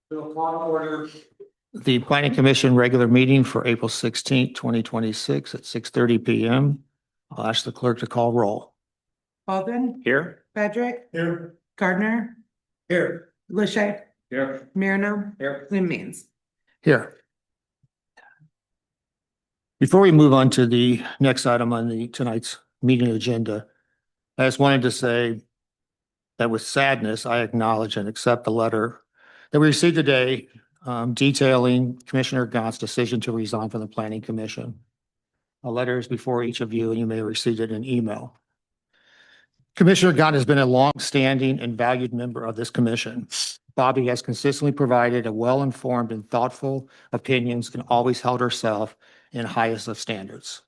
Bill, call to order the Planning Commission regular meeting for April 16th, 2026 at 6:30 PM. I'll ask the clerk to call roll. Baldwin, Here. Patrick, Here. Gardner, Here. Lishay, Here. Marino, Here. and Means. Here. Before we move on to the next item on tonight's meeting agenda, I just wanted to say that with sadness, I acknowledge and accept the letter that we received today detailing Commissioner Gott's decision to resign from the Planning Commission. A letter is before each of you, and you may have received it in email. Commissioner Gott has been a long-standing and valued member of this commission. Bobby has consistently provided a well-informed and thoughtful opinions and always held herself in highest of standards.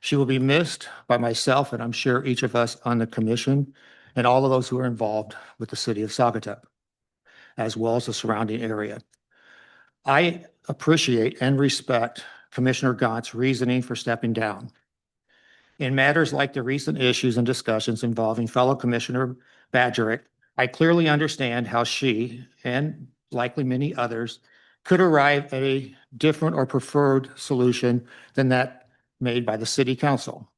She will be missed by myself, and I'm sure each of us on the commission and all of those who are involved with the city of Saugatuck, as well as the surrounding area. I appreciate and respect Commissioner Gott's reasoning for stepping down. In matters like the recent issues and discussions involving fellow Commissioner Badgerick, I clearly understand how she, and likely many others, could arrive at a different or preferred solution than that made by the City Council.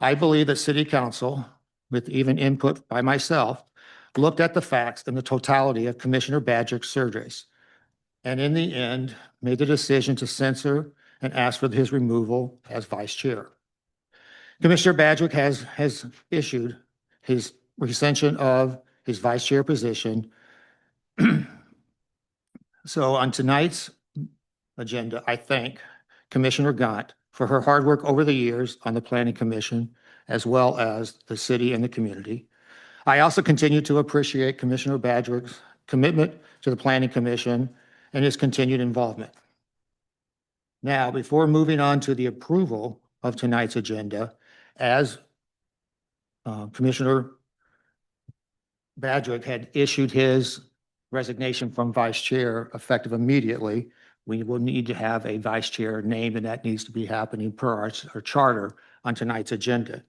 I believe that City Council, with even input by myself, looked at the facts and the totality of Commissioner Badgerick's surgeries, and in the end, made the decision to censor and ask for his removal as vice chair. Commissioner Badgerick has issued his recension of his vice chair position. So on tonight's agenda, I thank Commissioner Gott for her hard work over the years on the Planning Commission, as well as the city and the community. I also continue to appreciate Commissioner Badgerick's commitment to the Planning Commission and his continued involvement. Now, before moving on to the approval of tonight's agenda, as Commissioner Badgerick had issued his resignation from vice chair effective immediately, we will need to have a vice chair named, and that needs to be happening per our charter on tonight's agenda.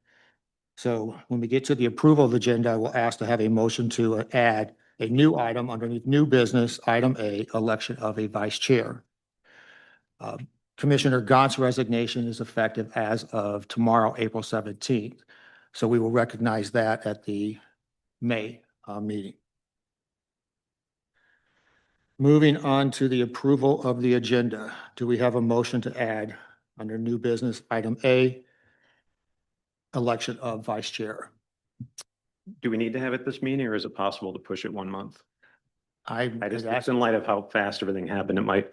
So when we get to the approval of the agenda, I will ask to have a motion to add a new item underneath new business, item A, election of a vice chair. Commissioner Gott's resignation is effective as of tomorrow, April 17th. So we will recognize that at the May meeting. Moving on to the approval of the agenda. Do we have a motion to add under new business, item A, election of vice chair? Do we need to have it this meeting, or is it possible to push it 1 month? I It's just in light of how fast everything happened, it might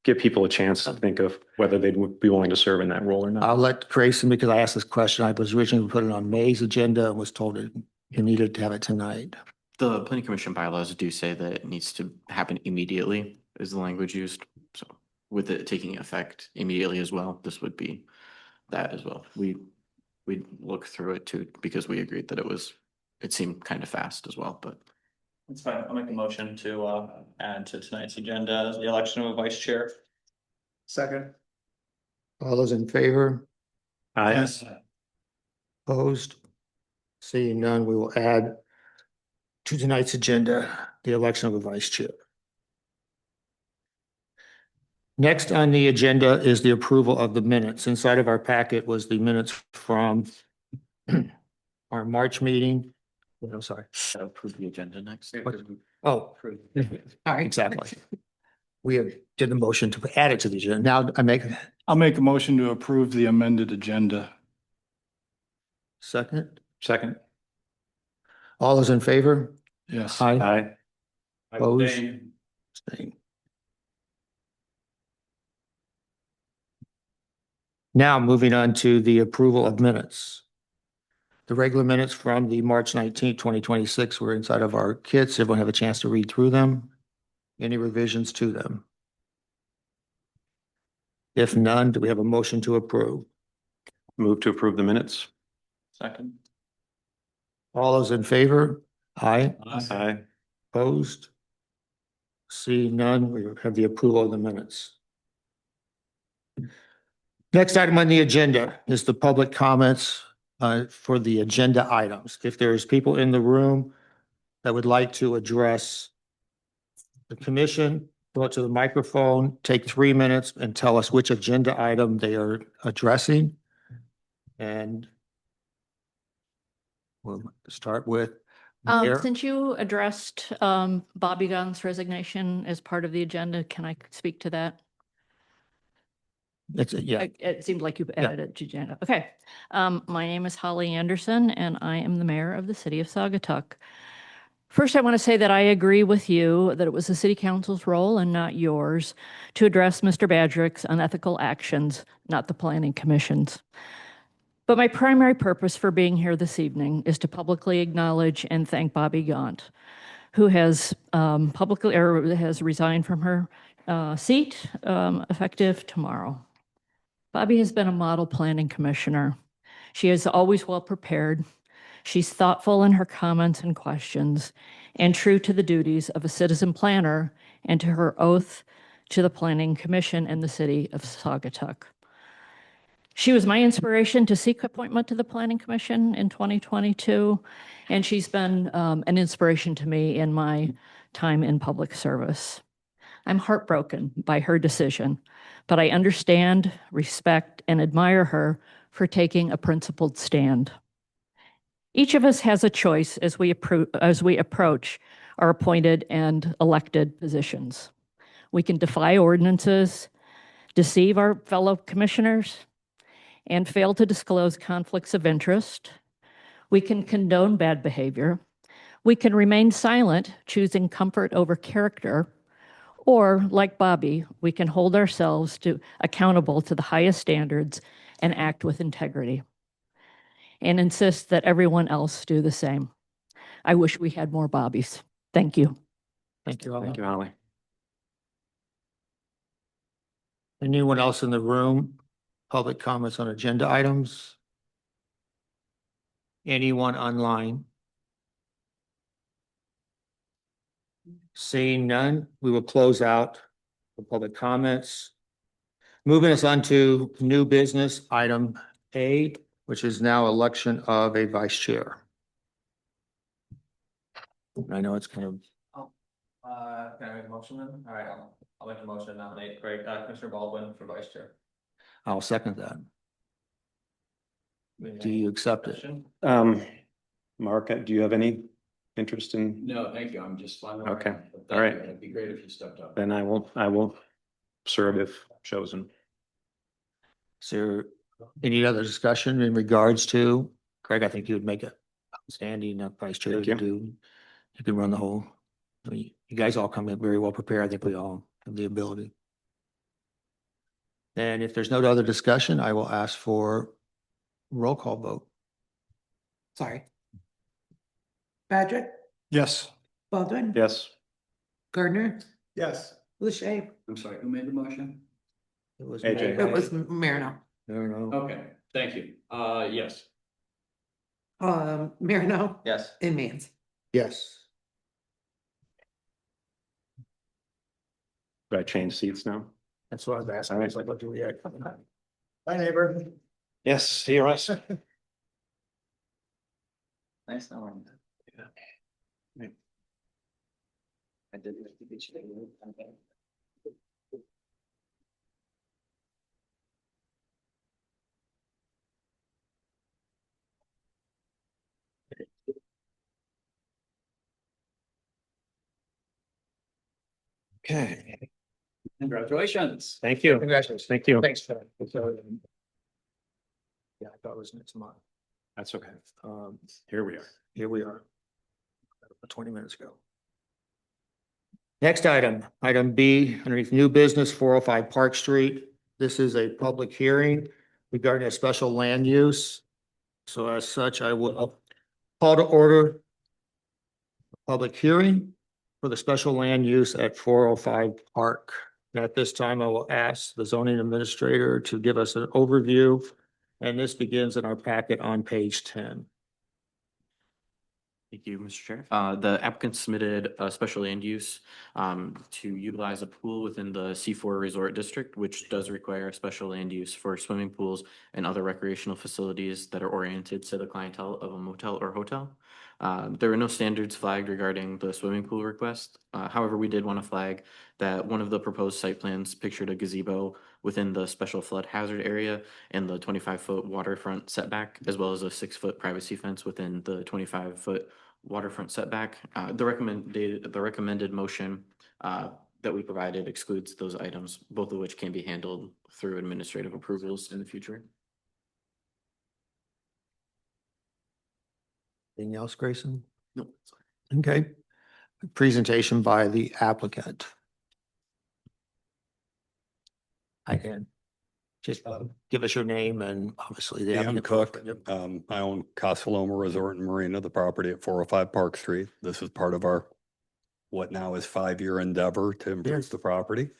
give people a chance to think of whether they'd be willing to serve in that role or not. I'll let Grayson, because I asked this question, I was originally put it on May's agenda and was told it you needed to have it tonight. The planning commission bylaws do say that it needs to happen immediately is the language used. So with it taking effect immediately as well, this would be that as well. We look through it too, because we agreed that it seemed kind of fast as well, but. That's fine. I'll make a motion to add to tonight's agenda the election of a vice chair. Second. All those in favor? Aye. Opposed? Seeing none, we will add to tonight's agenda the election of a vice chair. Next on the agenda is the approval of the minutes. Inside of our packet was the minutes from our March meeting. I'm sorry. Approve the agenda next. Oh, sorry, exactly. We did the motion to add it to the agenda. Now I'll make a motion to approve the amended agenda. second. Second. All those in favor? Yes. Aye. Aye. Opposed? Abstain. Now moving on to the approval of minutes. The regular minutes from the March 19th, 2026 were inside of our kits. Everyone have a chance to read through them. Any revisions to them? If none, do we have a motion to approve? Move to approve the minutes. Second. All those in favor? Aye. Aye. Opposed? Seeing none, we have the approval of the minutes. Next item on the agenda is the public comments for the agenda items. If there's people in the room that would like to address the commission, go to the microphone, take 3 minutes and tell us which agenda item they are addressing. And we'll start with Mayor. Since you addressed Bobby Gunn's resignation as part of the agenda, can I speak to that? Yeah, It seemed like you added it to agenda. Okay. My name is Holly Anderson and I am the mayor of the city of Saugatuck. First, I want to say that I agree with you that it was the city council's role and not yours to address Mr. Badrick's unethical actions, not the planning commission's. But my primary purpose for being here this evening is to publicly acknowledge and thank Bobby Gaunt, who has publicly or has resigned from her seat effective tomorrow. Bobby has been a model planning commissioner. She is always well prepared. She's thoughtful in her comments and questions and true to the duties of a citizen planner and to her oath to the Planning Commission and the city of Saugatuck. She was my inspiration to seek appointment to the Planning Commission in 2022, and she's been an inspiration to me in my time in public service. I'm heartbroken by her decision, but I understand, respect, and admire her for taking a principled stand. Each of us has a choice as we approach our appointed and elected positions. We can defy ordinances, deceive our fellow commissioners, and fail to disclose conflicts of interest. We can condone bad behavior. We can remain silent, choosing comfort over character. Or, like Bobby, we can hold ourselves accountable to the highest standards and act with integrity and insist that everyone else do the same. I wish we had more Bobbies. Thank you. thank you all. Thank you, Holly. Anyone else in the room? Public comments on agenda items? Anyone online? Seeing none, we will close out the public comments. Moving us on to new business, item A, which is now election of a vice chair. I know it's kind of, Can I make a motion then? All right, I'll make a motion to nominate Commissioner Baldwin for vice chair. I'll second that. Do you accept it? Mark, do you have any interest in? No, thank you. I'm just fine. Okay. All right. It'd be great if you stepped up. Then I will serve if chosen. Is there any other discussion in regards to, Craig, I think you would make it outstanding vice chair Thank to you. do. You can run the whole, I mean, you guys all come in very well prepared. I think we all have the ability. And if there's no other discussion, I will ask for roll call vote. Sorry. Badrick, Yes. Baldwin. Yes. Gardner, Yes. LaShape. I'm sorry, who made the motion? It was AJ. It was Marino. No. Okay, thank you. Yes. Marino Yes. and Mans. Yes. Do I change seats now? That's what I was asking. All right. I was like, what do we have? Bye, neighbor. Yes, see you, Russ. Nice knowing. I did. Okay. Congratulations. Thank you. Congratulations. Thank you. Thanks. Yeah, I thought it was next month. That's okay. Um, Here we are. Here we are. 20 minutes ago. Next item, item B, underneath new business, 405 Park Street. This is a public hearing regarding a special land use. So as such, I will call to order a public hearing for the special land use at 405 Park. And at this time, I will ask the zoning administrator to give us an overview. And this begins in our packet on page 10. Thank you, Mr. Chair. The applicant submitted a special land use to utilize a pool within the C4 Resort District, which does require a special land use for swimming pools and other recreational facilities that are oriented to the clientele of a motel or hotel. There were no standards flagged regarding the swimming pool request. However, we did want to flag that one of the proposed site plans pictured a gazebo within the special flood hazard area and the 25-foot waterfront setback, as well as a 6-foot privacy fence within the 25-foot waterfront setback. The recommended motion that we provided excludes those items, both of which can be handled through administrative approvals in the future. Anything else, Grayson? No. Okay. Presentation by the applicant. I can just give us your name and obviously the Dan applicant. Cook, I own Casa Loma Resort and Marina, the property at 405 Park Street. This is part of our, what now is 5-year endeavor to improve the property.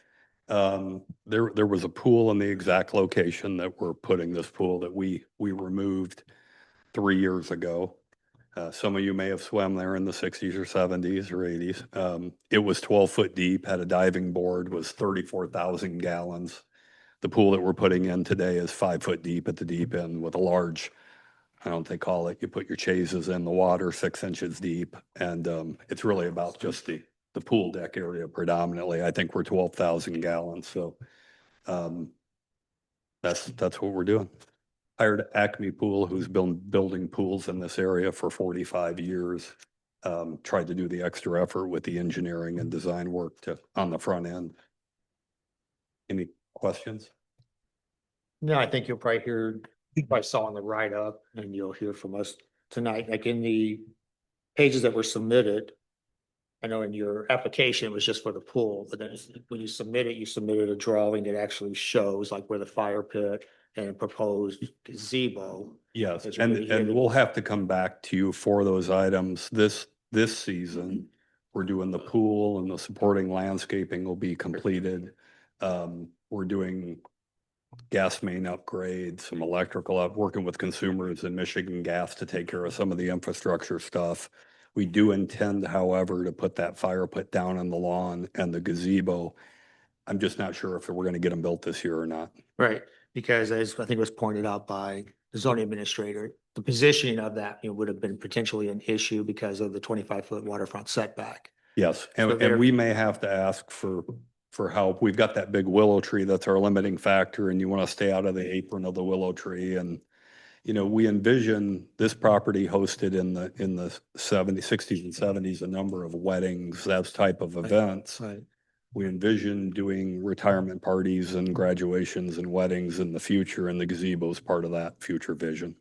There was a pool in the exact location that we're putting this pool that we removed 3 years ago. Some of you may have swam there in the 60s or 70s or 80s. It was 12 foot deep, had a diving board, was 34,000 gallons. The pool that we're putting in today is 5 foot deep at the deep end with a large, I don't know what they call it, you put your chases in the water 6 inches deep. And it's really about just the pool deck area predominantly. I think we're 12,000 gallons. So that's what we're doing. Hired Acme Pool, who's been building pools in this area for 45 years. Tried to do the extra effort with the engineering and design work on the front end. Any questions? No, I think you'll probably hear, you probably saw on the write-up and you'll hear from us tonight, like in the pages that were submitted. I know in your application, it was just for the pool, but then when you submitted a drawing that actually shows like where the fire pit and a proposed gazebo. Yes, That's and really good. we'll have to come back to you for those items. This season, we're doing the pool and the supporting landscaping will be completed. We're doing gas main upgrades, some electrical up, working with consumers in Michigan Gas to take care of some of the infrastructure stuff. We do intend, however, to put that fire pit down on the lawn and the gazebo. I'm just not sure if we're going to get them built this year or not. Right, because as I think was pointed out by the zoning administrator, the positioning of that, would have been potentially an issue because of the 25-foot waterfront setback. Yes, So and there- we may have to ask for help. We've got that big willow tree that's our limiting factor, and you want to stay out of the apron of the willow tree. And, we envision this property hosted in the 70s, 60s and 70s, a number of weddings, that type of events. Right. We envision doing retirement parties and graduations and weddings in the future, and the gazebo is part of that future vision.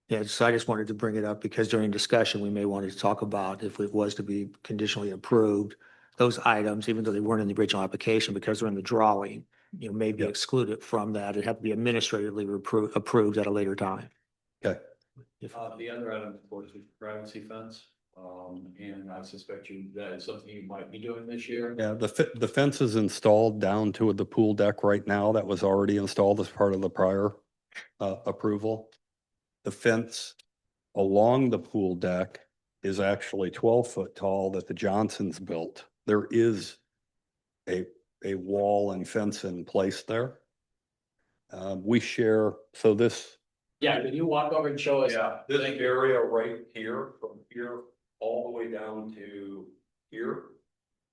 Yeah, so I just wanted to bring it up because during discussion, we may want to talk about if it was to be conditionally approved, those items, even though they weren't in the original application, because they're in the drawing, may be Yep. excluded from that. It'd have to be administratively approved at a later time. Okay. The other item, of course, is privacy fence. And I suspect that is something you might be doing this year. Yeah, the fence is installed down to the pool deck right now. That was already installed as part of the prior approval. The fence along the pool deck is actually 12 foot tall that the Johnsons built. There is a wall and fence in place there. We share, so this. Yeah, can you walk over and show us? Yeah, this area right here, from here all the way down to here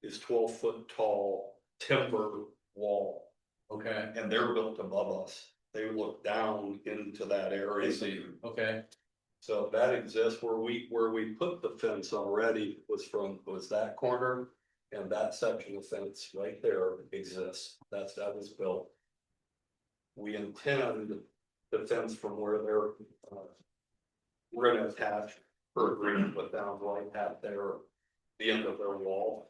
is 12 foot tall timber wall. Okay, And they're built above us. They look down into that I area. see, okay. So that exists where we put the fence already was that corner, and that section of fence right there exists. That was built. We intend the fence from where we're gonna attach per agreement with down right at the end of their wall.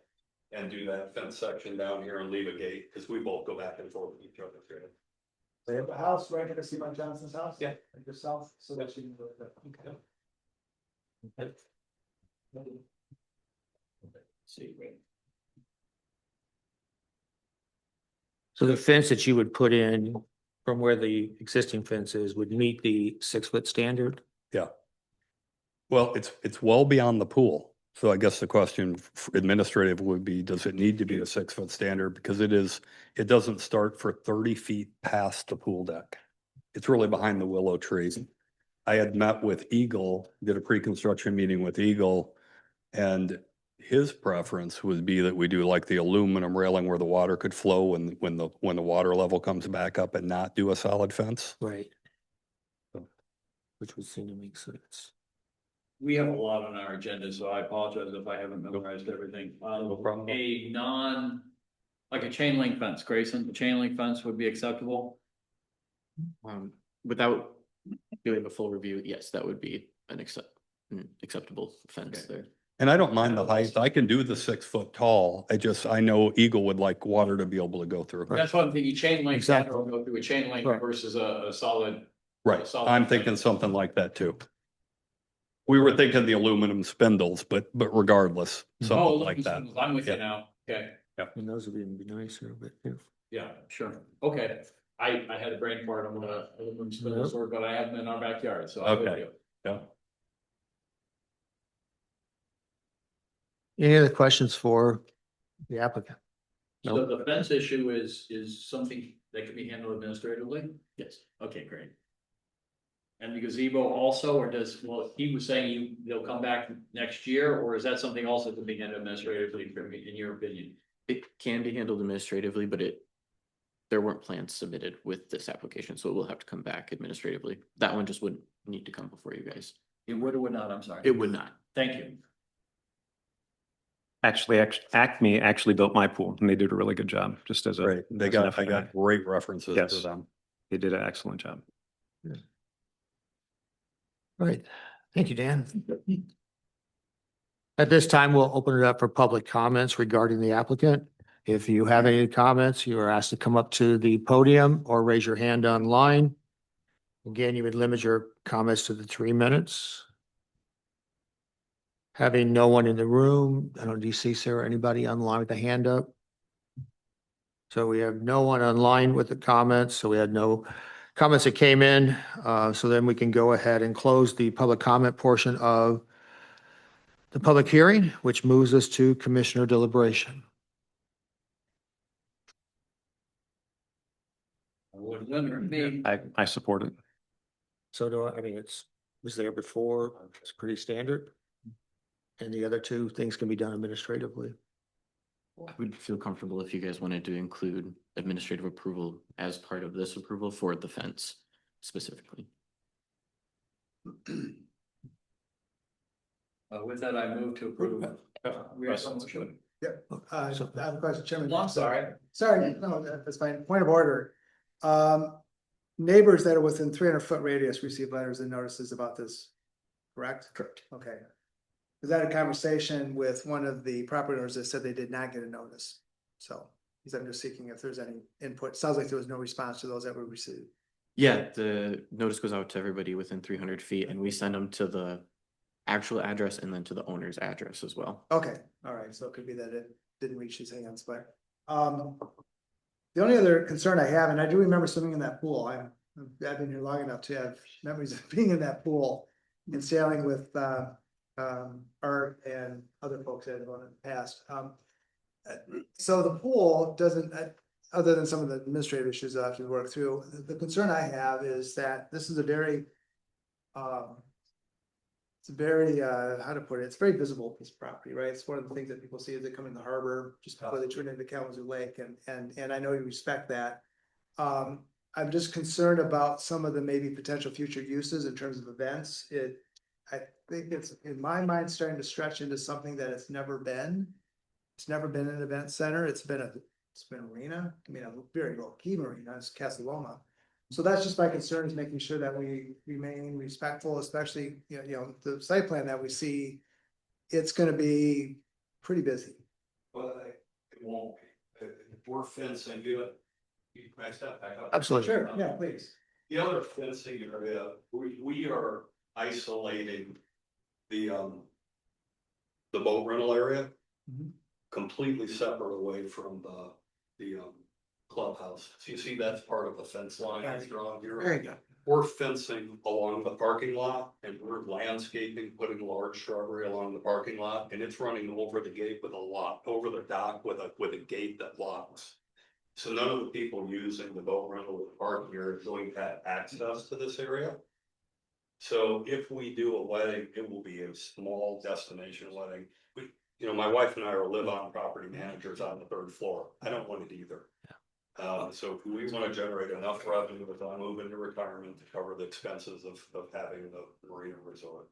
And do that fence section down here and leave a gate, because we both go back and forth with each other. They have a house right here to see my Johnson's house? Yeah. Like yourself, so that you can go there. Okay. See, great. So the fence that you would put in from where the existing fence is would meet the 6-foot standard? Yeah. Well, it's well beyond the pool. So I guess the question administrative would be, does it need to be a 6-foot standard? Because it doesn't start for 30 feet past the pool deck. It's really behind the willow trees. I had met with Eagle, did a pre-construction meeting with Eagle, and his preference would be that we do like the aluminum railing where the water could flow when the water level comes back up, and not do a solid fence. Right. Which would seem to make sense. We have a lot on our agenda, so I apologize if I haven't memorized everything. No problem. Like a chain link fence, Grayson, a chain link fence would be acceptable? Without doing a full review, yes, that would be an acceptable fence Okay. there. And I don't mind the height. I can do the 6-foot tall. I know Eagle would like water to be able to go through. That's what I'm thinking, chain link, Exactly. will go through a chain link Right. versus a solid. Right. solid I'm fence. thinking something like that too. We were thinking the aluminum spindles, but regardless, Oh, something look, like that. I'm with you Yeah. now, okay, And those would even be nicer, but yeah. yeah, sure, okay. I had a brain fart, I'm gonna spin this word, but I have them in our backyard, so I'm with Okay. you. Yeah. Any other questions for the applicant? So the fence issue is something that can be handled administratively? Yes. Okay, great. And the gazebo also, or he was saying they'll come back next year, or is that something also that can be handled administratively, in your opinion? It can be handled administratively, but there weren't plans submitted with this application, so it will have to come back administratively. That one just wouldn't need to come before you guys. It would or would not, I'm sorry. It would not. Thank you. Actually, Acme actually built my pool and they did a really good job, just as a. Right. They as an got, I FYI. got great references Yes. to them. They did an excellent job. Right. Thank you, Dan. At this time, we'll open it up for public comments regarding the applicant. If you have any comments, you are asked to come up to the podium or raise your hand online. Again, you would limit your comments to the 3 minutes. Having no one in the room, I don't, do you see, Sarah, anybody online with a hand up? So we have no one online with the comments, so we had no comments that came in. So then we can go ahead and close the public comment portion of the public hearing, which moves us to commissioner deliberation. Would limit me. I support it. So do I mean, was there before, it's pretty standard. And the other two things can be done administratively. I would feel comfortable if you guys wanted to include administrative approval as part of this approval for the fence specifically. With that, I move to approve. We have some motion. I have a question, Chairman. I'm sorry. Sorry, no, that's fine. Point of order. Neighbors that are within 300-foot radius receive letters and notices about this, correct? Correct. Okay. Was that a conversation with one of the property owners that said they did not get a notice? So, I'm just seeking if there's any input. Sounds like there was no response to those that were received. Yeah, the notice goes out to everybody within 300 feet and we send them to the actual address and then to the owner's address as well. Okay, all right, so it could be that it didn't reach his hands, but, the only other concern I have, and I do remember swimming in that pool, I've been here long enough to have memories of being in that pool and sailing with, Art and other folks that have gone in the past. So the pool doesn't, other than some of the administrative issues I have to work through, the concern I have is that this is a very, it's very, how to put it, it's very visible piece of property, right? It's one of the things that people see as they come in the harbor, just before they turn into Kalamazoo Lake, and I know you respect that. I'm just concerned about some of the maybe potential future uses in terms of events. I think it's, in my mind, starting to stretch into something that it's never been. It's never been an event center, it's been an arena, I mean, a very low key marina, it's Casa Loma. So that's just my concern, is making sure that we remain respectful, especially, you know, the site plan that we see, it's gonna be pretty busy. Well, it won't be. If we're fencing, can I step back up? Absolutely. Sure, yeah, please. The other fencing area, we are isolating the boat rental area. Mhm. Completely separate away from the clubhouse. So you see that's part of the fence line that's drawn here. Very good. we're fencing along the parking lot and we're landscaping, putting large shrubbery along the parking lot, and it's running over the gate with over the dock with a gate that locks. So none of the people using the boat rental or the park here are going to have access to this area. So if we do a wedding, it will be a small destination wedding. My wife and I are live-on property managers on the 3rd floor. I don't want it either. So we want to generate enough revenue as I move into retirement to cover the expenses of having the marina resort.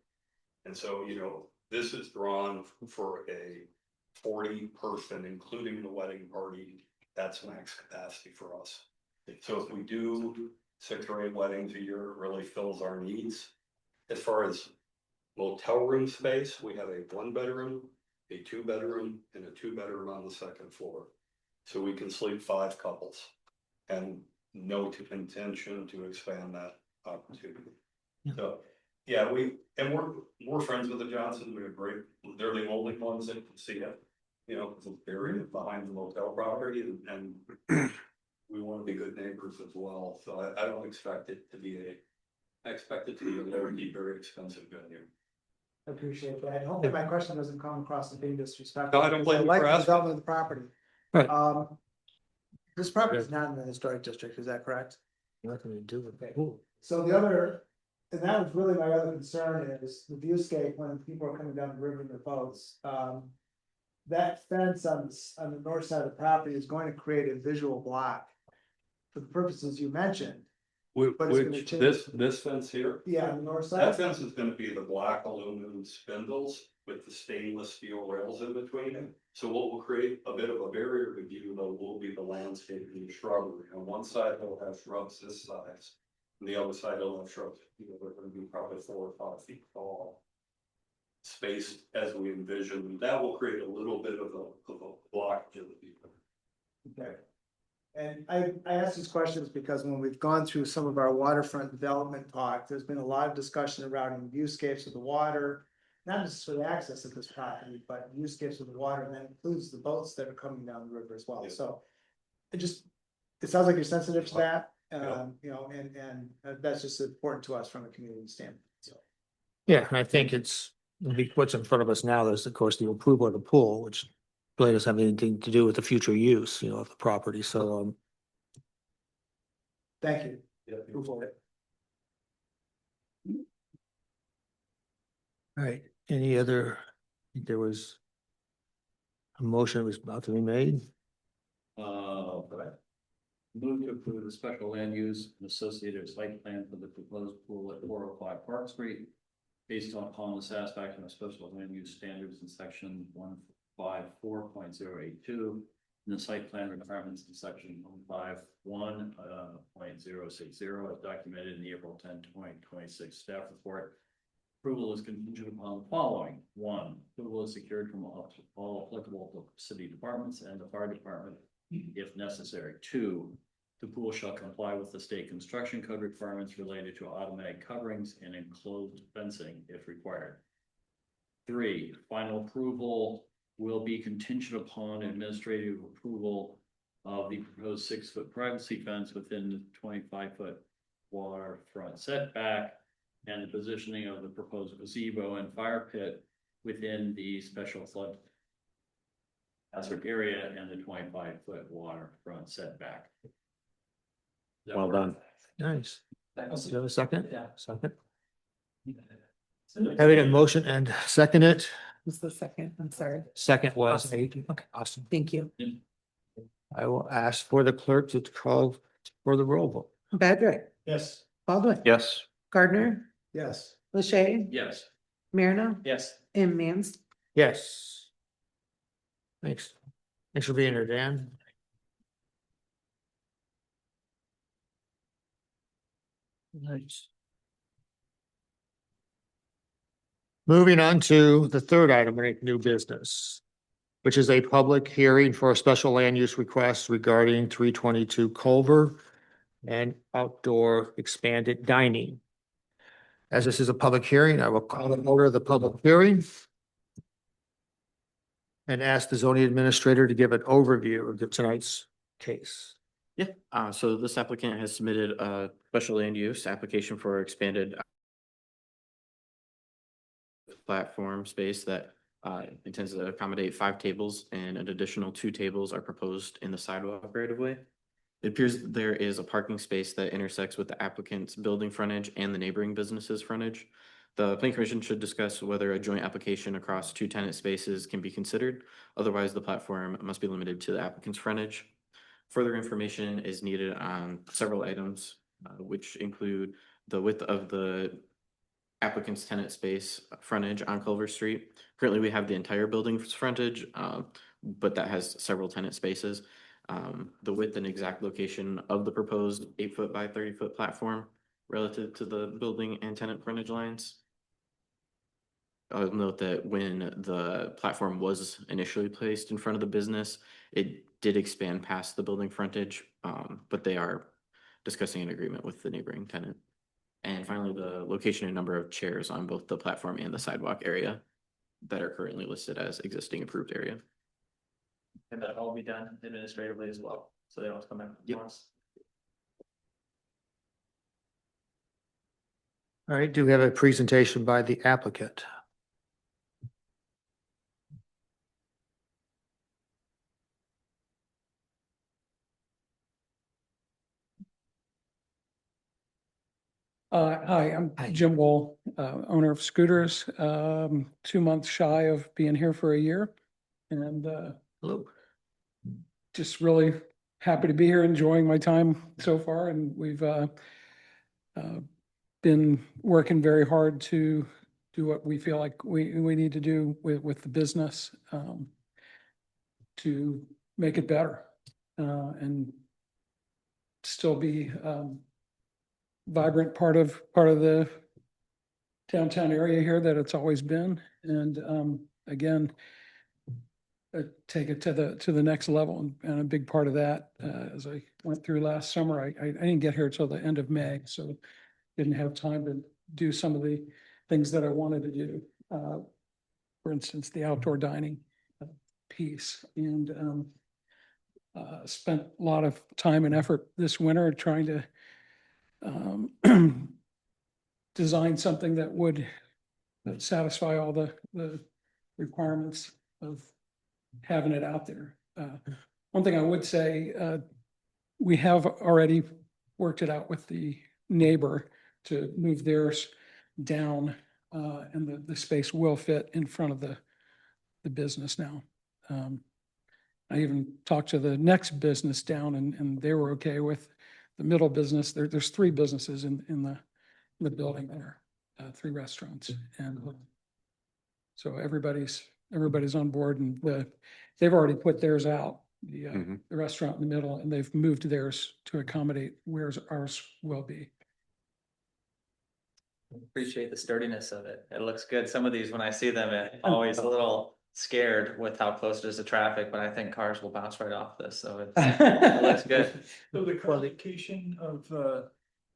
And so, this is drawn for a 40-person, including the wedding party. That's max capacity for us. So if we do 6 or 8 weddings a year, it really fills our needs. As far as motel room space, we have a 1-bedroom, a 2-bedroom, and a 2-bedroom on the 2nd floor. So we can sleep 5 couples, and no intention to expand that opportunity. Yeah. So, yeah, we're friends with the Johnsons. We have they're the only ones that can see it. It's buried behind the motel property, and we want to be good neighbors as well. So I don't expect it to be I expect it to be a very expensive venue. I appreciate that. Hopefully my question doesn't come across as being disrespectful. No, I don't blame you like for the asking. development of the property. Right. This property is not in the historic district, is that correct? Nothing to do with Okay. that. So the other, and that was really my other concern is the viewscape when people are coming down the river in their boats. That fence on the north side of the property is going to create a visual block for the purposes you mentioned. But it's gonna Which, change. this fence here? Yeah, on the north That side. fence is gonna be the black aluminum spindles with the stainless steel rails in between it. So what will create a bit of a barrier to view though will be the landscaping and shrubbery. On one side, it'll have shrubs this size. And the other side, it'll have shrubs, they're gonna be probably 4 or 5 feet tall. Spaced as we envision, that will create a little bit of a block to the people. Okay. And I ask these questions because when we've gone through some of our waterfront development talk, there's been a lot of discussion around viewscapes of the water. Not necessarily access of this property, but viewscapes of the water, and that includes the boats that are coming down the river as well, so. It sounds like you're sensitive to that, and that's just important to us from a community standpoint, so. Yeah, and I think what's in front of us now is, of course, the approval of the pool, which really doesn't have anything to do with the future use, of the property, so, Thank you. Yeah. Move forward. all right, any other, I think there was a motion that was about to be made. Move to approve the special land use and associated site plan for the proposed pool at 405 Park Street. Based upon the satisfaction of special land use standards in section 154.082. And the site plan requirements in section 151.060 as documented in the April 10, 2026 staff report. Approval is contingent upon the following: 1, approval is secured from all applicable city departments and the fire department if necessary. 2, the pool shall comply with the state construction code requirements related to automatic coverings and enclosed fencing if required. 3, final approval will be contingent upon administrative approval of the proposed 6-foot privacy fence within the 25-foot waterfront setback and the positioning of the proposed gazebo and fire pit within the special flood hazard area and the 25-foot waterfront setback. Well done. Nice. Do you have a second? Yeah. Second. Having a motion and second it, Who's the second? I'm sorry. second was okay, awesome. Thank you. I will ask for the clerk to call for the roll vote. Badrick, Yes. Baldwin, Yes. Gardner, Yes. Lachey, Yes. Marino, Yes. and Mans. Yes. Thanks. Thanks for being here, Dan. Nice. Moving on to the third item, new business, which is a public hearing for a special land use request regarding 322 Culver and outdoor expanded dining. As this is a public hearing, I will call to order the public hearing and ask the zoning administrator to give an overview of tonight's case. Yeah, so this applicant has submitted a special land use application for expanded platform space that intends to accommodate 5 tables, and an additional 2 tables are proposed in the sidewalk right of way. It appears there is a parking space that intersects with the applicant's building frontage and the neighboring businesses frontage. The planning commission should discuss whether a joint application across 2 tenant spaces can be considered. Otherwise, the platform must be limited to the applicant's frontage. Further information is needed on several items, which include the width of the applicant's tenant space frontage on Culver Street. Currently, we have the entire building's frontage, but that has several tenant spaces. The width and exact location of the proposed 8-foot by 30-foot platform relative to the building and tenant frontage lines. I'll note that when the platform was initially placed in front of the business, it did expand past the building frontage, but they are discussing an agreement with the neighboring tenant. And finally, the location and number of chairs on both the platform and the sidewalk area that are currently listed as existing approved area. And that'll all be done administratively as well, so they don't have to come back. Yep. All right, do we have a presentation by the applicant? Hi, I'm Jim Wool, owner of Scooters, 2 months shy of being here for a year. And Hello. just really happy to be here, enjoying my time so far. And we've been working very hard to do what we feel like we need to do with the business to make it better and still be vibrant part of the downtown area here that it's always been. And again, take it to the next level. And a big part of that, as I went through last summer, I didn't get here till the end of May, so didn't have time to do some of the things that I wanted to do. For instance, the outdoor dining piece, and spent a lot of time and effort this winter trying to design something that would satisfy all the requirements of having it out there. One thing I would say, we have already worked it out with the neighbor to move theirs down, and the space will fit in front of the business now. I even talked to the next business down, and they were okay with the middle business. There's 3 businesses in the building there, 3 restaurants, and so everybody's on board, and they've already put theirs out, the restaurant in the middle, and they've moved theirs to accommodate where ours will be. Appreciate the sturdiness of it. It looks good. Some of these, when I see them, I'm always a little scared with how close it is to traffic, but I think cars will bounce right off this, so it looks good. So the qualification of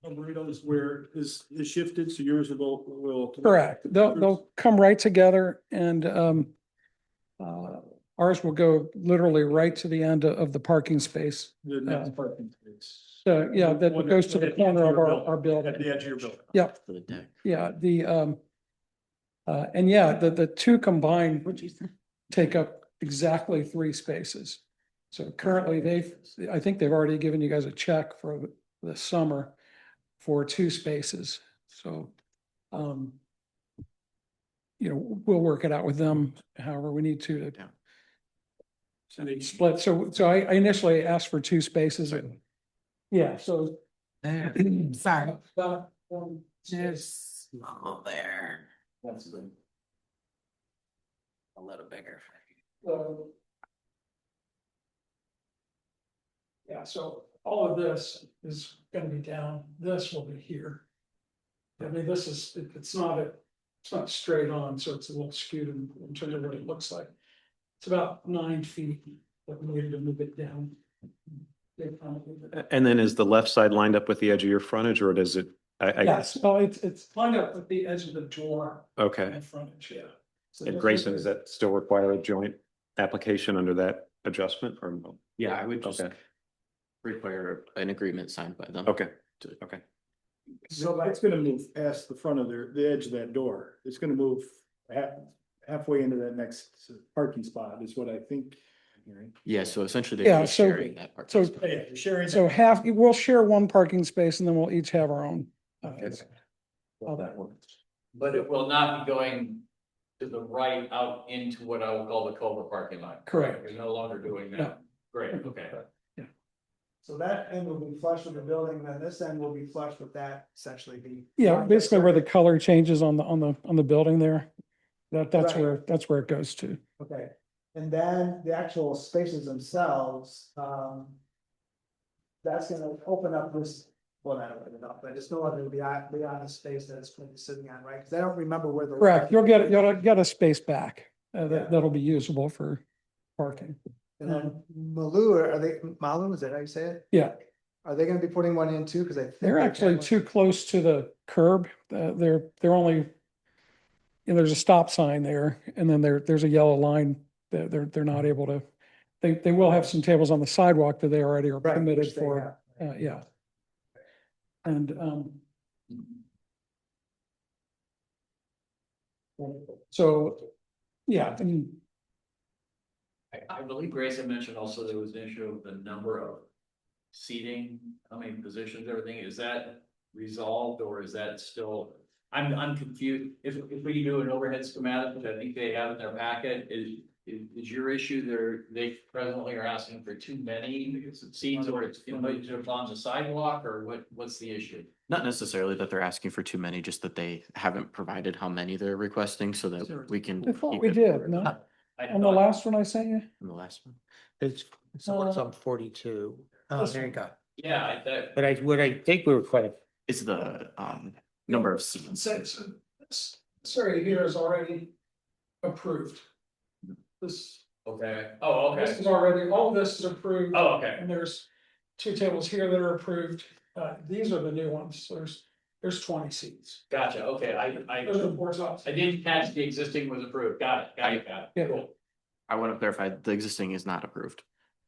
burritos where is shifted, so yours will. Correct. They'll come right together, and ours will go literally right to the end of the parking space. The next parking space. So, yeah, that goes to the corner of our building. At the edge of your building. Yep. For the deck. Yeah, and yeah, the 2 combined take up exactly 3 spaces. So currently I think they've already given you guys a check for the summer for 2 spaces. So, we'll work it out with them however we need to split. So I initially asked for 2 spaces. Yeah, so. Sorry. Just small there. That's good. A little bigger. Yeah, so all of this is gonna be down, this will be here. I mean, it's not straight on, so it's a little skewed in terms of what it looks like. It's about 9 feet, but we needed to move it down. And then is the left side lined up with the edge of your frontage, or does it, I guess? Yes, well, it's lined up with the edge of the door Okay. and frontage, yeah. So And Grayson, does that still require a joint application under that adjustment or no? Yeah, I would just Okay. require an agreement signed by them. Okay, To- okay. So it's gonna move past the front of the edge of that door. It's gonna move halfway into that next parking spot is what I think. I'm hearing. Yeah, so essentially they're Yeah, just so- sharing that part. so- Yeah, you're sharing. So we'll share one parking space and then we'll each have our own. How that works. But it will not be going to the right out into what I will call the Culver parking lot. Correct. You're no longer doing No. that. Great, okay. So that end will be flush with the building, and then this end will be flush with that essentially be. Yeah, basically where the color changes on the building there. That's Right. where it goes to. Okay, and then the actual spaces themselves, that's gonna open up this, well, not open it up, but it's no longer beyond the space that it's going to be sitting on, right? Cause I don't remember where the. Correct. You'll get a space back, that'll be usable for parking. And then Malu, is that how you say it? Yeah, Are they gonna be putting one in too? Cause I think. they're actually too close to the curb. They're only, there's a stop sign there and then there's a yellow line that they're not able to. They will have some tables on the sidewalk that they already are Right, permitted which they for, have. yeah. And, so, yeah, I mean, I believe Grace had mentioned also there was an issue of the number of seating, how many positions, everything, is that resolved or is that still? I'm confused, if we do an overhead schematic, which I think they have in their packet, is your issue they presently are asking for too many seats or it's on the sidewalk or what's the issue? Not necessarily that they're asking for too many, just that they haven't provided how many they're requesting so that we can. I thought keep we it did, no? I On the thought- last one I sent you? In the last one. It's Uh, up 42. Oh, this there you go. Yeah, But what I think we were quite, It's the number of seats. This area here is already approved. This, okay, oh, this okay, is already, all of this is approved. oh, okay, And there's two tables here that are approved. These are the new ones. There's 20 seats. gotcha, okay, Those are the board's I office. didn't catch the existing was approved, got it, Yeah. cool. I want to clarify, the existing is not approved.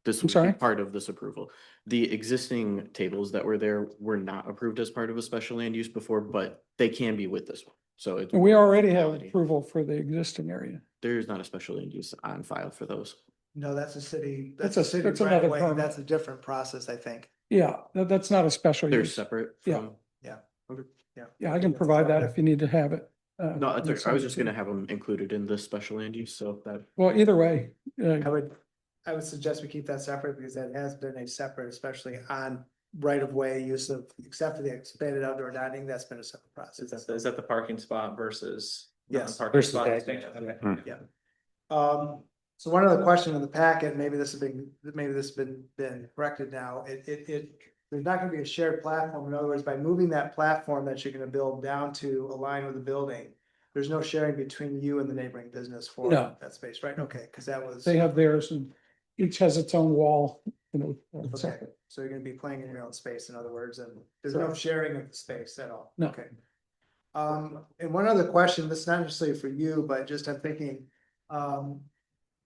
This I'm would be sorry? part of this approval. The existing tables that were there were not approved as part of a special land use before, but they can be with this one. So it, We already have approval for the existing area. there's not a special land use on file for those. No, that's a city, That's that's a city that's right another away, permit. that's a different process, I think. Yeah, that's not a special They're use. separate Yeah. from. Yeah, I can provide that if you need to have it. No, I was just gonna have them included in this special land use, so that. Well, either way, I would suggest we keep that separate because that has been a separate, especially on right of way use of, except for the expanded outdoor dining, that's been a separate process. Is that the parking spot versus? Yes. non-parking Versus spot that. expansion? Okay. So one other question in the packet, maybe this has been corrected now, there's not gonna be a shared platform. In other words, by moving that platform that you're gonna build down to align with the building, there's no sharing between you and the neighboring business for No. that space, right? Okay, cause that was. they have theirs and each has its own wall, Okay, separate. so you're gonna be playing in your own space, in other words, and there's no sharing of the space at all? No. Okay. And one other question, this is not necessarily for you, but just I'm thinking,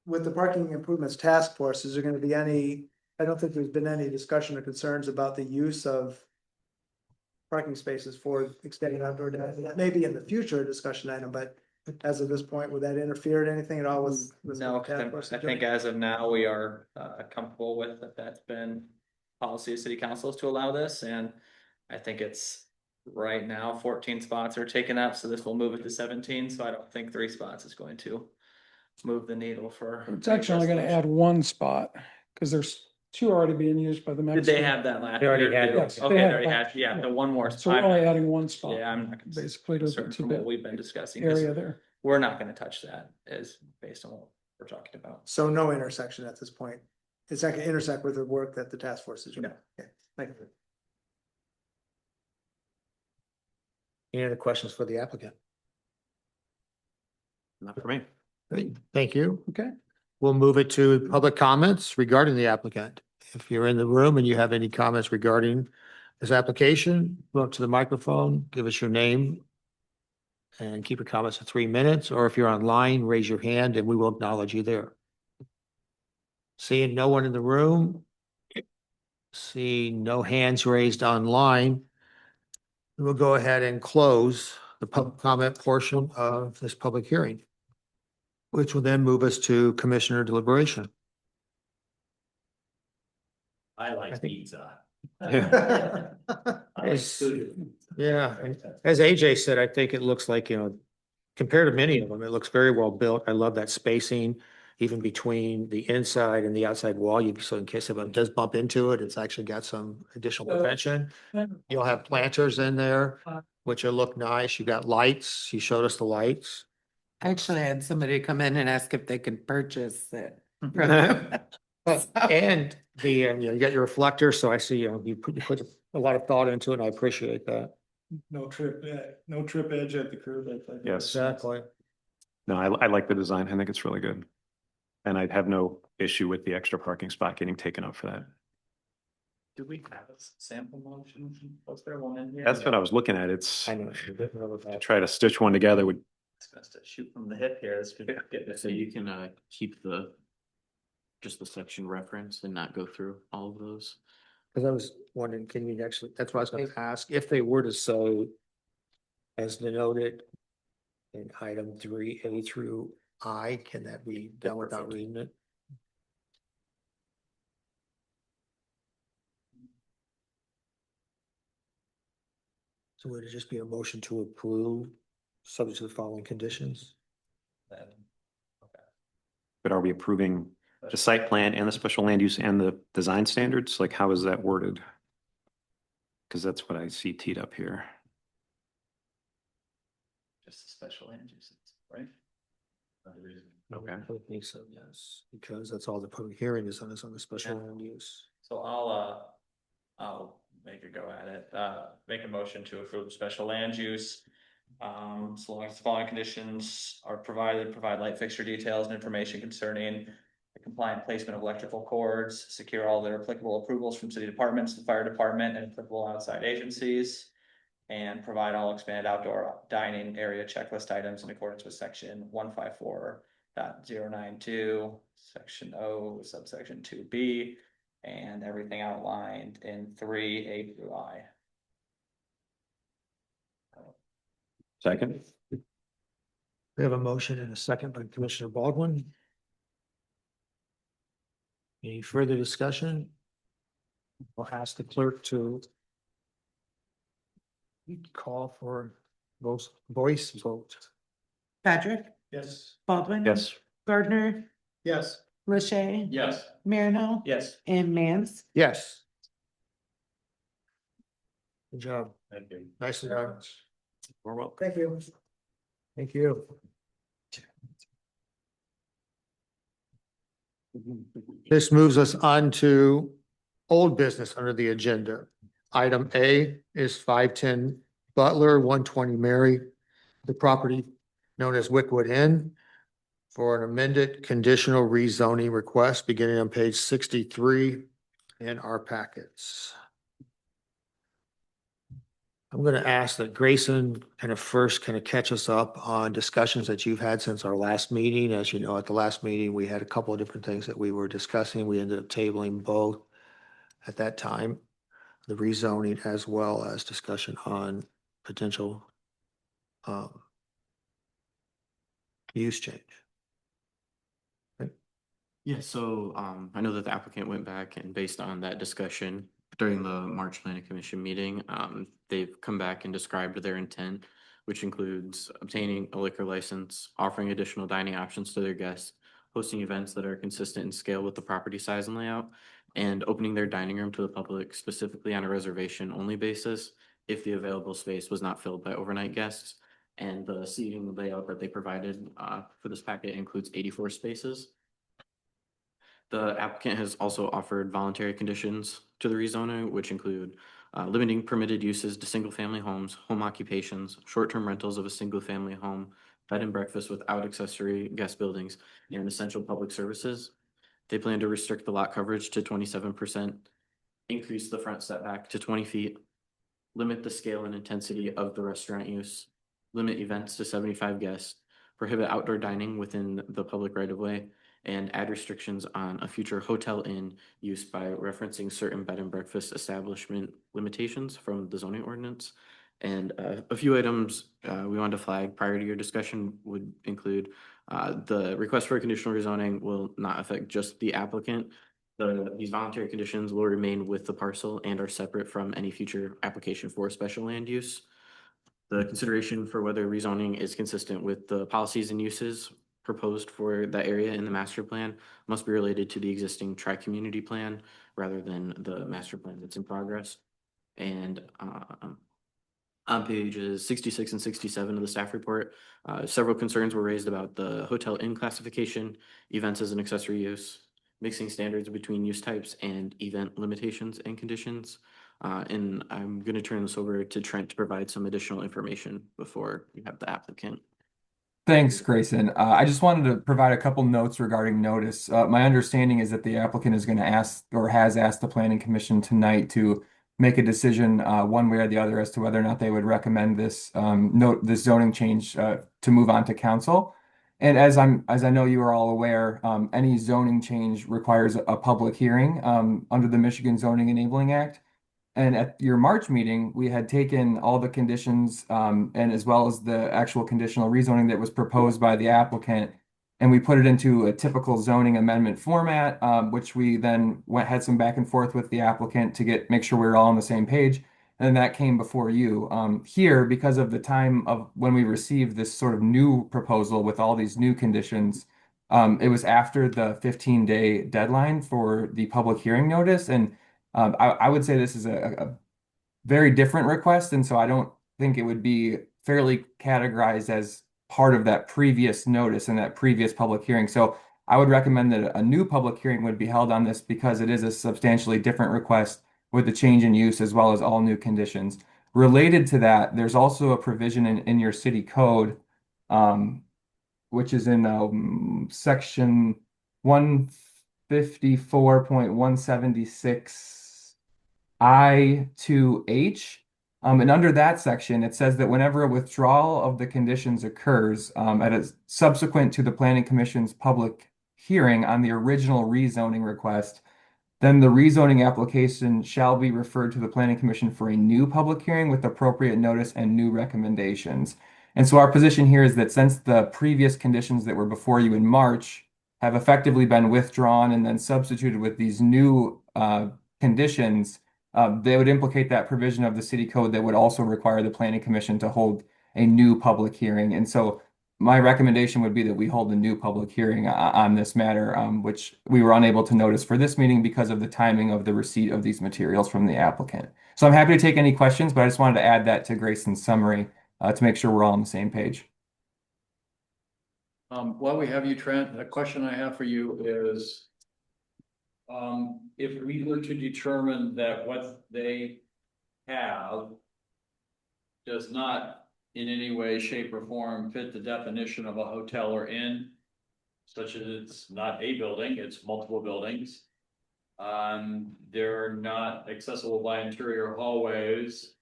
with the parking improvements task force, is there gonna be any, I don't think there's been any discussion or concerns about the use of parking spaces for extended outdoor dining. That may be in the future a discussion item, but as of this point, would that interfere in anything at all with? No, what the task 'cause force I is think doing? as of now, we are comfortable with that. That's been policy of city councils to allow this, and I think it's right now 14 spots are taken up, so this will move it to 17. So I don't think 3 spots is going to move the needle for. It's actually only gonna add one spot, because there's two already being used by the Did Mexican. they have that last? They already year, had too? it. Yes, they Okay, they had already that. had, yeah, Yeah. the one more. So we're only adding one spot. Yeah, I'm not concerned Basically to from to what the we've been discussing. 'cause area there. We're not gonna touch that is based on what we're talking about. So no intersection at this point. It's not gonna intersect with the work that the task force is doing. No. Okay, thank you. any other questions for the applicant? Not for me. Great, thank you. Okay. We'll move it to public comments regarding the applicant. If you're in the room and you have any comments regarding this application, go up to the microphone, give us your name. And keep your comments to 3 minutes, or if you're online, raise your hand and we will acknowledge you there. Seeing no one in the room. See no hands raised online. We'll go ahead and close the public comment portion of this public hearing, which will then move us to commissioner deliberation. I like think- pizza. Yeah. I like As- food. Yeah, as AJ said, I think it looks like, compared to many of them, it looks very well built. I love that spacing, even between the inside and the outside wall. So in case someone does bump into it, it's actually got some additional prevention. You'll have planters in there, which will look nice. You got lights. You showed us the lights. I actually had somebody come in and ask if they could purchase it. from them. And you got your reflector, so I see, you put a lot of thought into it, and I appreciate that. No trip edge at the curb. I think. Yes. Exactly. No, I like the design. I think it's really good. And I'd have no issue with the extra parking spot getting taken up for that. Do we have a sample motion? Was there one in here? That's what I was looking at. It's I know. to try to stitch one together would, It's best to shoot from the hip here. This could get this. So you can keep just the section reference and not go through all of those. Because I was wondering, can you actually, that's what I was gonna ask, if they were to so as denoted in item 3A through I, can that be done without reading it? So would it just be a motion to approve, subject to the following conditions? but are we approving the site plan and the special land use and the design standards? Like, how is that worded? Because that's what I see teed up here. Just a special land use, right? Okay. I would think so, yes, because that's all the public hearing is on the special land use. So I'll make a go at it, make a motion to approve the special land use. So long as the following conditions are provided, provide light fixture details and information concerning the compliant placement of electrical cords, secure all their applicable approvals from city departments, the fire department, and applicable outside agencies. And provide all expanded outdoor dining area checklist items in accordance with section 154.092, section O, subsection 2B, and everything outlined in 3A through I. Second? We have a motion and a second by Commissioner Baldwin. Any further discussion? We'll ask the clerk to call for voice vote. Patrick, Yes. Baldwin. Yes. Gardner, Yes. Rashay. Yes. Marino. Yes. And Mance. Yes. Good job. Thank you. Nicely done. We're welcome. Thank you. Thank you. This moves us on to old business under the agenda. Item A is 510 Butler, 120 Mary, the property known as Wickwood Inn, for an amended conditional rezoning request beginning on page 63 in our packets. I'm going to ask that Grayson first catch us up on discussions that you've had since our last meeting. As you know, at the last meeting, we had a couple of different things that we were discussing. We ended up tabling both at that time, the rezoning as well as discussion on potential use change. Yeah, so I know that the applicant went back and based on that discussion during the March Planning Commission meeting, they've come back and described their intent, which includes obtaining a liquor license, offering additional dining options to their guests, hosting events that are consistent in scale with the property size and layout, and opening their dining room to the public specifically on a reservation only basis if the available space was not filled by overnight guests. And the seating layout that they provided for this packet includes 84 spaces. The applicant has also offered voluntary conditions to the rezoning, which include limiting permitted uses to single-family homes, home occupations, short-term rentals of a single-family home, bed and breakfast without accessory guest buildings, and essential public services. They plan to restrict the lot coverage to 27%, increase the front setback to 20 feet, limit the scale and intensity of the restaurant use, limit events to 75 guests, prohibit outdoor dining within the public right-of-way, and add restrictions on a future hotel inn use by referencing certain bed and breakfast establishment limitations from the zoning ordinance. And a few items we wanted to flag prior to your discussion would include the request for a conditional rezoning will not affect just the applicant. These voluntary conditions will remain with the parcel and are separate from any future application for special land use. The consideration for whether rezoning is consistent with the policies and uses proposed for that area in the master plan must be related to the existing tri-community plan rather than the master plan that's in progress. And on pages 66 and 67 of the staff report, several concerns were raised about the hotel inn classification, events as an accessory use, mixing standards between use types, and event limitations and conditions. And I'm going to turn this over to Trent to provide some additional information before we have the applicant. Thanks, Grayson. I just wanted to provide a couple notes regarding notice. My understanding is that the applicant is going to ask or has asked the Planning Commission tonight to make a decision one way or the other as to whether or not they would recommend this this zoning change to move on to council. And as I know you are all aware, any zoning change requires a public hearing under the Michigan Zoning Enabling Act. And at your March meeting, we had taken all the conditions and as well as the actual conditional rezoning that was proposed by the applicant, and we put it into a typical zoning amendment format, which we then had some back and forth with the applicant to make sure we were all on the same page. And then that came before you. Here, because of the time of when we received this sort of new proposal with all these new conditions, it was after the 15-day deadline for the public hearing notice. And I would say this is a very different request, and so I don't think it would be fairly categorized as part of that previous notice and that previous public hearing. So I would recommend that a new public hearing would be held on this because it is a substantially different request with the change in use as well as all new conditions. Related to that, there's also a provision in your city code, which is in section 154.176 I2H. And under that section, it says that whenever a withdrawal of the conditions occurs subsequent to the Planning Commission's public hearing on the original rezoning request, then the rezoning application shall be referred to the Planning Commission for a new public hearing with appropriate notice and new recommendations. And so our position here is that since the previous conditions that were before you in March have effectively been withdrawn and then substituted with these new conditions, they would implicate that provision of the city code that would also require the Planning Commission to hold a new public hearing. And so my recommendation would be that we hold a new public hearing on this matter, which we were unable to notice for this meeting because of the timing of the receipt of these materials from the applicant. So I'm happy to take any questions, but I just wanted to add that to Grayson's summary to make sure we're all on the same page. While we have you, Trent, the question I have for you is, if we were to determine that what they have does not in any way, shape, or form fit the definition of a hotel or inn, such as it's not a building, it's multiple buildings. They're not accessible by interior hallways.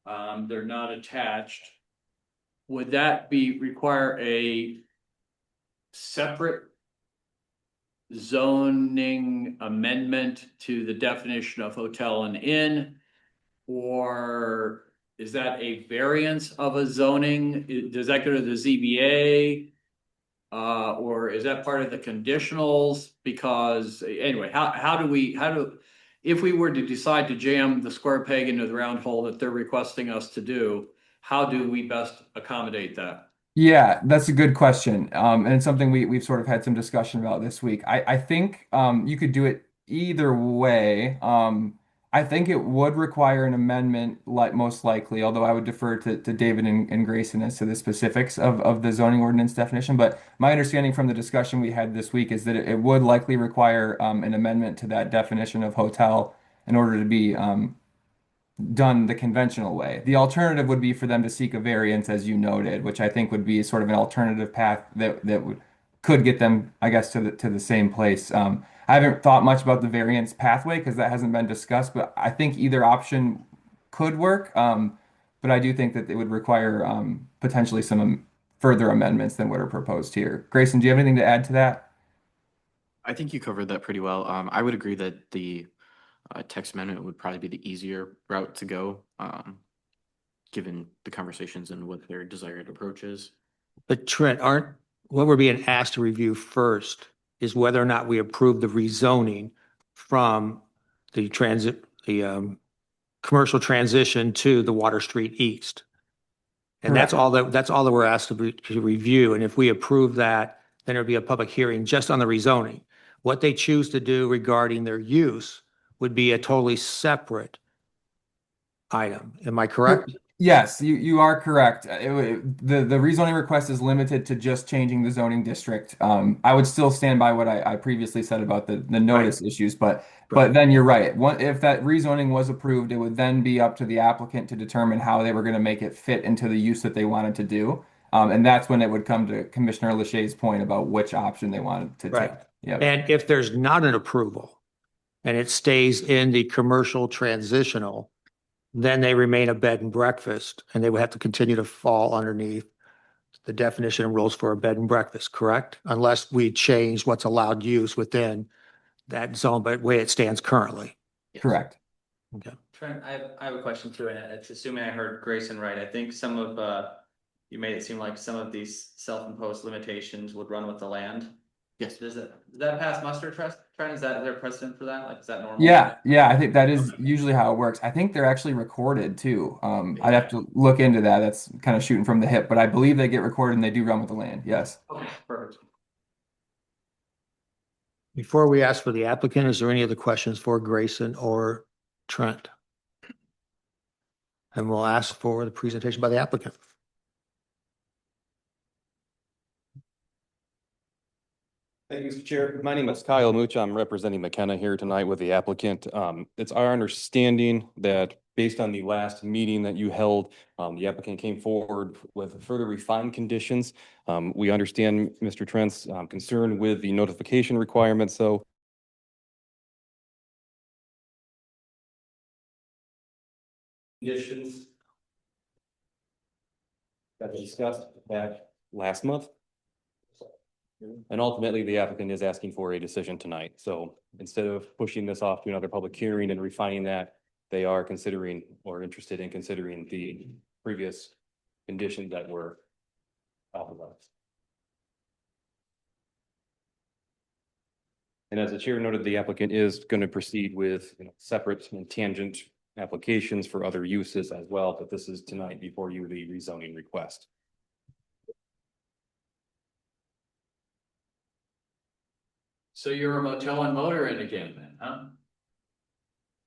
They're not attached. Would that require a separate zoning amendment to the definition of hotel and inn? Or is that a variance of a zoning? Does that go to the ZBA? Or is that part of the conditionals? Because anyway, if we were to decide to jam the square peg into the round hole that they're requesting us to do, how do we best accommodate that? Yeah, that's a good question. And it's something we've sort of had some discussion about this week. I think you could do it either way. I think it would require an amendment, most likely, although I would defer to David and Grayson as to the specifics of the zoning ordinance definition. But my understanding from the discussion we had this week is that it would likely require an amendment to that definition of hotel in order to be done the conventional way. The alternative would be for them to seek a variance, as you noted, which I think would be sort of an alternative path that could get them, I guess, to the same place. I haven't thought much about the variance pathway because that hasn't been discussed, but I think either option could work. But I do think that it would require potentially some further amendments than what are proposed here. Grayson, do you have anything to add to that? I think you covered that pretty well. I would agree that the text amendment would probably be the easier route to go, given the conversations and what their desired approach is. But Trent, what we're being asked to review first is whether or not we approve the rezoning from the commercial transition to the Water Street East. And that's all that we're asked to review. And if we approve that, then there'll be a public hearing just on the rezoning. What they choose to do regarding their use would be a totally separate item. Am I correct? Yes, you are correct. The rezoning request is limited to just changing the zoning district. I would still stand by what I previously said about the notice issues, but then you're right. If that rezoning was approved, it would then be up to the applicant to determine how they were going to make it fit into the use that they wanted to do. And that's when it would come to Commissioner Lachey's point about which option they wanted to Right. take. Yeah. And if there's not an approval and it stays in the commercial transitional, then they remain a bed and breakfast and they would have to continue to fall underneath the definition and rules for a bed and breakfast, correct? Unless we change what's allowed use within that zone, but the way it stands currently. Correct. Okay. Trent, I have a question too, and it's assuming I heard Grayson right. I think some of, you made it seem like some of these self-imposed limitations would run with the land. Yes. Does that pass muster, Trent? Is there precedent for that? Like, is that normal? Yeah, I think that is usually how it works. I think they're actually recorded too. I'd have to look into that. That's kind of shooting from the hip, but I believe they get recorded and they do run with the land. Yes. Okay, perfect. Before we ask for the applicant, is there any other questions for Grayson or Trent? And we'll ask for the presentation by the applicant. Thank you, Mr. Chair. My name is Kyle Mooch. I'm representing McKenna here tonight with the applicant. It's our understanding that based on the last meeting that you held, the applicant came forward with further refined conditions. We understand Mr. Trent's concern with the notification requirements, so conditions that we discussed back last month. And ultimately, the applicant is asking for a decision tonight. So instead of pushing this off to another public hearing and refining that, they are considering or interested in considering the previous conditions that were authorized. And as the chair noted, the applicant is going to proceed with separate and tangent applications for other uses as well, but this is tonight before you, the rezoning request. So you're a motel and motor inn again then, huh?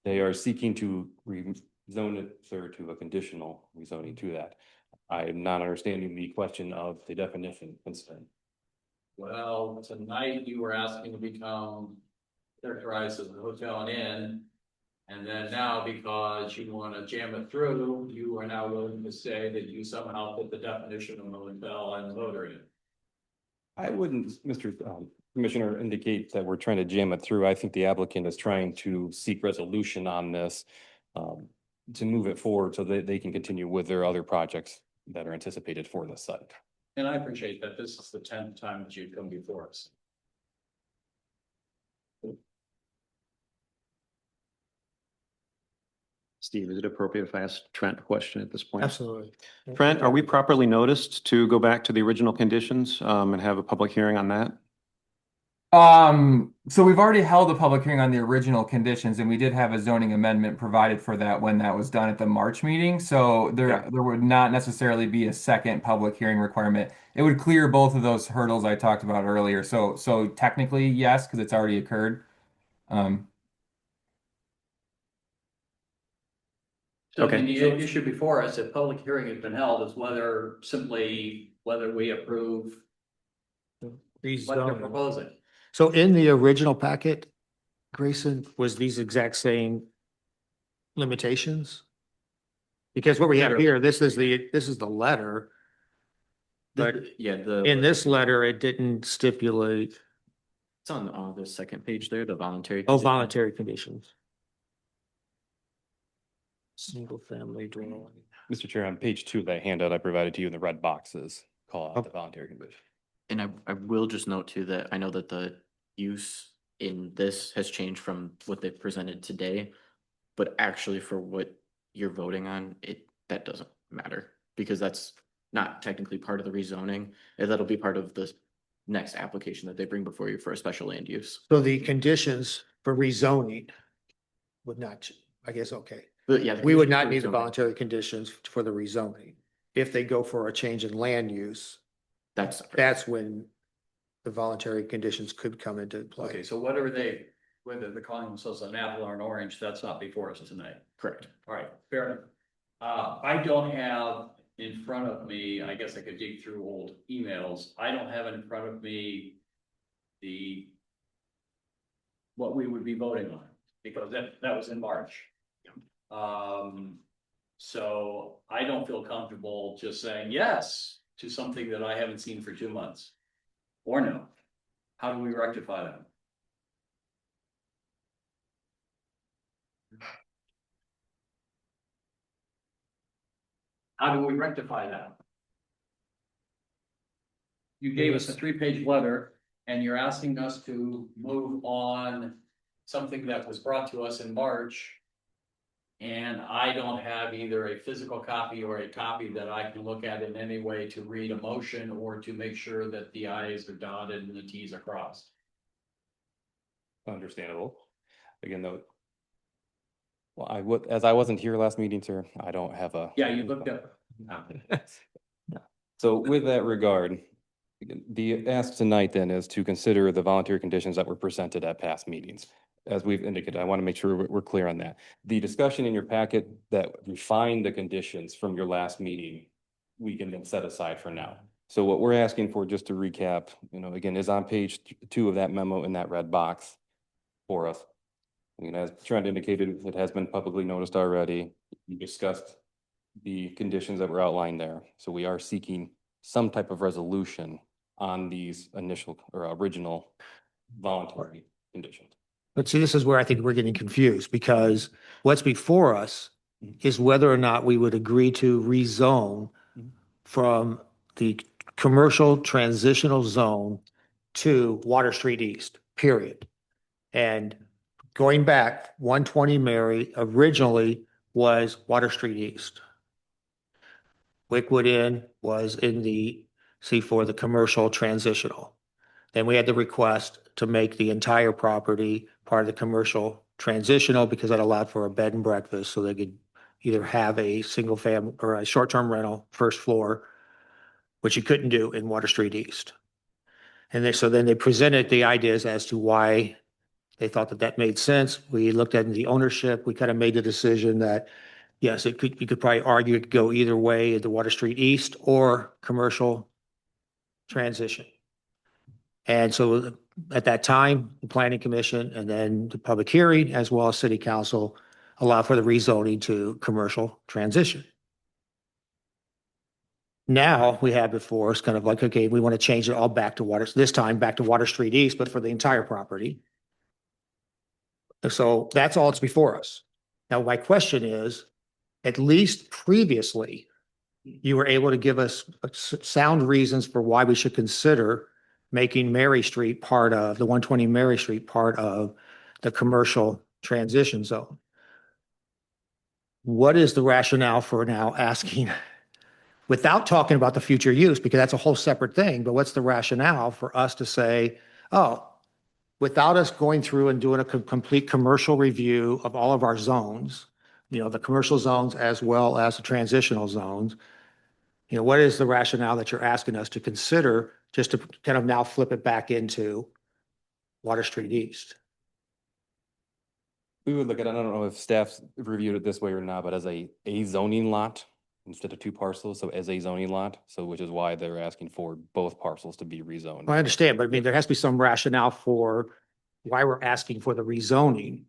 They are seeking to rezone it, sir, to a conditional rezoning to that. I am not understanding the question of the definition concern. Well, tonight you were asking to become characterized as a hotel and inn. And then now, because you want to jam it through, you are now willing to say that you somehow fit the definition of motel and motor inn. I wouldn't, Mr. Commissioner, indicate that we're trying to jam it through. I think the applicant is trying to seek resolution on this to move it forward so that they can continue with their other projects that are anticipated for this site. And I appreciate that this is the 10th time that you've come before us. Steve, is it appropriate if I ask Trent a question at this point? Absolutely. Trent, are we properly noticed to go back to the original conditions and have a public hearing on that? So we've already held a public hearing on the original conditions, and we did have a zoning amendment provided for that when that was done at the March meeting. So there would not necessarily be a second public hearing requirement. It would clear both of those hurdles I talked about earlier. So technically, yes, because it's already occurred. So Okay. the issue before us, if public hearing has been held, is whether we approve what they're Rezoning. proposing. So in the original packet, Grayson, was these exact same limitations? Because what we have here, this is the letter. But Yeah, in this letter, it didn't stipulate, it's on the second page there, the voluntary. voluntary conditions. Single family dwelling. Mr. Chair, on page 2 of that handout I provided to you in the red boxes, call out the voluntary condition. And I will just note too that I know that the use in this has changed from what they've presented today. But actually for what you're voting on, that doesn't matter because that's not technically part of the rezoning. And that'll be part of the next application that they bring before you for a special land use. So the conditions for rezoning would not, I guess, okay. But yeah. the We would conditions not for need the rezoning- voluntary conditions for the rezoning. If they go for a change in land use, That's separate. that's when the voluntary conditions could come into play. Okay, so whatever whether they're calling themselves an apple or an orange, that's not before us tonight. Correct. All right, fair enough. I don't have in front of me, I guess I could dig through old emails. I don't have in front of me what we would be voting on, because that was in March. So I don't feel comfortable just saying yes to something that I haven't seen for 2 months. Or no. How do we rectify that? How do we rectify that? You gave us a 3-page letter and you're asking us to move on something that was brought to us in March. And I don't have either a physical copy or a copy that I can look at in any way to read a motion or to make sure that the i's are dotted and the t's are crossed. Understandable. Again, though. Well, as I wasn't here last meeting, sir, I don't have a. Yeah, you looked up. So with that regard, the ask tonight then is to consider the voluntary conditions that were presented at past meetings. As we've indicated, I want to make sure we're clear on that. The discussion in your packet that refined the conditions from your last meeting, we can then set aside for now. So what we're asking for, just to recap, again, is on page 2 of that memo in that red box for us. As Trent indicated, it has been publicly noticed already. You discussed the conditions that were outlined there. So we are seeking some type of resolution on these initial or original voluntary conditions. But see, this is where I think we're getting confused because what's before us is whether or not we would agree to rezone from the commercial transitional zone to Water Street East, period. And going back, 120 Mary originally was Water Street East. Wickwood Inn was in the C4, the commercial transitional. Then we had the request to make the entire property part of the commercial transitional because that allowed for a bed and breakfast so they could either have a single family or a short-term rental first floor, which you couldn't do in Water Street East. And so then they presented the ideas as to why they thought that made sense. We looked at the ownership. We kind of made the decision that, yes, you could probably argue it could go either way, the Water Street East or commercial transition. And so at that time, the planning commission and then the public hearing, as well as city council, allowed for the rezoning to commercial transition. Now we have before us kind of like, okay, we want to change it all back to this time back to Water Street East, but for the entire property. So that's all that's before us. Now, my question is, at least previously, you were able to give us sound reasons for why we should consider making Mary Street part of the 120 Mary Street part of the commercial transition zone. What is the rationale for now asking, without talking about the future use, because that's a whole separate thing, but what's the rationale for us to say, oh, without us going through and doing a complete commercial review of all of our zones, the commercial zones as well as the transitional zones, what is the rationale that you're asking us to consider just to kind of now flip it back into Water Street East? We would look at, I don't know if staff's reviewed it this way or not, but as a zoning lot instead of 2 parcels, so as a zoning lot, so which is why they're asking for both parcels to be rezoned. I understand, but I mean, there has to be some rationale for why we're asking for the rezoning.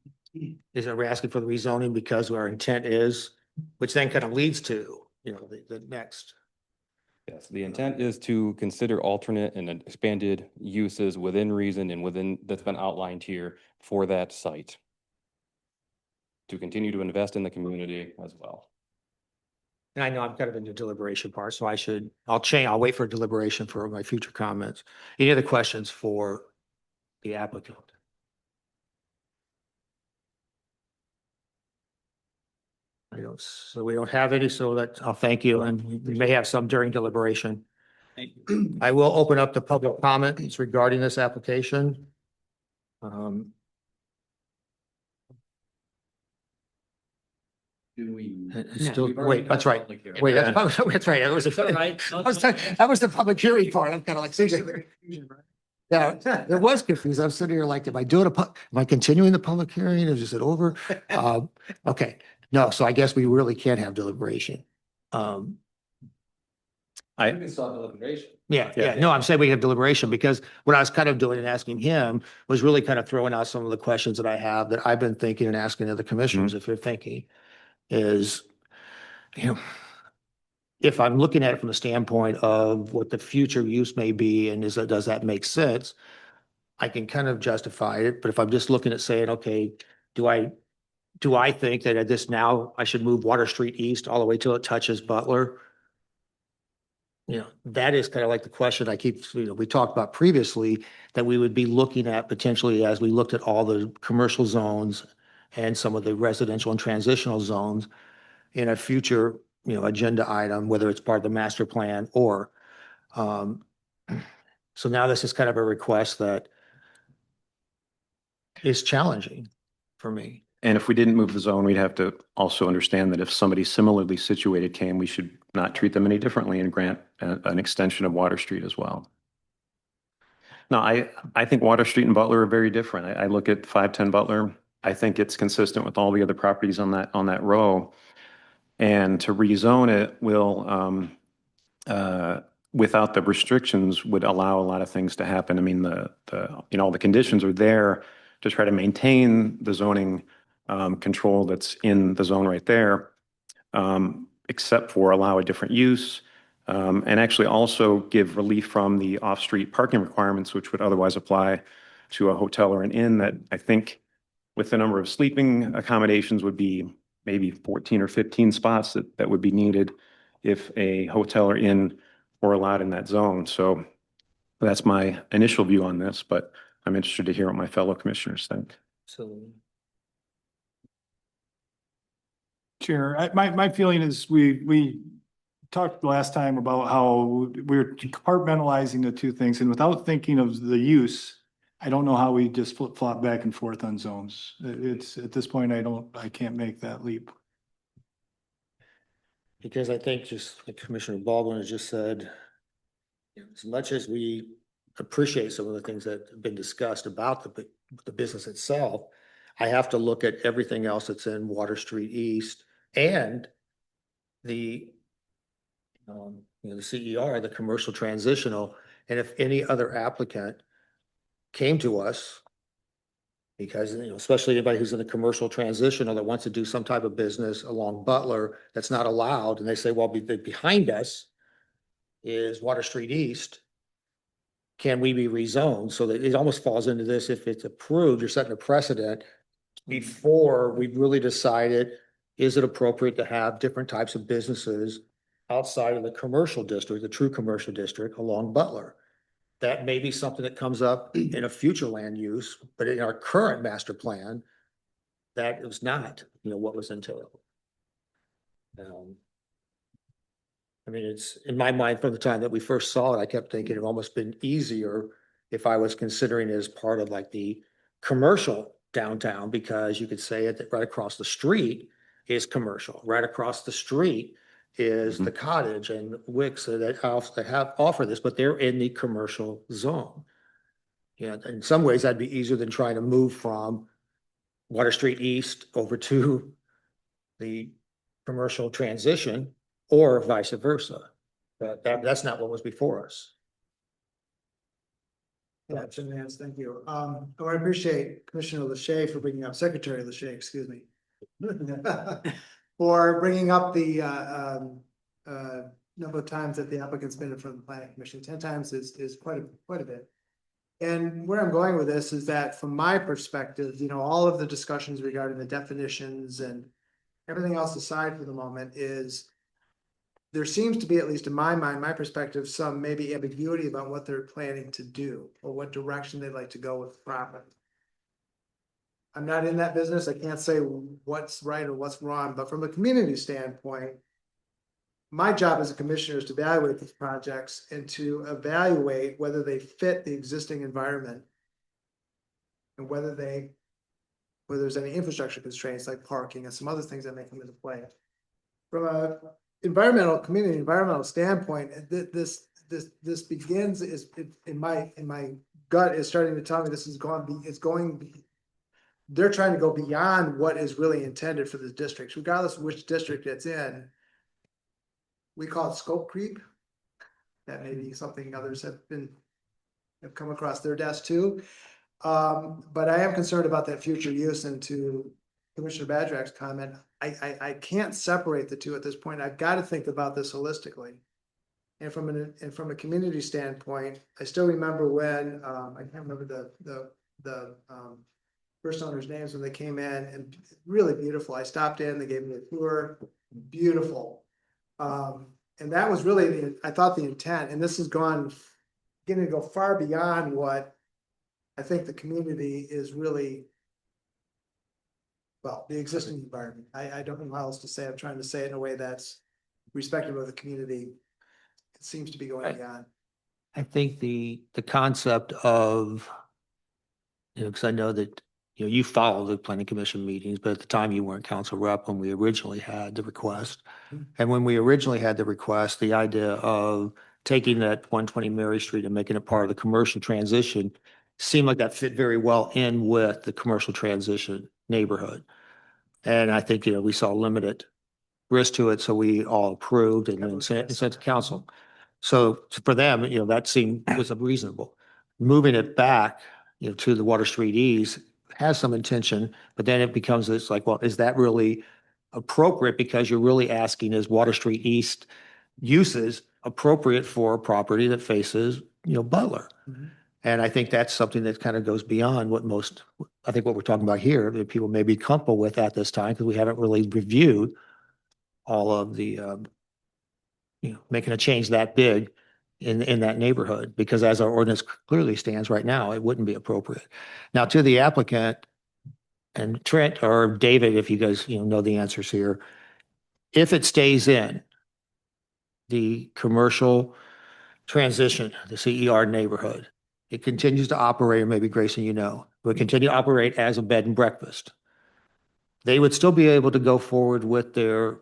Is it we're asking for the rezoning because our intent is, which then kind of leads to, the next. Yes, the intent is to consider alternate and expanded uses within reason and within, that's been outlined here for that site. To continue to invest in the community as well. And I know I'm kind of in the deliberation part, so I'll wait for deliberation for my future comments. Any other questions for the applicant? So we don't have any, so that, I'll thank you, and we may have some during deliberation. Thank you. I will open up the public comments regarding this application. Do we? It's still, We've already wait, that's done right. public hearing. Wait, that's right. That was that was the public hearing part. I'm kind of like, yeah, it was confused. I'm sitting here like, am I doing am I continuing the public hearing? Is it over? Okay, no, so I guess we really can't have deliberation. I, Yeah, no, I'm saying we have deliberation because what I was kind of doing and asking him was really kind of throwing out some of the questions that I have that I've been thinking and asking other commissioners if they're thinking is, you know, if I'm looking at it from the standpoint of what the future use may be and does that make sense? I can kind of justify it, but if I'm just looking at saying, okay, do I think that at this now I should move Water Street East all the way till it touches Butler? You know, that is kind of like the question I keep, we talked about previously that we would be looking at potentially as we looked at all the commercial zones and some of the residential and transitional zones in a future, agenda item, whether it's part of the master plan or, so now this is kind of a request that is challenging for me. and if we didn't move the zone, we'd have to also understand that if somebody similarly situated came, we should not treat them any differently and grant an extension of Water Street as well. No, I think Water Street and Butler are very different. I look at 510 Butler. I think it's consistent with all the other properties on that row. And to rezone it will, without the restrictions, would allow a lot of things to happen. I mean, the conditions are there to try to maintain the zoning control that's in the zone right there, except for allow a different use, and actually also give relief from the off-street parking requirements, which would otherwise apply to a hotel or an inn that I think with the number of sleeping accommodations would be maybe 14 or 15 spots that would be needed if a hotel or inn were allowed in that zone. So that's my initial view on this, but I'm interested to hear what my fellow commissioners think. So Chair, my feeling is we talked last time about how we're compartmentalizing the two things, and without thinking of the use, I don't know how we just flip flop back and forth on zones. It's at this point, I can't make that leap. because I think just like Commissioner Baldwin has just said, as much as we appreciate some of the things that have been discussed about the business itself, I have to look at everything else that's in Water Street East and the the CER, the commercial transitional, and if any other applicant came to us, because, especially anybody who's in the commercial transitional that wants to do some type of business along Butler that's not allowed, and they say, well, behind us is Water Street East. Can we be rezoned? So that it almost falls into this, if it's approved, you're setting a precedent before we've really decided, is it appropriate to have different types of businesses outside of the commercial district, the true commercial district along Butler? That may be something that comes up in a future land use, but in our current master plan, that was not, what was entailed. I mean, it's in my mind from the time that we first saw it, I kept thinking it almost been easier if I was considering it as part of like the commercial downtown, because you could say it that right across the street is commercial, right across the street is the cottage and Wicks that have offer this, but they're in the commercial zone. Yeah, in some ways that'd be easier than trying to move from Water Street East over to the commercial transition or vice versa. But that's not what was before us. Yeah, Jim Nance, thank you. I want to appreciate Commissioner Lachey for bringing up, Secretary Lachey, excuse me. For bringing up the number of times that the applicant's been in front of the planning commission. 10 times is quite a bit. And where I'm going with this is that from my perspective, all of the discussions regarding the definitions and everything else aside for the moment is there seems to be, at least in my mind, my perspective, some maybe ambiguity about what they're planning to do or what direction they'd like to go with the property. I'm not in that business. I can't say what's right or what's wrong, but from a community standpoint, my job as a commissioner is to evaluate these projects and to evaluate whether they fit the existing environment and whether there's any infrastructure constraints like parking and some other things that may come into play. From a community environmental standpoint, this begins is in my gut is starting to tell me they're trying to go beyond what is really intended for the districts, regardless of which district it's in. We call it scope creep. That may be something others have come across their desk too. But I am concerned about that future use, and to Commissioner Badrak's comment, I can't separate the two at this point. I've got to think about this holistically. And from a community standpoint, I still remember when, I can't remember the first owners' names when they came in, and really beautiful. I stopped in, they gave me a tour, beautiful. And that was really I thought the intent, and this has getting to go far beyond what I think the community is really, well, the existing environment. I don't know how else to say it. I'm trying to say it in a way that's respectful of the community. It seems to be going beyond. I think the concept of, because I know that, you follow the planning commission meetings, but at the time you weren't council rep when we originally had the request. And when we originally had the request, the idea of taking that 120 Mary Street and making it part of the commercial transition seemed like that fit very well in with the commercial transition neighborhood. And I think, we saw limited risk to it, so we all approved and then sent to council. So for them, that was reasonable. Moving it back, to the Water Street East has some intention, but then it becomes this like, well, is that really appropriate? Because you're really asking, is Water Street East uses appropriate for a property that faces, Butler? Mm-hmm. And I think that's something that kind of goes beyond what we're talking about here, that people may be comfortable with at this time, because we haven't really reviewed all of the, making a change that big in that neighborhood, because as our ordinance clearly stands right now, it wouldn't be appropriate. Now, to the applicant, and Trent or David, if you guys, know the answers here, if it stays in the commercial transition, the CER neighborhood, it continues to operate, or maybe Grayson, would continue to operate as a bed and breakfast. They would still be able to go forward with their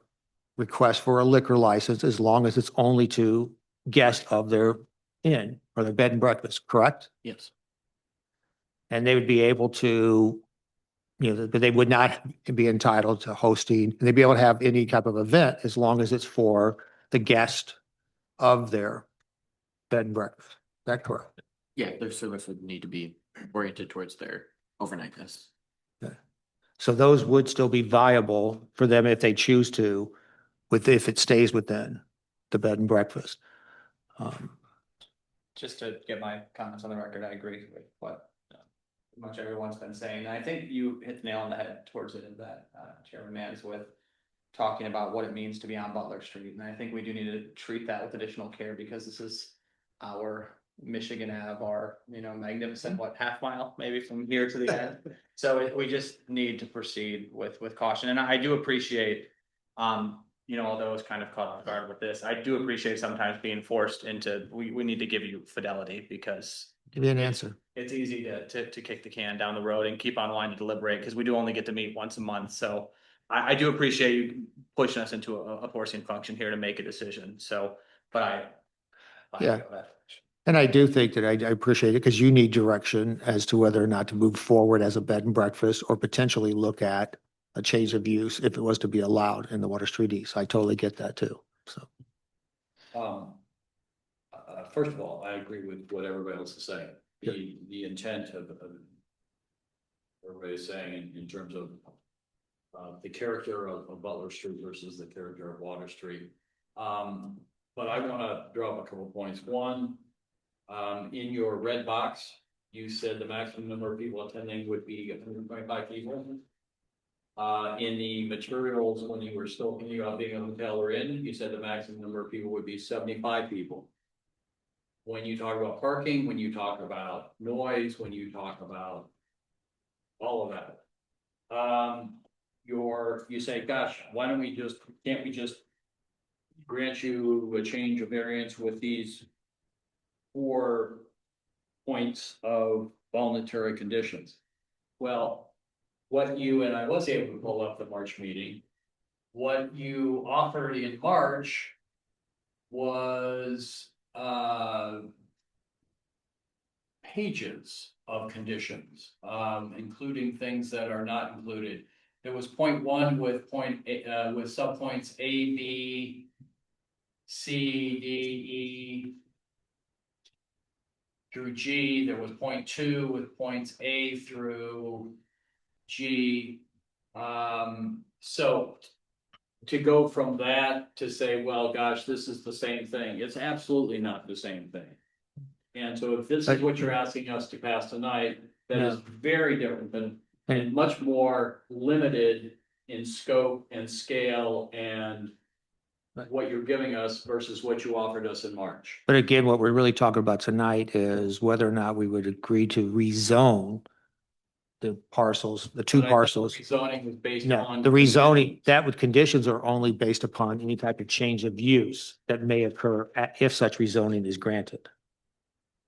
request for a liquor license as long as it's only to guests of their inn or their bed and breakfast, correct? Yes. And they would be able to, but they would not be entitled to hosting, and they'd be able to have any type of event as long as it's for the guest of their bed and breakfast. Is that correct? Yeah, their service would need to be oriented towards their overnight guests. So those would still be viable for them if they choose to, if it stays within the bed and breakfast. Just to get my comments on the record, I agree with what much everyone's been saying. And I think you hit the nail on the head towards it, in that Chairman Mans, with talking about what it means to be on Butler Street. And I think we do need to treat that with additional care, because this is our Michigan Ave, our, magnificent, half mile maybe from here to the end. So we just need to proceed with caution. And I do appreciate, although it's kind of caught off guard with this, I do appreciate sometimes being forced into, we need to give you fidelity, because Give me an answer. it's easy to kick the can down the road and keep online to deliberate, because we do only get to meet once a month. So I do appreciate you pushing us into a forcing function here to make a decision. So, but Yeah. And I do think that I appreciate it, because you need direction as to whether or not to move forward as a bed and breakfast, or potentially look at a change of use if it was to be allowed in the Water Street East. I totally get that too. So. First of all, I agree with what everybody else is saying. The intent of everybody is saying in terms of the character of Butler Street versus the character of Water Street. But I want to draw up a couple points. One, in your red box, you said the maximum number of people attending would be 125 people. In the materials, when you were still thinking about being a hotel or inn, you said the maximum number of people would be 75 people. When you talk about parking, when you talk about noise, when you talk about all of that, you say, gosh, why don't we just, can't we just grant you a change of variance with these 4 points of voluntary conditions? Well, what you, and I was able to pull up the March meeting, what you offered in March was, pages of conditions, including things that are not included. There was point 1 with with subpoints A, B, C, D, E through G. There was point 2 with points A through G. So to go from that to say, well, gosh, this is the same thing, it's absolutely not the same thing. And so if this is what you're asking us to pass tonight, that is very different than, and much more limited in scope and scale and what you're giving us versus what you offered us in March. But again, what we're really talking about tonight is whether or not we would agree to rezone the parcels, the 2 But I thought parcels. Zoning was based No, on. the rezoning, that with conditions are only based upon any type of change of use that may occur if such rezoning is granted.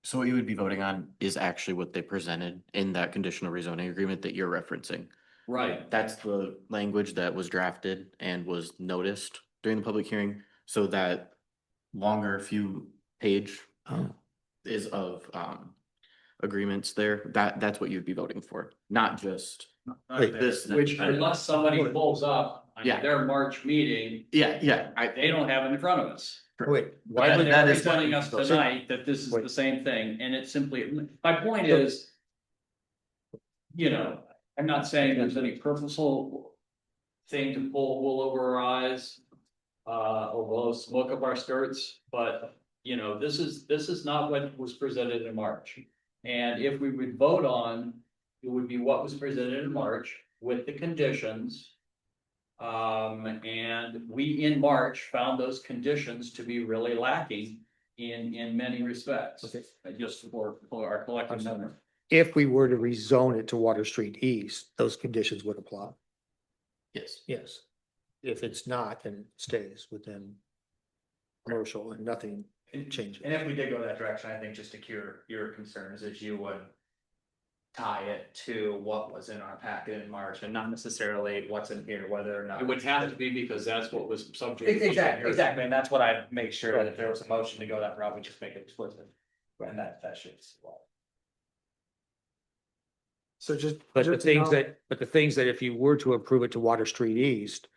So what you would be voting on is actually what they presented in that conditional rezoning agreement that you're referencing. Right. That's the language that was drafted and was noticed during the public hearing. So that longer few page is of agreements there. That's what you'd be voting for, not just this. Which unless somebody pulls up on Yeah. their March meeting, Yeah. they don't have it in front of us. Wait, Why would that they're is- telling us tonight that this is the same thing, and it's simply, my point is. You know, I'm not saying there's any purposeful thing to pull wool over our eyes. Or blow smoke up our skirts, but you know, this is not what was presented in March. And if we would vote on, it would be what was presented in March with the conditions. And we in March found those conditions to be really lacking in many respects. Just for our collective memory. If we were to rezone it to Water Street East, those conditions would apply. Yes. Yes. If it's not, then it stays within commercial and nothing changes. And if we did go that direction, I think just to cure your concerns is you would tie it to what was in our packet in March and not necessarily what's in here, whether or not. It would have to be because that's what was subject. Exactly, and that's what I'd make sure that if there was a motion to go that route, we just make it explicit. And that should. So just. But the just to things know- the things that if you were to approve it to Water Street East,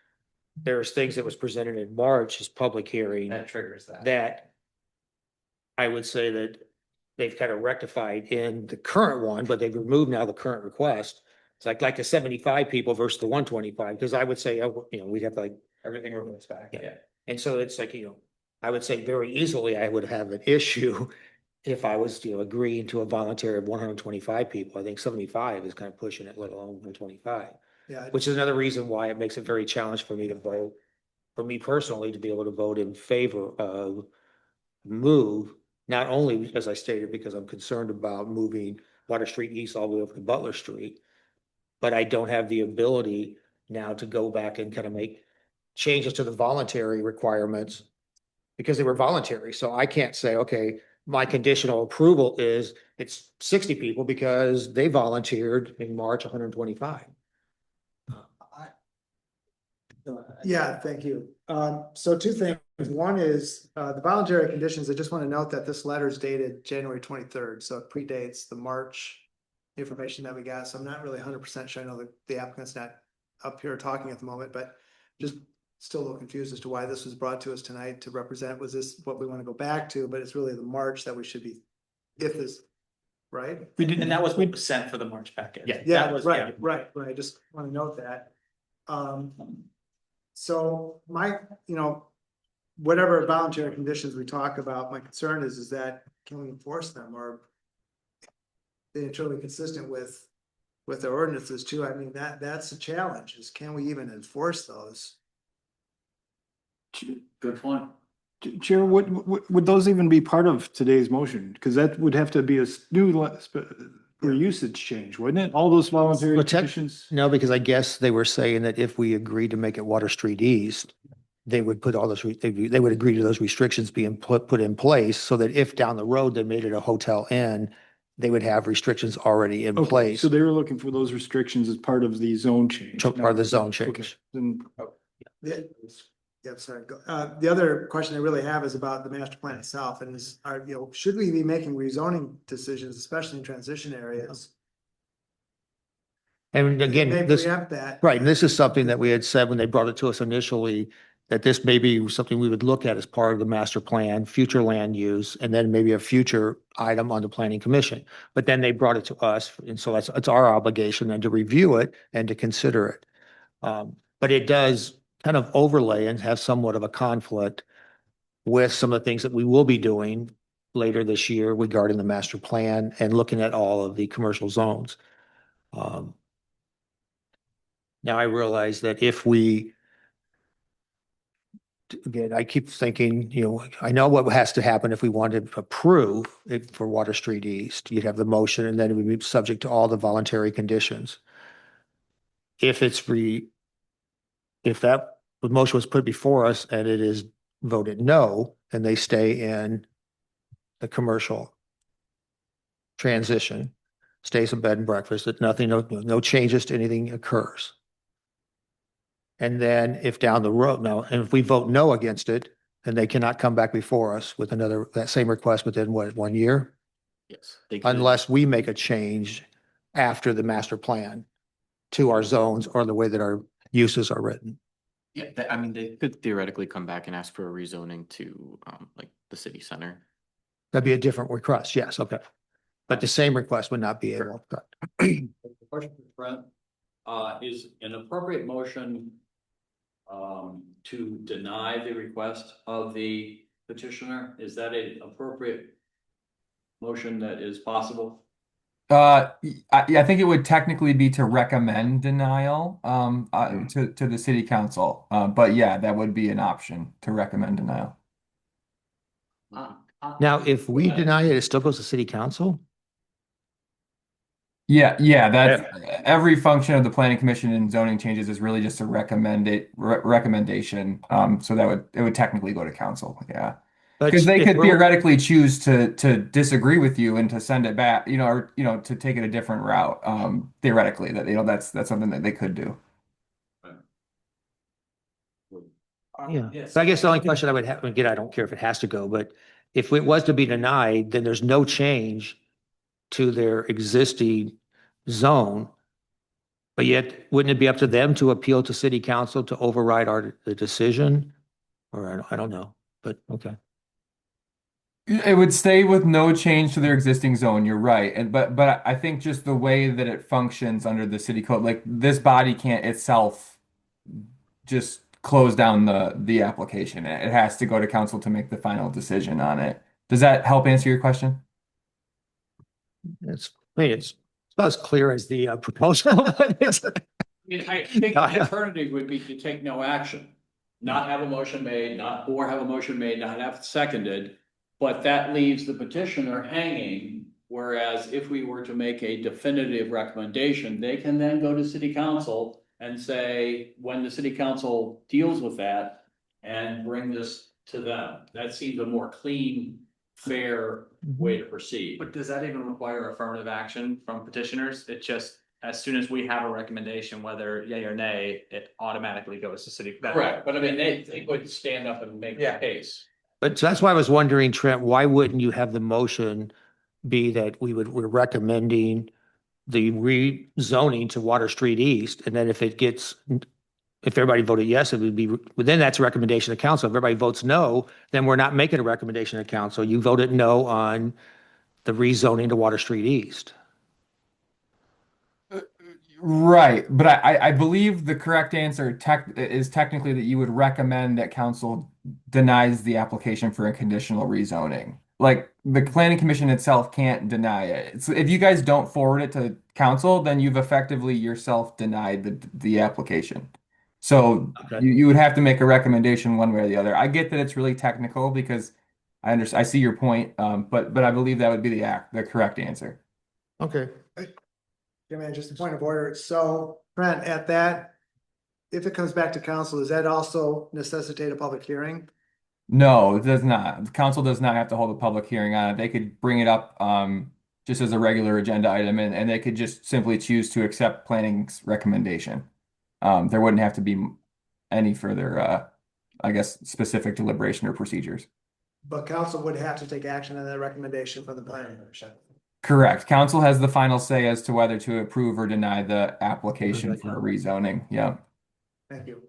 there's things that was presented in March as public hearing That triggers that. that I would say that they've kind of rectified in the current one, but they've removed now the current request. It's like the 75 people versus the 125, because I would say, we'd have like, Everything removes back, yeah. and so it's like, I would say very easily I would have an issue if I was, agreeing to a voluntary of 125 people. I think 75 is kind of pushing it, let alone 125. Yeah, Which is another reason why it makes it very challenging for me to vote, for me personally, to be able to vote in favor of move, not only, as I stated, because I'm concerned about moving Water Street East all the way over to Butler Street, but I don't have the ability now to go back and kind of make changes to the voluntary requirements because they were voluntary. So I can't say, okay, my conditional approval is it's 60 people because they volunteered in March, 125. Yeah, thank you. So 2 things. One is, the voluntary conditions. I just want to note that this letter is dated January 23rd, so it predates the March information that we got. So I'm not really 100% sure. I know the applicant's not up here talking at the moment, but just still a little confused as to why this was brought to us tonight to represent. Was this what we want to go back to? But it's really the March that we should be, if this, right? We didn't, and that was what was sent for the March packet. Yeah, That was, right. I just want to note that. So my, whatever voluntary conditions we talk about, my concern is that can we enforce them or they're truly consistent with their ordinances too? I mean, that's a challenge, is can we even enforce those? Good point. Chair, would those even be part of today's motion? Because that would have to be a new for usage change, wouldn't it? All those voluntary Well, tech- conditions. No, because I guess they were saying that if we agreed to make it Water Street East, they would put all those, they would agree to those restrictions being put in place so that if down the road they made it a Hotel Inn, they would have restrictions already in Okay, place. so they were looking for those restrictions as part of the zone change. So part of the zone Okay, change. then Yeah, sorry. The other question I really have is about the master plan itself and should we be making rezoning decisions, especially in transition areas? And again, Maybe this, preempt that. right, and this is something that we had said when they brought it to us initially, that this may be something we would look at as part of the master plan, future land use, and then maybe a future item on the planning commission. But then they brought it to us, and so it's our obligation then to review it and to consider it. But it does kind of overlay and have somewhat of a conflict with some of the things that we will be doing later this year regarding the master plan and looking at all of the commercial zones. Now I realize that if we, again, I keep thinking, I know what has to happen if we want to approve it for Water Street East. You'd have the motion and then it would be subject to all the voluntary conditions. If that motion was put before us and it is voted no, and they stay in the commercial transition, stays in bed and breakfast, that nothing, no changes to anything occurs. And then if down the road, now, and if we vote no against it, then they cannot come back before us with that same request within 1 year? Yes. They could- Unless we make a change after the master plan to our zones or the way that our uses are written. Yeah, I mean, they could theoretically come back and ask for a rezoning to, like the city center. That'd be a different request, yes, okay. But the same request would not be able. Question for Brent, is an appropriate motion to deny the request of the petitioner? Is that an appropriate motion that is possible? I think it would technically be to recommend denial to the city council. But yeah, that would be an option to recommend denial. Now, if we deny it, it still goes to city council? Yeah, that's every function of the planning commission and zoning changes is really just a recommendation. So it would technically go to council, yeah. Because they could theoretically choose to disagree with you and to send it back, or to take it a different route. Theoretically, that's something that they could do. Yeah, so I guess the only question I would have, again, I don't care if it has to go, but if it was to be denied, then there's no change to their existing zone. But yet, wouldn't it be up to them to appeal to city council to override the decision? Or I don't know, but okay. It would stay with no change to their existing zone. You're right, but I think just the way that it functions under the city code, like this body can't itself just close down the application. It has to go to council to make the final decision on it. Does that help answer your question? It's about as clear as the proposal. I think the alternative would be to take no action, not have a motion made, or have a motion made, not have it seconded. But that leaves the petitioner hanging, whereas if we were to make a definitive recommendation, they can then go to city council and say, when the city council deals with that, and bring this to them. That seems a more clean, fair way to proceed. But does that even require affirmative action from petitioners? It just, as soon as we have a recommendation, whether yay or nay, it automatically goes to city. Correct, but I mean, they would stand up and make the case. But so that's why I was wondering, Trent, why wouldn't you have the motion be that we're recommending the rezoning to Water Street East, and then if everybody voted yes, it would be, then that's a recommendation to council. If everybody votes no, then we're not making a recommendation to council. You voted no on the rezoning to Water Street East. Right, but I believe the correct answer is technically that you would recommend that council denies the application for a conditional rezoning. Like the planning commission itself can't deny it. So if you guys don't forward it to council, then you've effectively yourself denied the application. So you would have to make a recommendation one way or the other. I get that it's really technical because I see your point, but I believe that would be the correct answer. Okay, Yeah, man, just a point of order. So Brent, at that, if it comes back to council, does that also necessitate a public hearing? No, it does not. The council does not have to hold a public hearing on it. They could bring it up just as a regular agenda item, and they could just simply choose to accept planning's recommendation. There wouldn't have to be any further I guess specific deliberation or procedures. But council would have to take action on that recommendation from the planning commission. Correct. Council has the final say as to whether to approve or deny the application for a rezoning. Yeah. Thank you.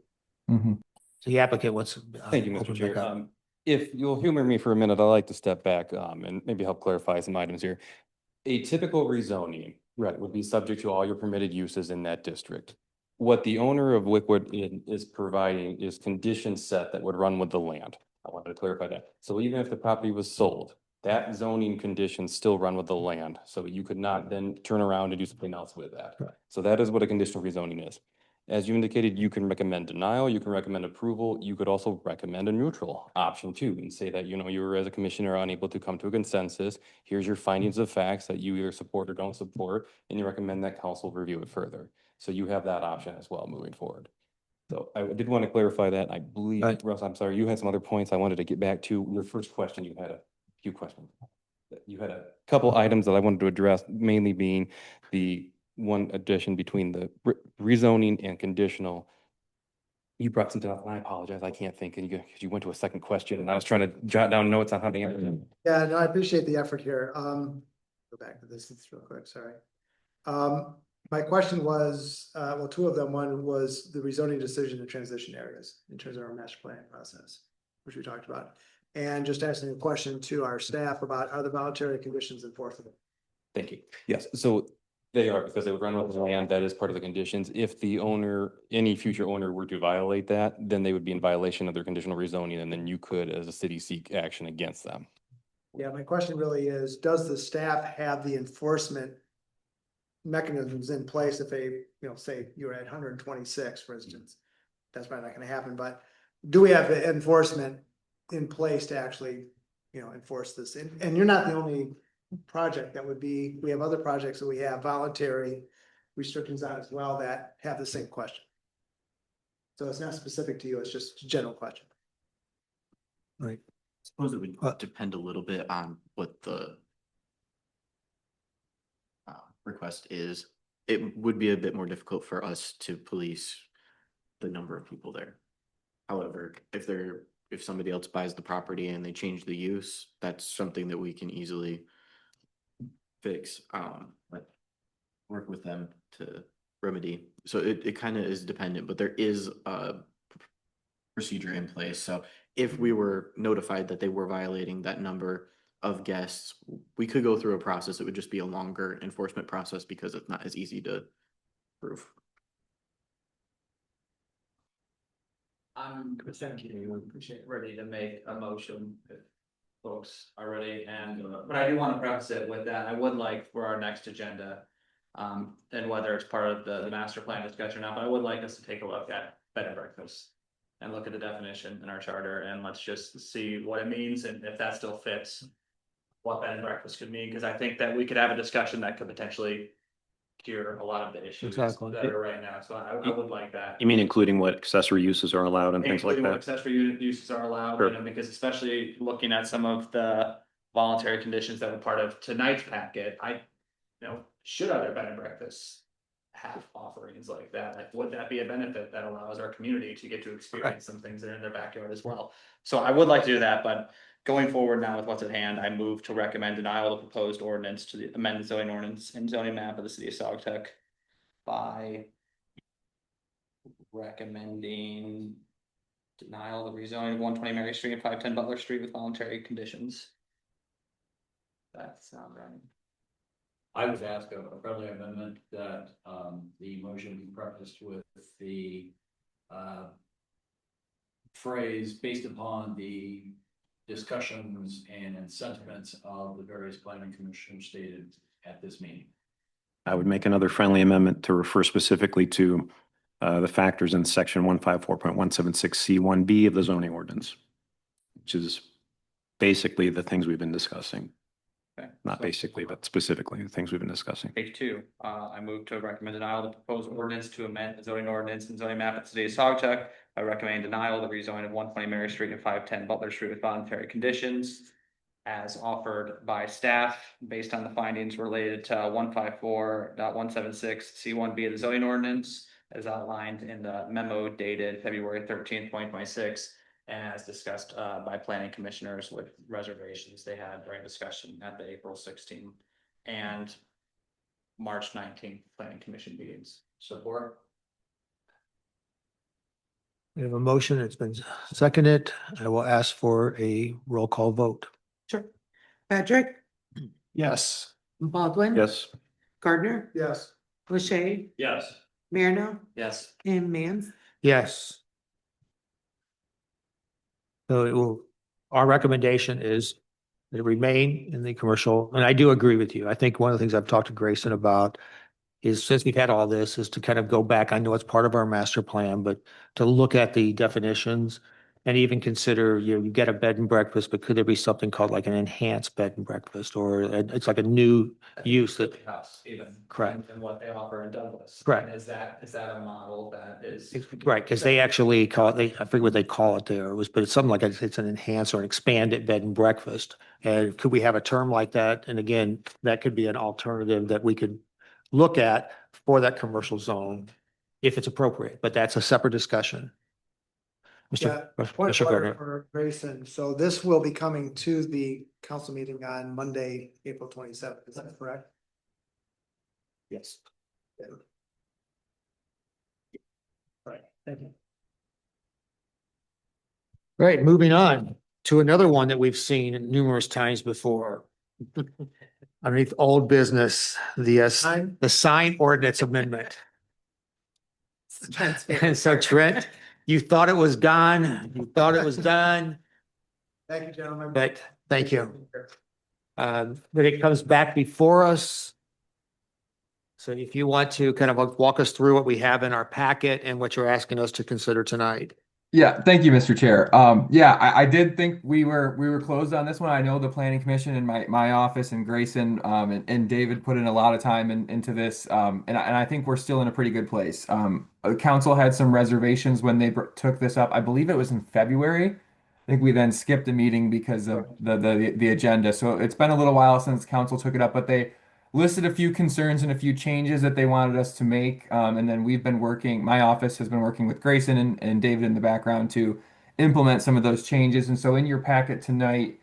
Mhm. the applicant wants. Thank you, Mr. open Chair. back up. If you'll humor me for a minute, I'd like to step back and maybe help clarify some items here. A typical rezoning, right, would be subject to all your permitted uses in that district. What the owner of Wickwood is providing is conditions set that would run with the land. I wanted to clarify that. So even if the property was sold, that zoning conditions still run with the land. So you could not then turn around and do something else with that. Right. So that is what a conditional rezoning is. As you indicated, you can recommend denial, you can recommend approval, you could also recommend a neutral option too, and say that, you know, you were as a commissioner unable to come to a consensus. Here's your findings of facts that you either support or don't support, and you recommend that council review it further. So you have that option as well moving forward. So I did want to clarify that. I believe, Right. Russ, I'm sorry, you had some other points I wanted to get back to. Your first question, you had a few questions. You had a couple items that I wanted to address, mainly being the one addition between the rezoning and conditional. You brought something up, and I apologize, I can't think, and you went to a second question, and I was trying to jot down notes on how to answer them. Yeah, no, I appreciate the effort here. Go back to this real quick, sorry. My question was, well, two of them. One was the rezoning decision in transition areas in terms of our master planning process, which we talked about. And just asking a question to our staff about are the voluntary conditions enforceable? Thank you. Yes, so they are, because they would run with the land, that is part of the conditions. If the owner, any future owner were to violate that, then they would be in violation of their conditional rezoning, and then you could, as a city, seek action against them. Yeah, my question really is, does the staff have the enforcement mechanisms in place if they, you know, say you're at 126, for instance? That's probably not gonna happen, but do we have the enforcement in place to actually, you know, enforce this? And you're not the only project that would be, we have other projects that we have voluntary restrictions on as well that have the same question. So it's not specific to you, it's just a general question. Right. I suppose it would depend a little bit on what the request is. It would be a bit more difficult for us to police the number of people there. However, if somebody else buys the property and they change the use, that's something that we can easily fix, but work with them to remedy. So it kind of is dependent, but there is a procedure in place. So if we were notified that they were violating that number of guests, we could go through a process. It would just be a longer enforcement process because it's not as easy to prove. I'm ready to make a motion if folks are ready, and but I do want to preface it with that. I would like for our next agenda, and whether it's part of the master plan discussion or not, but I would like us to take a look at bed and breakfast and look at the definition in our charter, and let's just see what it means, and if that still fits what bed and breakfast could mean, because I think that we could have a discussion that could potentially cure a lot of the issues Exactly. that are right now. So I would like that. You mean including what accessory uses are allowed and things like Including what that? accessory uses are allowed, Sure. you know, because especially looking at some of the voluntary conditions that were part of tonight's packet, should other bed and breakfasts have offerings like that? Like, would that be a benefit that allows our community to get to experience some things that are in their backyard as well? So I would like to do that, but going forward now with what's at hand, I move to recommend denial of the proposed ordinance to the amended zoning ordinance and zoning map of the city of Saugatuck by recommending denial of the rezoning of 120 Mary Street and 510 Butler Street with voluntary conditions. That sound right? I would ask a friendly amendment that the motion be prefaced with the phrase based upon the discussions and sentiments of the various planning commissioners stated at this meeting. I would make another friendly amendment to refer specifically to the factors in section 154.176C1B of the zoning ordinance, which is basically the things we've been discussing. Okay. not So- basically, but specifically, the things we've been discussing. Page two, I move to recommend denial of the proposed ordinance to amend the zoning ordinance and zoning map of the city of Sagatuck. I recommend denial of the rezoning of 120 Mary Street and 510 Butler Street with voluntary conditions as offered by staff based on the findings related to 154.176 C1B of the zoning ordinance as outlined in the memo dated February 13th, 2026, and as discussed by planning commissioners with reservations they had during discussion at the April 16th and March 19th planning commission meetings. Support. We have a motion. It's been seconded. I will ask for a roll call vote. Sure. Patrick, Yes. Baldwin. Yes, Gardner. Yes. Lache, Yes. Marino, Yes. and Mans. Yes. So it will, our recommendation is that it remain in the commercial, and I do agree with you. I think one of the things I've talked to Grayson about is since we've had all this, is to kind of go back. I know it's part of our master plan, but to look at the definitions and even consider, you get a bed and breakfast, but could there be something called like an enhanced bed and breakfast, or it's like a new use that, House even. Correct. And what they offer in Douglas. Correct. And is that a model that is? right, because they actually call it, I forget what they call it there, but it's something like it's an enhanced or an expanded bed and breakfast. And could we have a term like that? And again, that could be an alternative that we could look at for that commercial zone if it's appropriate, but that's a separate discussion. Yeah, Mr. point of Mr. order Gardner. for Grayson. So this will be coming to the council meeting on Monday, April 27th. Is that correct? Yes. Right. Thank you. Right, moving on to another one that we've seen numerous times before. Underneath old business, the sign ordinance amendment. And so Trent, you thought it was gone, you thought it was done, Thank you, gentlemen. but thank you. But it comes back before us. So if you want to kind of walk us through what we have in our packet and what you're asking us to consider tonight. Yeah, thank you, Mr. Chair. Yeah, I did think we were closed on this one. I know the planning commission and my office and Grayson and David put in a lot of time into this, and I think we're still in a pretty good place. Council had some reservations when they took this up. I believe it was in February. I think we then skipped a meeting because of the agenda. So it's been a little while since council took it up, but they listed a few concerns and a few changes that they wanted us to make. And then we've been working, my office has been working with Grayson and David in the background to implement some of those changes. And so in your packet tonight,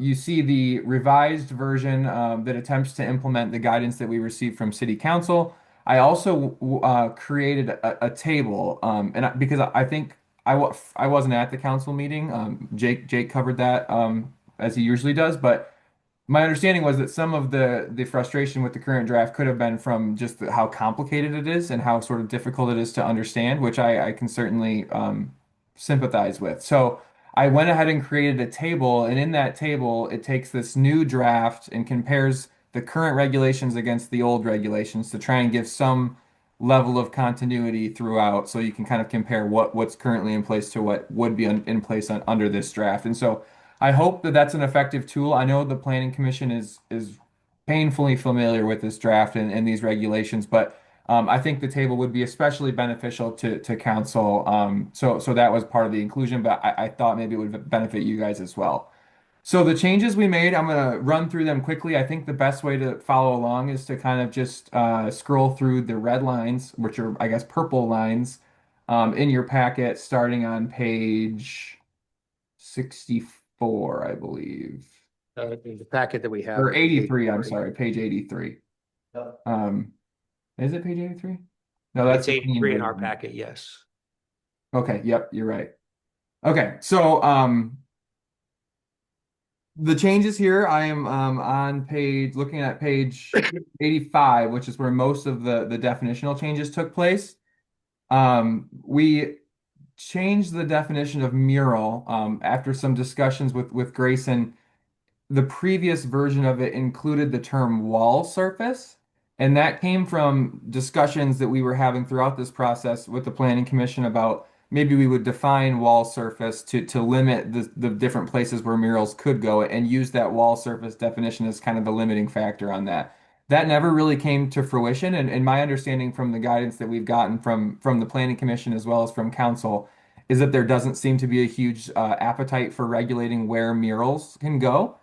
you see the revised version that attempts to implement the guidance that we received from City Council. I also created a table, because I think I wasn't at the council meeting. Jake covered that as he usually does, but my understanding was that some of the frustration with the current draft could have been from just how complicated it is and how sort of difficult it is to understand, which I can certainly sympathize with. So I went ahead and created a table, and in that table, it takes this new draft and compares the current regulations against the old regulations to try and give some level of continuity throughout, so you can kind of compare what's currently in place to what would be in place under this draft. And so I hope that that's an effective tool. I know the Planning Commission is painfully familiar with this draft and these regulations, but I think the table would be especially beneficial to council. So that was part of the inclusion, but I thought maybe it would benefit you guys as well. So the changes we made, I'm going to run through them quickly. I think the best way to follow along is to kind of just scroll through the red lines, which are, I guess, purple lines in your packet, starting on page 64, I believe. The packet that we have. Or 83, I'm sorry, page 83. Is it page 83? No, that's It's 83 in our packet, yes. Okay, yep, you're right. Okay, so the changes here, I am looking at page 85, which is where most of the definitional changes took place. We changed the definition of mural after some discussions with Grayson. The previous version of it included the term wall surface, and that came from discussions that we were having throughout this process with the Planning Commission about maybe we would define wall surface to limit the different places where murals could go and use that wall surface definition as kind of the limiting factor on that. That never really came to fruition, and my understanding from the guidance that we've gotten from the Planning Commission as well as from council is that there doesn't seem to be a huge appetite for regulating where murals can go.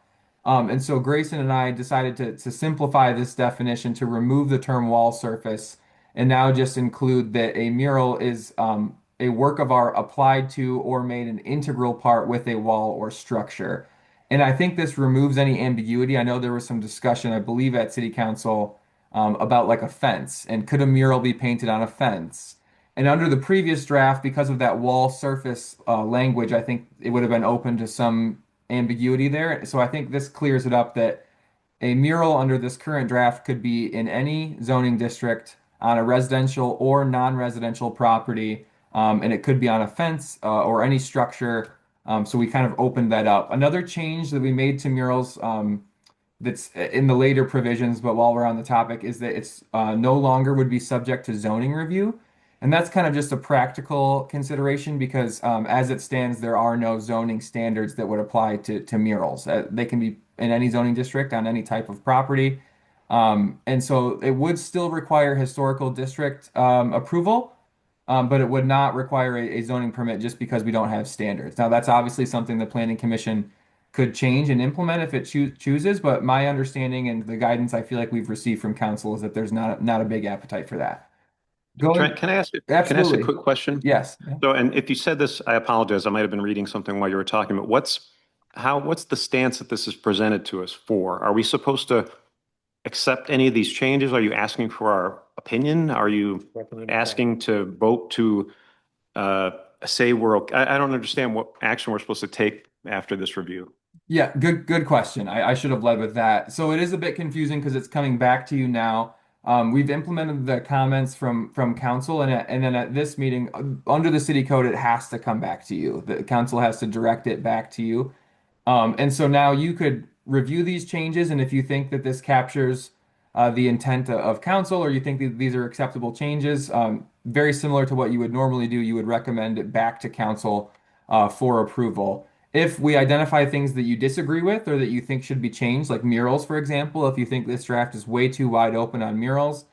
And so Grayson and I decided to simplify this definition to remove the term wall surface and now just include that a mural is a work of art applied to or made an integral part with a wall or structure. And I think this removes any ambiguity. I know there was some discussion, I believe, at City Council about like a fence and could a mural be painted on a fence? And under the previous draft, because of that wall surface language, I think it would have been open to some ambiguity there. So I think this clears it up that a mural under this current draft could be in any zoning district on a residential or non-residential property, and it could be on a fence or any structure. So we kind of opened that up. Another change that we made to murals that's in the later provisions, but while we're on the topic, is that it's no longer would be subject to zoning review. And that's kind of just a practical consideration because as it stands, there are no zoning standards that would apply to murals. They can be in any zoning district on any type of property. And so it would still require historical district approval, but it would not require a zoning permit just because we don't have standards. Now, that's obviously something the Planning Commission could change and implement if it chooses, but my understanding and the guidance I feel like we've received from council is that there's not a big appetite for that. Trent, can I ask a quick question? Yes. So, and if you said this, I apologize. I might have been reading something while you were talking, but what's the stance that this is presented to us for? Are we supposed to accept any of these changes? Are you asking for our opinion? Are you asking to vote to say we're okay? I don't understand what action we're supposed to take after this review. Yeah, good question. I should have led with that. So it is a bit confusing because it's coming back to you now. We've implemented the comments from council, and then at this meeting, under the city code, it has to come back to you. The council has to direct it back to you. And so now you could review these changes, and if you think that this captures the intent of council, or you think that these are acceptable changes, very similar to what you would normally do, you would recommend it back to council for approval. If we identify things that you disagree with or that you think should be changed, like murals, for example, if you think this draft is way too wide open on murals,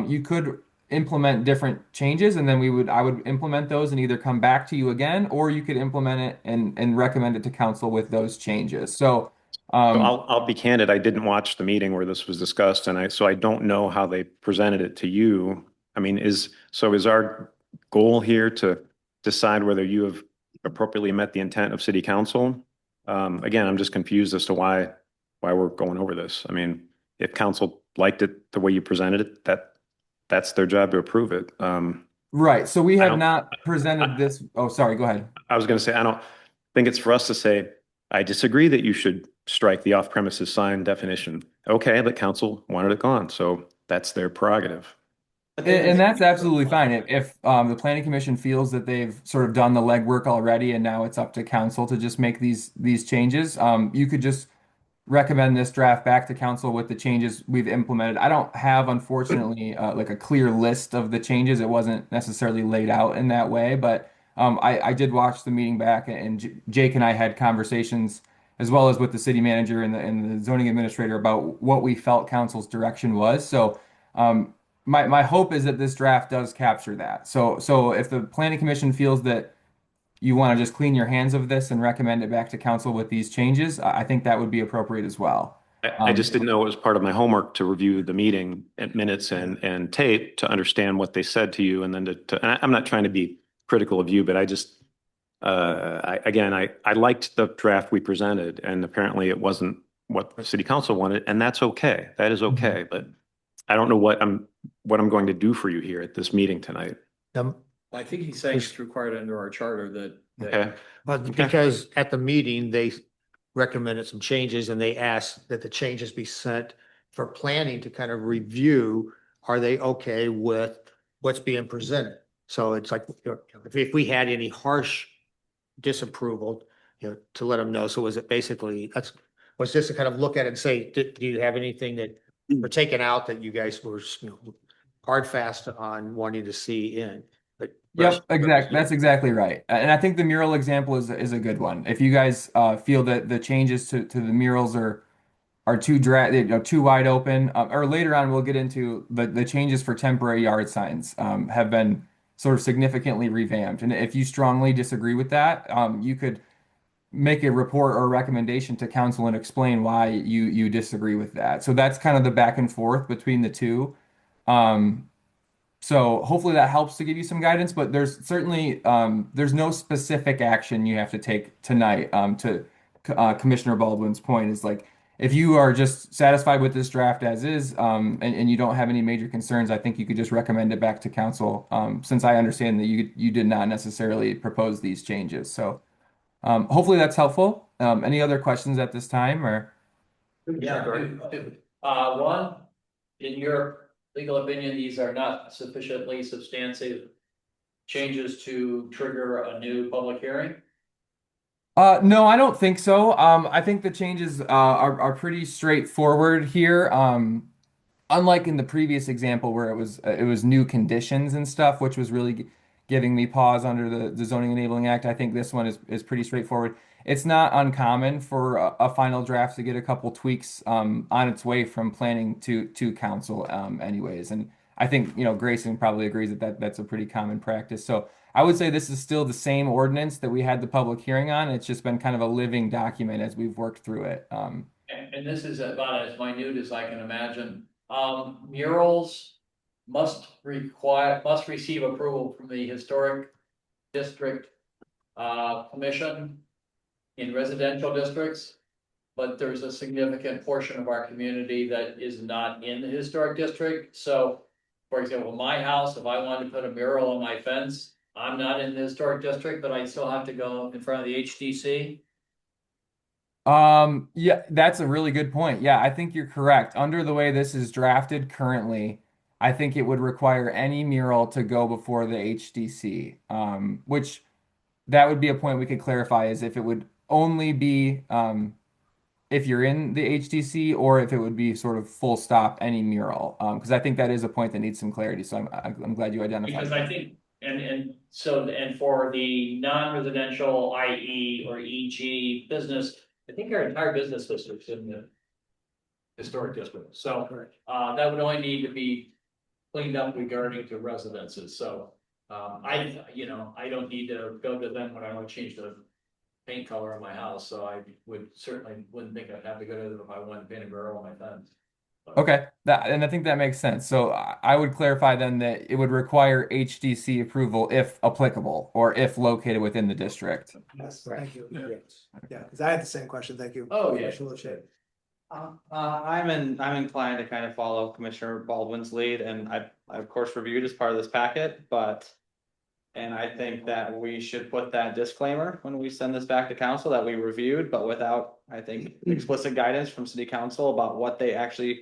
you could implement different changes, and then I would implement those and either come back to you again, or you could implement it and recommend it to council with those changes. So I'll be candid. I didn't watch the meeting where this was discussed, and so I don't know how they presented it to you. I mean, is our goal here to decide whether you have appropriately met the intent of city council? Again, I'm just confused as to why we're going over this. I mean, if council liked it the way you presented it, that's their job to approve it. Right. So we have not presented this. Oh, sorry. Go ahead. I was going to say, I don't think it's for us to say, I disagree that you should strike the off-premises sign definition. Okay, but council wanted it gone, so that's their prerogative. And that's absolutely fine. If the Planning Commission feels that they've sort of done the legwork already and now it's up to council to just make these changes, you could just recommend this draft back to council with the changes we've implemented. I don't have, unfortunately, like a clear list of the changes. It wasn't necessarily laid out in that way, but I did watch the meeting back, and Jake and I had conversations as well as with the city manager and the zoning administrator about what we felt council's direction was. So my hope is that this draft does capture that. So if the Planning Commission feels that you want to just clean your hands of this and recommend it back to council with these changes, I think that would be appropriate as well. I just didn't know it was part of my homework to review the meeting minutes and tape to understand what they said to you, and then and I'm not trying to be critical of you, but I just I liked the draft we presented, and apparently it wasn't what the city council wanted, and that's okay. That is okay, but I don't know what I'm going to do for you here at this meeting tonight. I think he's saying it's required under our charter that. Okay. But because at the meeting, they recommended some changes and they asked that the changes be sent for planning to kind of review, are they okay with what's being presented? So it's like, if we had any harsh disapproval, to let them know. So was it basically, was this to kind of look at it and say, do you have anything that were taken out that you guys were hard fast on wanting to see in? Yep, exactly. That's exactly right. And I think the mural example is a good one. If you guys feel that the changes to the murals are too wide open, or later on we'll get into the changes for temporary yard signs have been sort of significantly revamped. And if you strongly disagree with that, you could make a report or a recommendation to council and explain why you disagree with that. So that's kind of the back and forth between the two. Um, so hopefully that helps to give you some guidance, but there's certainly there's no specific action you have to take tonight. To Commissioner Baldwin's point is like if you are just satisfied with this draft as is, and you don't have any major concerns, I think you could just recommend it back to council. Since I understand that you did not necessarily propose these changes, so hopefully that's helpful. Any other questions at this time or? Yeah, one, in your legal opinion, these are not sufficiently substantive changes to trigger a new public hearing? No, I don't think so. I think the changes are pretty straightforward here. Unlike in the previous example where it was new conditions and stuff, which was really giving me pause under the Zoning Enabling Act. I think this one is pretty straightforward. It's not uncommon for a final draft to get a couple tweaks on its way from planning to council anyways. And I think, Grayson probably agrees that that's a pretty common practice. So I would say this is still the same ordinance that we had the public hearing on. It's just been kind of a living document as we've worked through it. And this is about as minute as I can imagine. Murals must receive approval from the Historic District Commission in residential districts. But there's a significant portion of our community that is not in the historic district. So, for example, my house, if I wanted to put a mural on my fence, I'm not in the historic district, but I still have to go in front of the HDC. Yeah, that's a really good point. Yeah, I think you're correct. Under the way this is drafted currently, I think it would require any mural to go before the HDC. Which that would be a point we could clarify is if it would only be if you're in the HDC or if it would be sort of full stop any mural. Because I think that is a point that needs some clarity. So I'm glad you identified Because that. I think, and for the non-residential, IE or EG business, I think our entire business district's in the historic district. So that would only need to be cleaned up regarding to residences. So I don't need to go to them when I want to change the paint color on my house. So I wouldn't think I'd have to go to them if I wanted to paint a mural on my fence. Okay, and I think that makes sense. So I would clarify then that it would require HDC approval if applicable or if located within the district. Yes, thank you. Yeah, because I had the same question. Thank you. Oh, yeah. I'm inclined to kind of follow Commissioner Baldwin's lead, and I of course reviewed as part of this packet, and I think that we should put that disclaimer when we send this back to council that we reviewed, but without, I think, explicit guidance from city council about what they actually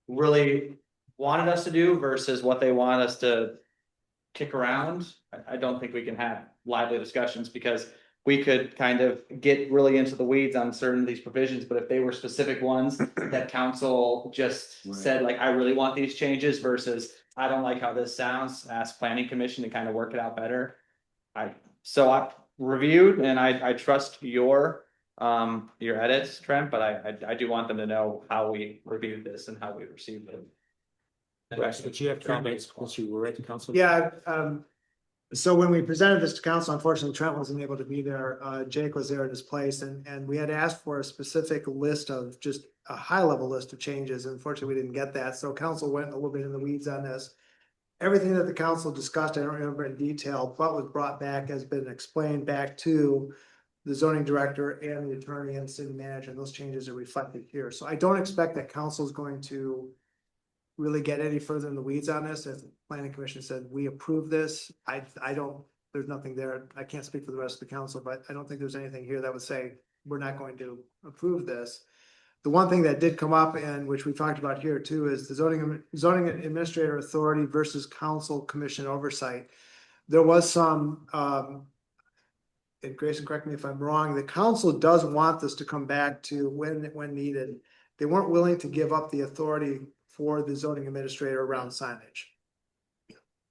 really wanted us to do versus what they want us to kick around. I don't think we can have lively discussions because we could kind of get really into the weeds on certain of these provisions, but if they were specific ones that council just said, like, I really want these changes versus I don't like how this sounds, ask planning commission to kind of work it out better. I reviewed and I trust your edits, Trent, but I do want them to know how we reviewed this and how we received it. But you have comments once you were ready to council? Yeah, so when we presented this to council, unfortunately Trent wasn't able to be there. Jake was there in his place and we had asked for a specific list of just a high level list of changes. Unfortunately, we didn't get that. So council went a little bit in the weeds on this. Everything that the council discussed, I don't remember in detail, but was brought back has been explained back to the zoning director and the attorney and city manager. And those changes are reflected here. So I don't expect that council is going to really get any further in the weeds on this. As the planning commission said, we approve this. I don't, there's nothing there. I can't speak for the rest of the council, but I don't think there's anything here that would say we're not going to approve this. The one thing that did come up and which we talked about here too is the zoning administrator authority versus council commission oversight. There was some, and Grayson, correct me if I'm wrong, the council does want this to come back to when needed. They weren't willing to give up the authority for the zoning administrator around signage.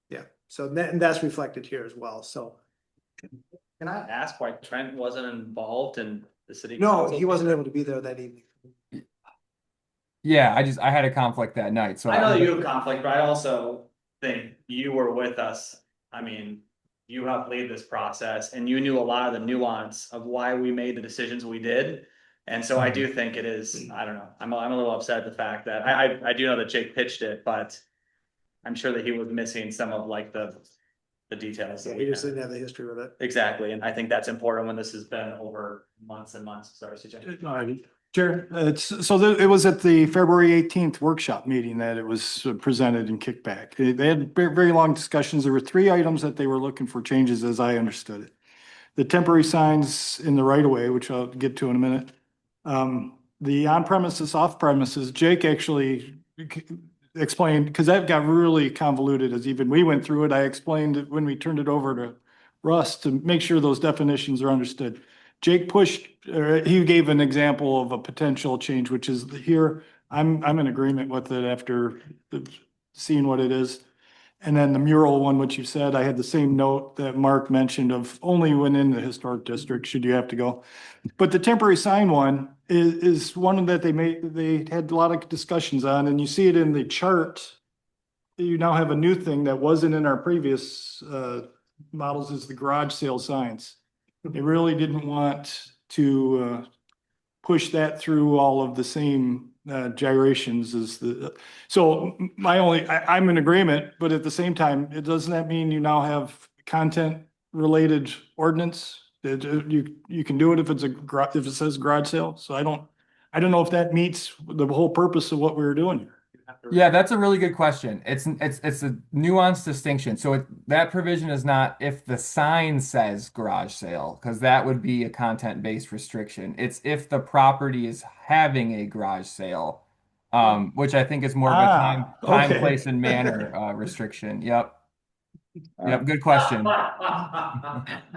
Yeah, So and that's reflected here as well, so. Can I ask why Trent wasn't involved in the city? No, council? he wasn't able to be there that evening. Yeah, I had a conflict that night, so. I know that you have conflict, but I also think you were with us. I mean, you helped lead this process and you knew a lot of the nuance of why we made the decisions we did. And so I do think it is, I don't know, I'm a little upset at the fact that I do know that Jake pitched it, but I'm sure that he was missing some of like the details. Yeah, he just didn't have the history with it. Exactly. And I think that's important when this has been over months and months. Sorry, CJ. Chair, it was at the February 18th workshop meeting that it was presented and kicked back. They had very long discussions. There were 3 items that they were looking for changes as I understood it. The temporary signs in the right of way, which I'll get to in a minute. The on premises, off premises, Jake actually explained, because that got really convoluted as even we went through it. I explained it when we turned it over to Russ to make sure those definitions are understood. Jake he gave an example of a potential change, which is here, I'm in agreement with it after seeing what it is. And then the mural one, which you said, I had the same note that Mark mentioned of only when in the historic district should you have to go. But the temporary sign one is one that they had a lot of discussions on, and you see it in the chart. You now have a new thing that wasn't in our previous models, is the garage sale signs. They really didn't want to push that through all of the same gyrations as so I'm in agreement, but at the same time, doesn't that mean you now have content related ordinance? That you can do it if if it says garage sale. So I don't know if that meets the whole purpose of what we were doing here. Yeah, that's a really good question. It's a nuanced distinction. So that provision is not if the sign says garage sale, because that would be a content-based restriction. It's if the property is having a garage sale, which I think is more of a time, okay. place, and manner restriction. Yep. Yep. Good question.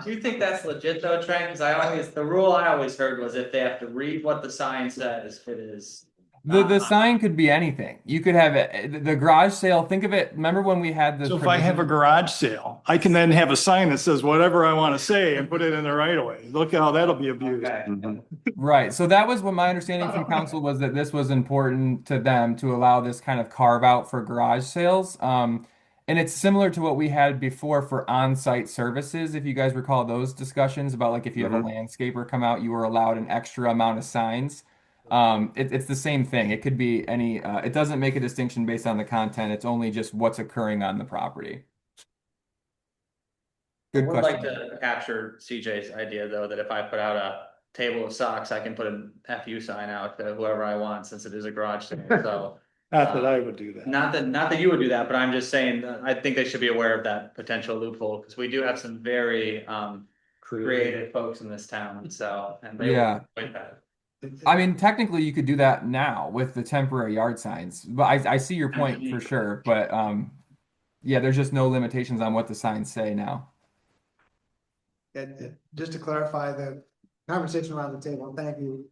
Do you think that's legit though, Trent? Because the rule I always heard was if they have to read what the sign says, it is. The sign could be anything. You could have it, the garage sale. Think of it. Remember when we had the. So if I have a garage sale, I can then have a sign that says whatever I want to say and put it in the right of way. Look how that'll be abused. Okay. Right. So that was what my understanding from council was, that this was important to them to allow this kind of carve out for garage sales. And it's similar to what we had before for on-site services. If you guys recall those discussions about like if you have a landscaper come out, you were allowed an extra amount of signs. It's the same thing. It could be any, it doesn't make a distinction based on the content. It's only just what's occurring on the property. I Good would like question. to capture CJ's idea though, that if I put out a table of socks, I can put an FU sign out to whoever I want, since it is a garage sale. So Not that I would do that. not that you would do that, but I'm just saying that I think they should be aware of that potential loophole, because we do have some very creative folks in this town. So, and they Yeah. will avoid that. I mean, technically you could do that now with the temporary yard signs, but I see your point for sure. But yeah, there's just no limitations on what the signs say now. And just to clarify the conversation around the table, thank you,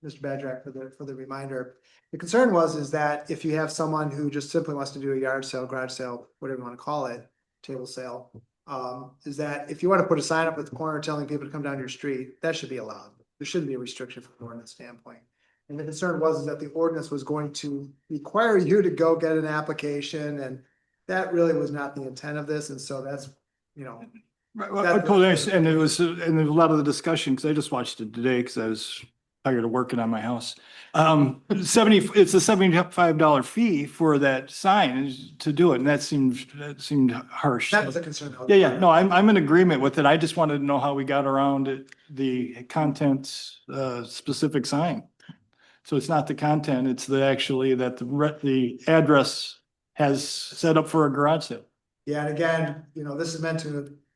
Mr. Badrak, for the reminder. The concern is that if you have someone who just simply wants to do a yard sale, garage sale, whatever you want to call it, table sale, is that if you want to put a sign up at the corner telling people to come down your street, that should be allowed. There shouldn't be a restriction from an ordinance standpoint. And the concern is that the ordinance was going to require you to go get an application, and that really was not the intent of this. And so that's, And it was, and there's a lot of the discussion, because I just watched it today because I was tired of working on my house. It's a $75 fee for that sign to do it, and that seemed harsh. That was a concern. Yeah, no, I'm in agreement with it. I just wanted to know how we got around it, the content specific sign. So it's not the content, it's actually that the address has set up for a garage sale. Yeah, and again,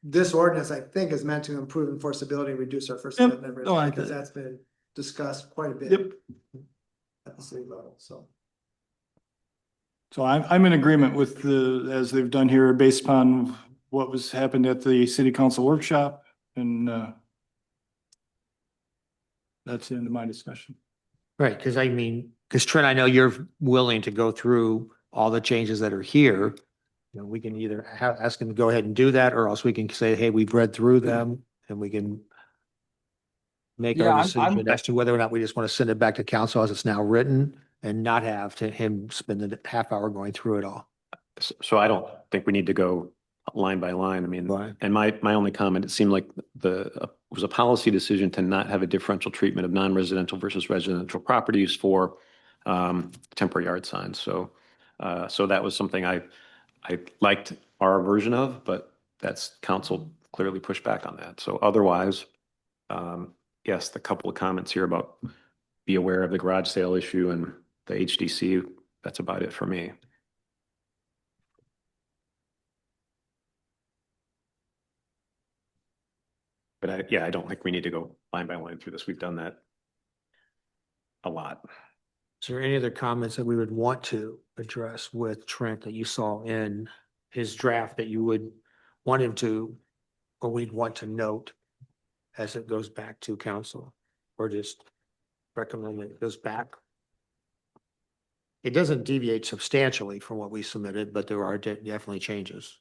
this ordinance, I think, is meant to improve enforceability and reduce our First Amendment risk, because that's been discussed quite a bit at the city level, so. So I'm in agreement with as they've done here, based upon what was happened at the city council workshop, and that's the end of my discussion. Right, because Trent, I know you're willing to go through all the changes that are here you know, we can either ask him to go ahead and do that, or else we can say, hey, we've read through them and we can make Yeah, our I'm- decision as to whether or not we just want to send it back to council as it's now written and not have to him spend the half hour going through it all. So I don't think we need to go line by line. I mean, Right. and my only comment, it seemed like it was a policy decision to not have a differential treatment of non-residential versus residential properties for temporary yard signs. So that was something I liked our version of, but that's council clearly pushed back on that. So otherwise, yes, the couple of comments here about be aware of the garage sale issue and the HDC, that's about it for me. But I don't think we need to go line by line through this. We've done that a lot. Is there any other comments that we would want to address with Trent that you saw in his draft that you would want him to, or we'd want to note as it goes back to council, or just recommend that it goes back? It doesn't deviate substantially from what we submitted, but there are definitely changes.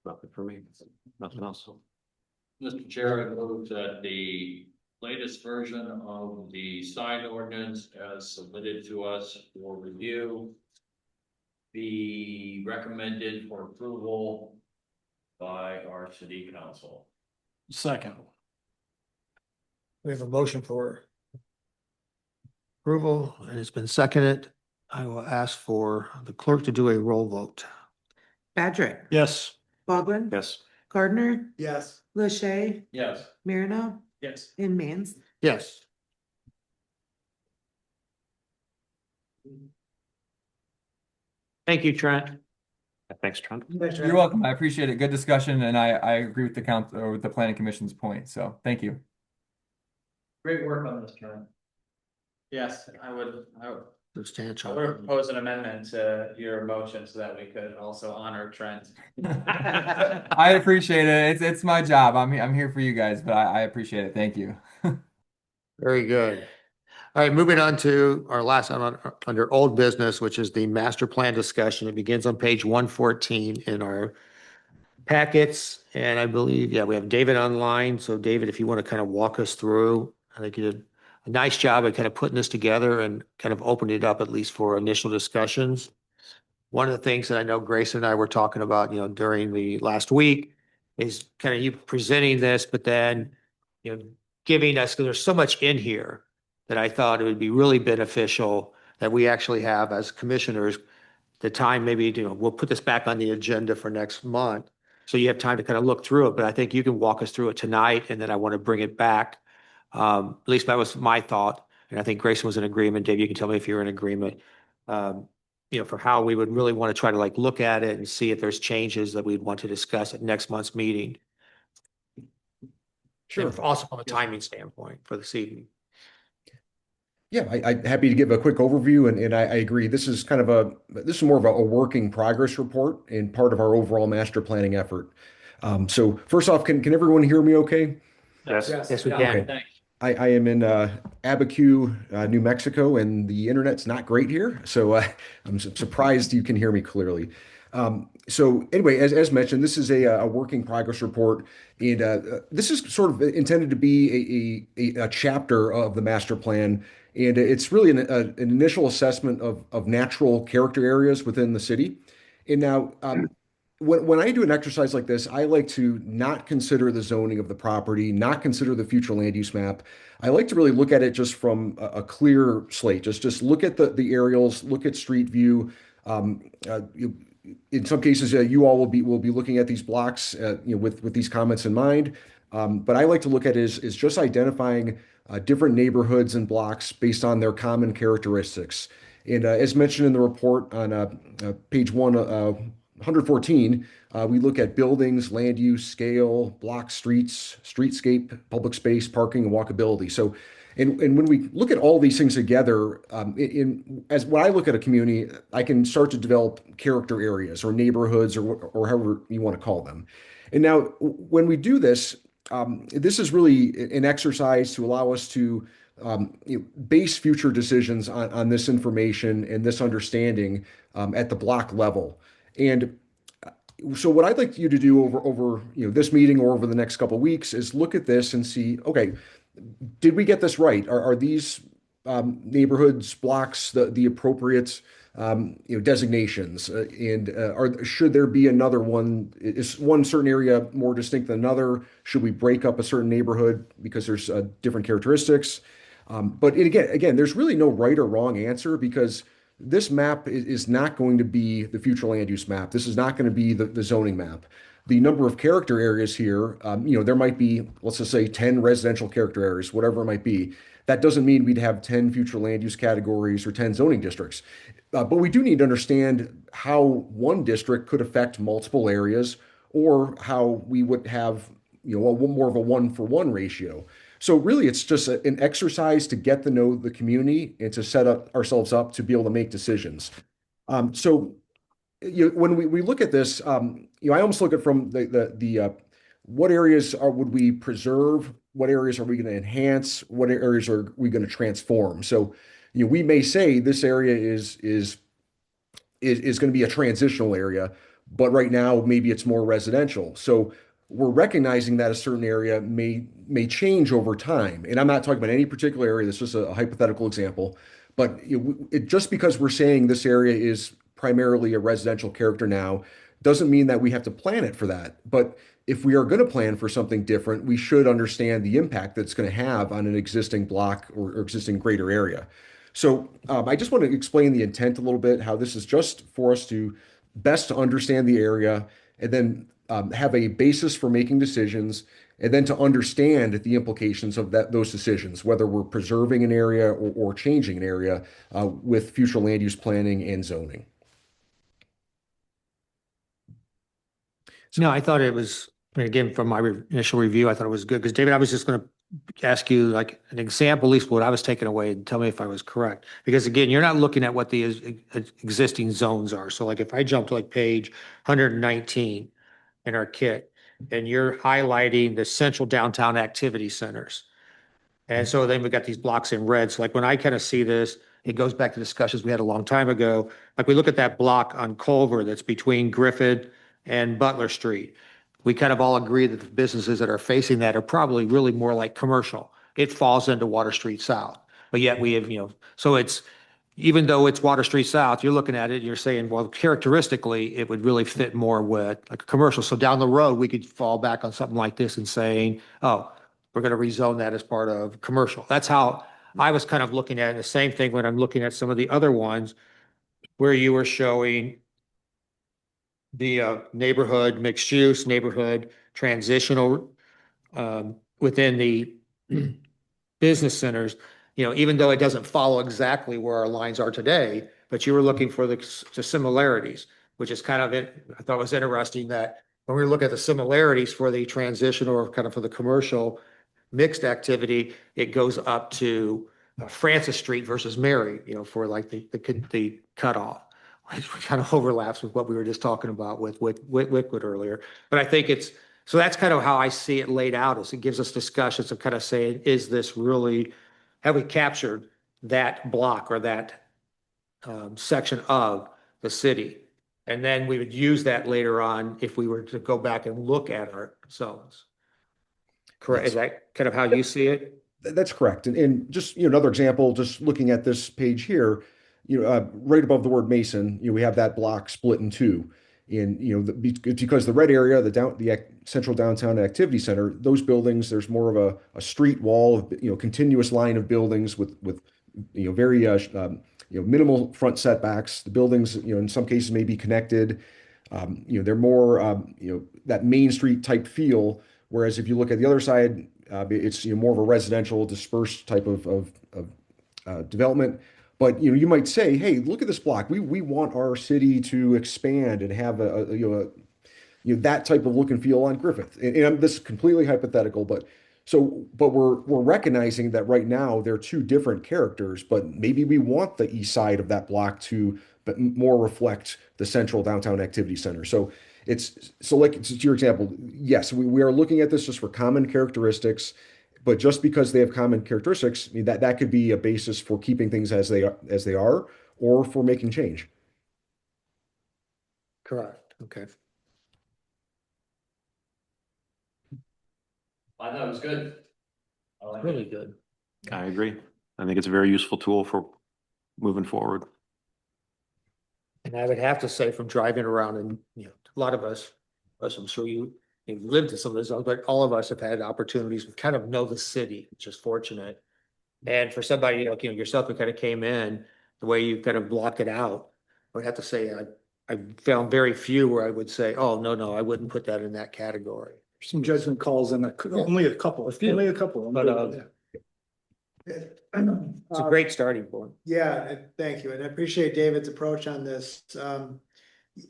Nothing for me. Nothing else. Mr. Chair, I move that the latest version of the sign ordinance as submitted to us for review be recommended for approval by our city council. Second. We have a motion for approval and it's been seconded. I will ask for the clerk to do a roll vote. Patrick, Yes. Baldwin, Yes. Gardner, Yes. Lachey, Yes. Marino, Yes. and Mans. Yes. Thank you, Trent. Thanks, Trent. You're welcome. I appreciate it. Good discussion, and I agree with the council or with the planning commission's point. So thank you. Great work on this, Trent. Yes, I would Substantial. propose an amendment to your motion so that we could also honor Trent. I appreciate it. It's my job. I'm here for you guys, but I appreciate it. Thank you. Very good. All right, moving on to our last item under old business, which is the master plan discussion. It begins on page 114 in our packets. And I believe, yeah, we have David online. So David, if you want to kind of walk us through, I think you did a nice job at kind of putting this together and kind of opened it up at least for initial discussions. One of the things that I know Grace and I were talking about, you know, during the last week is kind of you presenting this, but then, you know, giving us, because there's so much in here that I thought it would be really beneficial that we actually have as commissioners the time, maybe, you know, we'll put this back on the agenda for next month. So you have time to kind of look through it, but I think you can walk us through it tonight and then I want to bring it back. At least that was my thought. And I think Grayson was in agreement. Dave, you can tell me if you're in agreement. You know, for how we would really want to try to like look at it and see if there's changes that we'd want to discuss at next month's meeting. Sure. Also from a timing standpoint for this evening. Yeah, I'm happy to give a quick overview, and I agree. This is more of a working progress report and part of our overall master planning effort. So first off, can everyone hear me okay? Yes. Yes, we can. Thanks. I am in Abiquiu, New Mexico, and the internet's not great here, so I'm surprised you can hear me clearly. So anyway, as mentioned, this is a working progress report, and this is sort of intended to be a chapter of the master plan, and it's really an initial assessment of natural character areas within the city. And now, when I do an exercise like this, I like to not consider the zoning of the property, not consider the future land use map. I like to really look at it just from a clear slate. Just look at the aerials, look at street view. In some cases, you all will be looking at these blocks, with these comments in mind. But I like to look at it as just identifying different neighborhoods and blocks based on their common characteristics. And as mentioned in the report on page 114, we look at buildings, land use, scale, blocks, streets, streetscape, public space, parking, and walkability. So, and when we look at all these things together, as when I look at a community, I can start to develop character areas or neighborhoods or however you want to call them. And now, when we do this, this is really an exercise to allow us to base future decisions on this information and this understanding at the block level. And so what I'd like you to do over this meeting or over the next couple of weeks is look at this and see, okay, did we get this right? Are these neighborhoods, blocks, the appropriate designations? Should there be another one? Is one certain area more distinct than another? Should we break up a certain neighborhood because there's different characteristics? But again, there's really no right or wrong answer because this map is not going to be the future land use map. This is not going to be the zoning map. The number of character areas here, there might be, let's just say 10 residential character areas, whatever it might be. That doesn't mean we'd have 10 future land use categories or 10 zoning districts. But we do need to understand how one district could affect multiple areas or how we would have, more of a 1-for-1 ratio. So really, it's just an exercise to get to know the community and to set ourselves up to be able to make decisions. When we look at this, I almost look at from the what areas would we preserve? What areas are we going to enhance? What areas are we going to transform? So, we may say this area is going to be a transitional area, but right now maybe it's more residential. So we're recognizing that a certain area may change over time. And I'm not talking about any particular area. That's just a hypothetical example. But just because we're saying this area is primarily a residential character now doesn't mean that we have to plan it for that. But if we are going to plan for something different, we should understand the impact that's going to have on an existing block or existing greater area. So I just want to explain the intent a little bit, how this is just for us to best understand the area and then have a basis for making decisions, and then to understand the implications of those decisions, whether we're preserving an area or changing an area with future land use planning and zoning. No, I thought it was, again, from my initial review, I thought it was good because David, I was just going to ask you like an example, at least what I was taking away, and tell me if I was correct. Because again, you're not looking at what the existing zones are. So like if I jump to like page 119 in our kit, and you're highlighting the central downtown activity centers. And so then we got these blocks in red. So like when I kind of see this, it goes back to discussions we had a long time ago. Like we look at that block on Culver that's between Griffith and Butler Street. We kind of all agree that the businesses that are facing that are probably really more like commercial. It falls into Water Street South. But yet we have, so it's, even though it's Water Street South, you're looking at it, you're saying, well, characteristically, it would really fit more with like a commercial. So down the road, we could fall back on something like this and saying, oh, we're going to rezone that as part of commercial. That's how I was kind of looking at it. The same thing when I'm looking at some of the other ones where you were showing the neighborhood mixed use, neighborhood transitional within the business centers. Even though it doesn't follow exactly where our lines are today, but you were looking for the similarities, which is kind of it. I thought it was interesting that when we look at the similarities for the transition or kind of for the commercial mixed activity, it goes up to Francis Street versus Mary, for like the cutoff, which kind of overlaps with what we were just talking about with Wickwood earlier. But I think so that's kind of how I see it laid out, is it gives us discussions of kind of saying, is this really, have we captured that block or that section of the city? And then we would use that later on if we were to go back and look at our zones. Correct? Is that kind of how you see it? That's correct. And just, another example, just looking at this page here, right above the word Mason, we have that block split in two. And, because the red area, the central downtown activity center, those buildings, there's more of a street wall of, continuous line of buildings with very, minimal front setbacks. The buildings, in some cases may be connected. They're more, that Main Street type feel. Whereas if you look at the other side, it's, more of a residential dispersed type of development. But, you know, you might say, hey, look at this block. We want our city to expand and have that type of look and feel on Griffith. And this is completely hypothetical, but we're recognizing that right now they're two different characters, but maybe we want the east side of that block to more reflect the central downtown activity center. So to your example, yes, we are looking at this just for common characteristics, but just because they have common characteristics, I mean, that could be a basis for keeping things as they are, or for making change. Correct, okay. I thought it was good. I like Really it. good. I agree. I think it's a very useful tool for moving forward. And I would have to say from driving around and, you know, a lot of us, I'm sure you've lived in some of those zones, but all of us have had opportunities to kind of know the city, which is fortunate. And for somebody like, you know, yourself who kind of came in, the way you kind of block it out, I would have to say, I found very few where I would say, oh, no, I wouldn't put that in that category. Some judgment calls and only a couple, only a couple. But, it's a great starting point. Yeah, thank you. And I appreciate David's approach on this.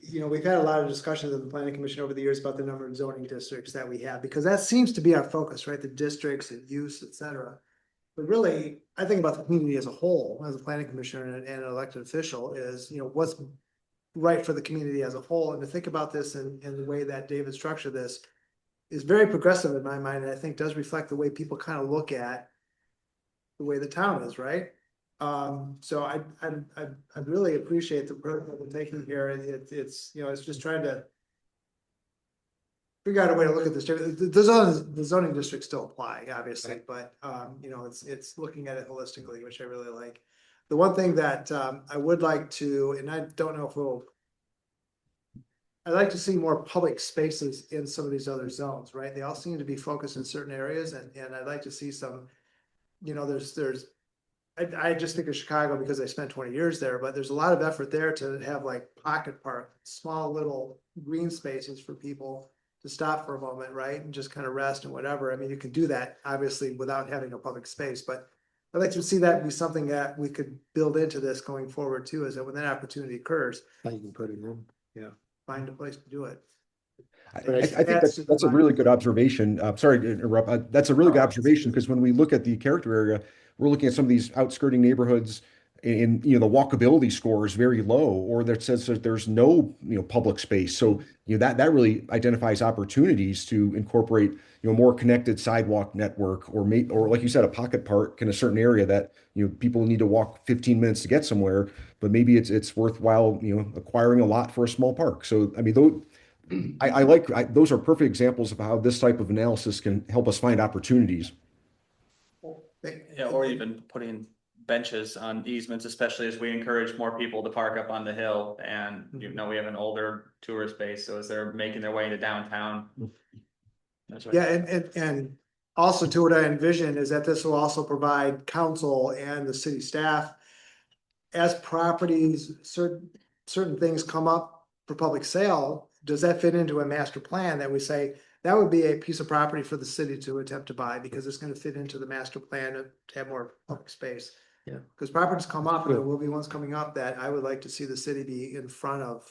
You know, we've had a lot of discussions in the planning commission over the years about the number of zoning districts that we have, because that seems to be our focus, right? The districts and use, et cetera. But really, I think about the community as a whole, as a planning commissioner and an elected official, is, you know, what's right for the community as a whole. And to think about this in the way that David structured this is very progressive in my mind, and I think does reflect the way people kind of look at the way the town is, right? So I really appreciate the approach that we're taking here. It's, you know, it's just trying to figure out a way to look at this. The zoning districts still apply, obviously, but you know, it's looking at it holistically, which I really like. The one thing that I would like to, and I don't know if I'd like to see more public spaces in some of these other zones, right? They all seem to be focused in certain areas, and I'd like to see some, you know, I just think of Chicago because I spent 20 years there, but there's a lot of effort there to have like pocket park, small little green spaces for people to stop for a moment, right? And just kind of rest and whatever. I mean, you can do that obviously without having a public space, but I'd like to see that be something that we could build into this going forward too, is that when that opportunity occurs, How you can put it in, yeah. find a place to do it. I think that's a really good observation. Sorry to interrupt. That's a really good observation, because when we look at the character area, we're looking at some of these outskirting neighborhoods, and you know, the walkability score is very low, or that says that there's no, you know, public space. So you know, that really identifies opportunities to incorporate, you know, more connected sidewalk network, or like you said, a pocket park in a certain area that, you know, people need to walk 15 minutes to get somewhere, but maybe it's worthwhile, you know, acquiring a lot for a small park. So I mean, those are perfect examples of how this type of analysis can help us find opportunities. Yeah, or even putting benches on easements, especially as we encourage more people to park up on the hill. And you know, we have an older tourist base, so as they're making their way into downtown. That's right. Yeah, and also to what I envision is that this will also provide council and the city staff, as properties, certain things come up for public sale, does that fit into a master plan that we say that would be a piece of property for the city to attempt to buy, because it's going to fit into the master plan to have more public space? Yeah. Because properties come up, and there will be ones coming up that I would like to see the city be in front of,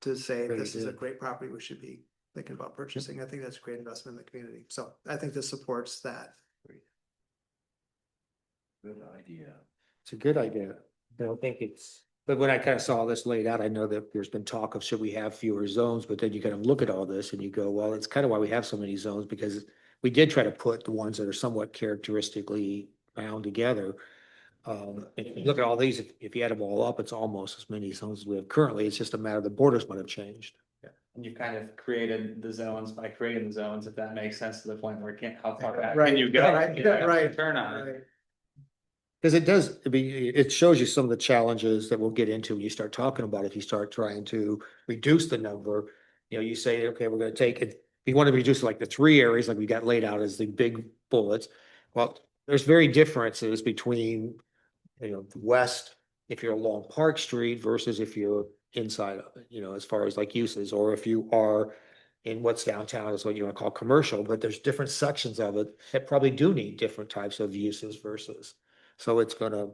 to say this is a great property we should be thinking about purchasing. I think that's a great investment in the community. So I think this supports that. Good idea. It's a good idea. I don't think but when I kind of saw this laid out, I know that there's been talk of should we have fewer zones, but then you kind of look at all this and you go, well, it's kind of why we have so many zones, because we did try to put the ones that are somewhat characteristically bound together. If you look at all these, if you add them all up, it's almost as many zones as we have currently. It's just a matter, the borders might have changed. And you kind of created the zones by creating the zones, if that makes sense, to the point where it can't, how far back Right, can you go? right, You know, right, Turn on it. right. Because it does, I mean, it shows you some of the challenges that we'll get into when you start talking about, if you start trying to reduce the number, you know, you say, okay, we're gonna take it, we want to reduce like the 3 areas like we got laid out as the big bullets. Well, there's very differences between, you know, the west, if you're along Park Street versus if you're inside of it, you know, as far as like uses, or if you are in what's downtown is what you want to call commercial, but there's different sections of it that probably do need different types of uses versus. So it's gonna,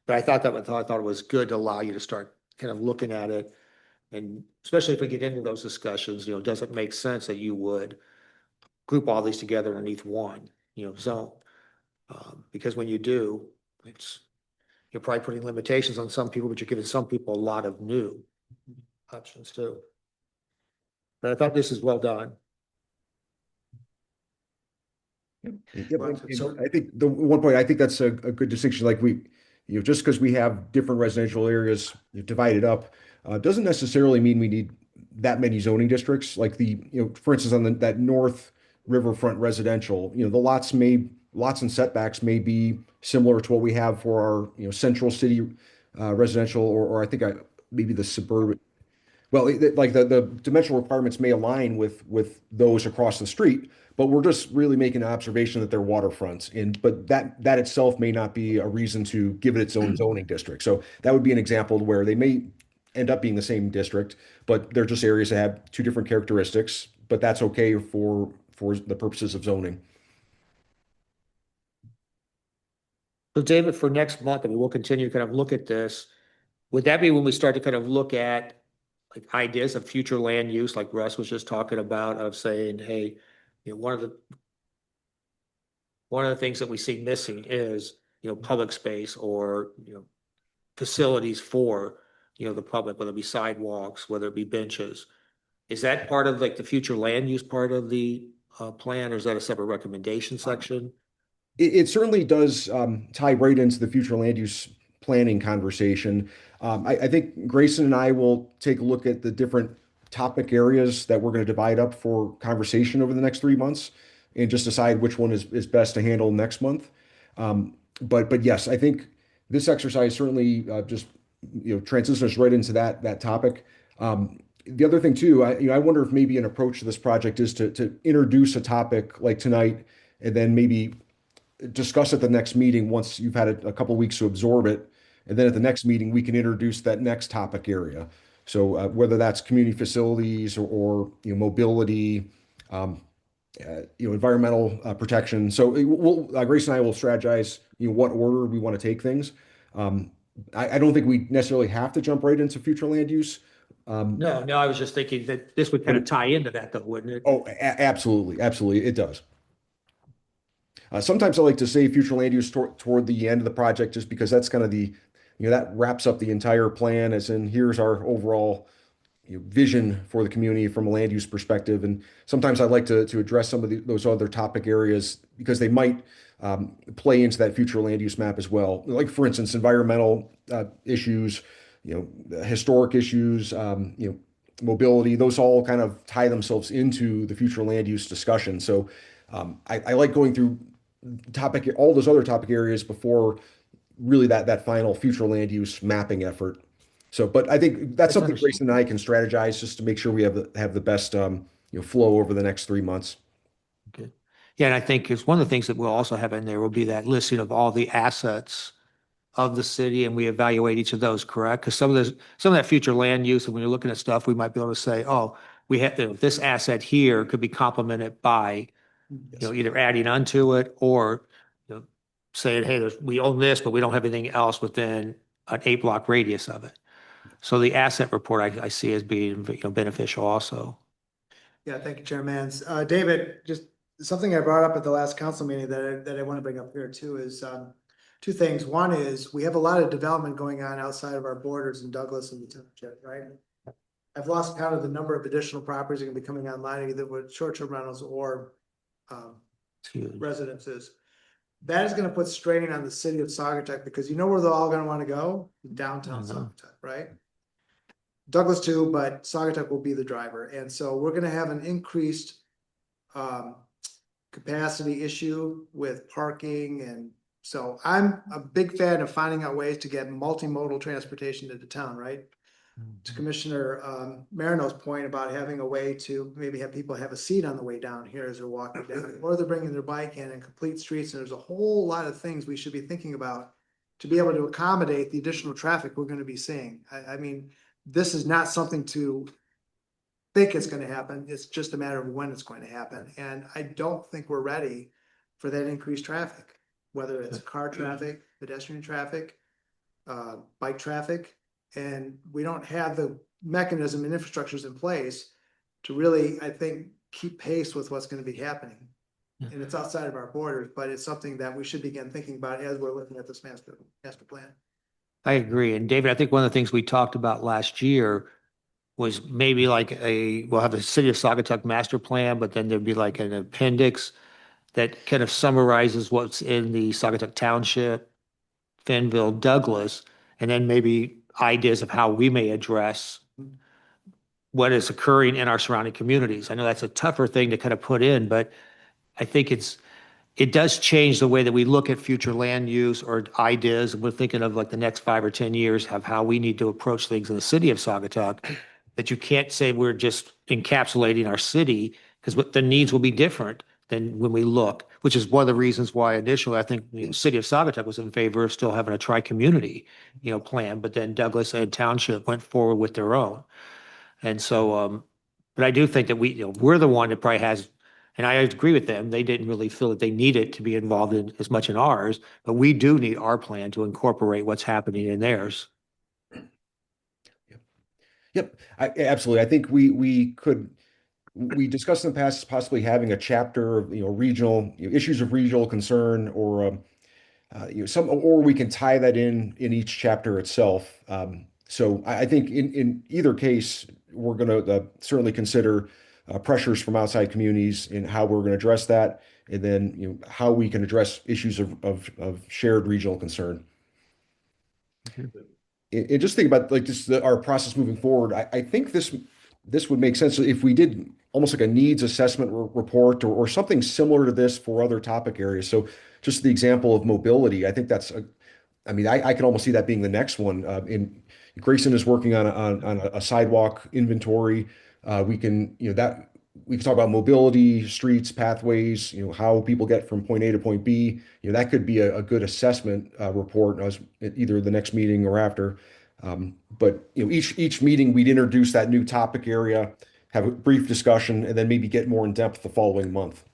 But I thought it was good to allow you to start kind of looking at it. And especially if we get into those discussions, does it make sense that you would group all these together underneath one, zone? Because when you do, you're probably putting limitations on some people, but you're giving some people a lot of new options too. But I thought this is well done. Yep, so I think the one point, I think that's a good distinction, like just because we have different residential areas divided up, doesn't necessarily mean we need that many zoning districts, like for instance, on that north riverfront residential, the lots and setbacks may be similar to what we have for our, central city residential, or I think maybe the suburban. Well, like the dimensional requirements may align with those across the street, but we're just really making an observation that they're waterfronts, but that itself may not be a reason to give it its own zoning district. So that would be an example where they may end up being the same district, but they're just areas that have two different characteristics, but that's okay for the purposes of zoning. So David, for next month, we'll continue to kind of look at this. Would that be when we start to kind of look at like ideas of future land use, like Russ was just talking about, of saying, hey, one of the things that we see missing is, public space or, facilities for, the public, whether it be sidewalks, whether it be benches. Is that part of like the future land use part of the plan, or is that a separate recommendation section? It certainly does tie right into the future land use planning conversation. I think Grayson and I will take a look at the different topic areas that we're going to divide up for conversation over the next 3 months and just decide which one is best to handle next month. But yes, I think this exercise certainly just transitions right into that topic. The other thing too, I wonder if maybe an approach to this project is to introduce a topic like tonight and then maybe discuss at the next meeting once you've had a couple weeks to absorb it. And then at the next meeting, we can introduce that next topic area. So whether that's community facilities or mobility, environmental protection. So Grace and I will strategize, what order we want to take things. I don't think we necessarily have to jump right into future land use. No, I was just thinking that this would kind of tie into that though, wouldn't it? Oh, absolutely. Absolutely. It does. Sometimes I like to say future land use toward the end of the project, just because that's kind of that wraps up the entire plan, as in here's our overall vision for the community from a land use perspective. And sometimes I'd like to address some of those other topic areas because they might play into that future land use map as well. Like for instance, environmental issues, historic issues, mobility, those all kind of tie themselves into the future land use discussion. So I like going through all those other topic areas before really that final future land use mapping effort. So, but I think that's something Grayson and I can strategize just to make sure we have the best flow over the next 3 months. Okay. Yeah, and I think it's one of the things that we'll also have in there will be that listing of all the assets of the city, and we evaluate each of those, correct? Because some of that future land use, and when you're looking at stuff, we might be able to say, oh, we have this asset here could be complemented by either adding onto it or saying, hey, we own this, but we don't have anything else within an 8-block radius of it. So the asset report I see as being beneficial also. Yeah, thank you, Chairman. David, just something I brought up at the last council meeting that I want to bring up here too is two things. One is we have a lot of development going on outside of our borders in Douglas and the township, right? I've lost count of the number of additional properties that are going to be coming online, either with short-term rentals or residences. That is going to put strain on the city of Saugatuck because where they're all going to want to go? Downtown Saugatuck, right? Douglas too, but Saugatuck will be the driver. And so we're going to have an increased capacity issue with parking. And so I'm a big fan of finding out ways to get multimodal transportation into town, right? To Commissioner Marino's point about having a way to maybe have people have a seat on the way down here as they're walking down, or they're bringing their bike in and complete streets. And there's a whole lot of things we should be thinking about to be able to accommodate the additional traffic we're going to be seeing. I mean, this is not something to think it's going to happen. It's just a matter of when it's going to happen. And I don't think we're ready for that increased traffic, whether it's car traffic, pedestrian traffic. bike traffic. And we don't have the mechanism and infrastructures in place to really, I think, keep pace with what's going to be happening. And it's outside of our borders, but it's something that we should begin thinking about as we're looking at this master plan. I agree. And David, I think one of the things we talked about last year was maybe like we'll have a City of Saugatuck master plan, but then there'd be like an appendix that kind of summarizes what's in the Saugatuck Township, Fenville, Douglas, and then maybe ideas of how we may address what is occurring in our surrounding communities. I know that's a tougher thing to kind of put in, but I think it does change the way that we look at future land use or ideas. We're thinking of like the next 5 or 10 years of how we need to approach things in the city of Saugatuck, that you can't say we're just encapsulating our city, because the needs will be different than when we look, which is one of the reasons why initially I think the city of Saugatuck was in favor of still having a tri-community, plan, but then Douglas and Township went forward with their own. And so, but I do think that we're the one that probably has, and I agree with them, they didn't really feel that they needed to be involved in as much in ours, but we do need our plan to incorporate what's happening in theirs. Yep, absolutely. I think we discussed in the past possibly having a chapter of, regional issues of regional concern, or or we can tie that in each chapter itself. So I think in either case, we're going to certainly consider pressures from outside communities and how we're going to address that, and then how we can address issues of shared regional concern. And just think about like this, our process moving forward. I think this would make sense if we did almost like a needs assessment report, or something similar to this for other topic areas. So just the example of mobility, I think that's I can almost see that being the next one. Grayson is working on a sidewalk inventory. We can talk about mobility, streets, pathways, how people get from point A to point B. That could be a good assessment report as either the next meeting or after. But each meeting we'd introduce that new topic area, have a brief discussion, and then maybe get more in depth the following month.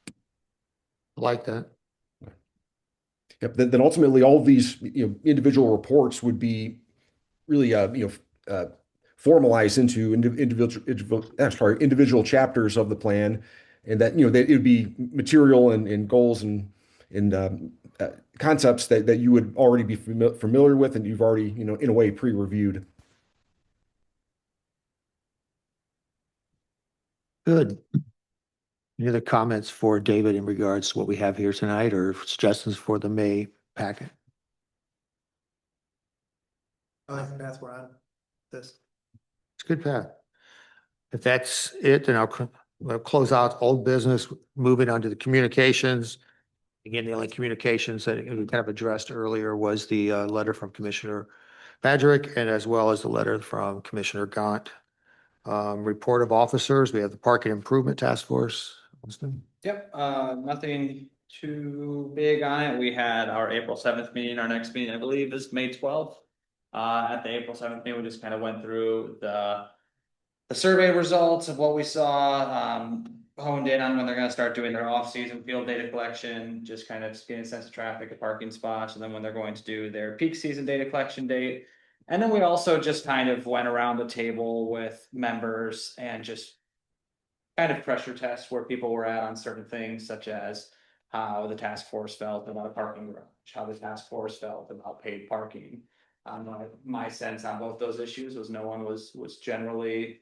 I like that. Yep. Then ultimately all of these individual reports would be really formalized into individual chapters of the plan, and that that it would be material and goals and concepts that you would already be familiar with, and you've already in a way pre-reviewed. Good. Any other comments for David in regards to what we have here tonight, or suggestions for the May packet? I think that's where I'm this. It's a good path. If that's it, then we'll close out old business, moving on to the communications. Again, the only communications that we kind of addressed earlier was the letter from Commissioner Badrick, and as well as the letter from Commissioner Gaunt. Report of officers, we have the Parking Improvement Task Force. Yep, nothing too big on it. We had our April 7th meeting. Our next meeting, I believe, is May 12th. At the April 7th meeting, we just kind of went through the survey results of what we saw, honed in on when they're going to start doing their off-season field data collection, just kind of getting a sense of traffic at parking spots, and then when they're going to do their peak season data collection date. And then we also just kind of went around the table with members and just kind of pressure test where people were at on certain things, such as how the task force felt about a parking garage, how the task force felt about paid parking. My sense on both those issues was no one was generally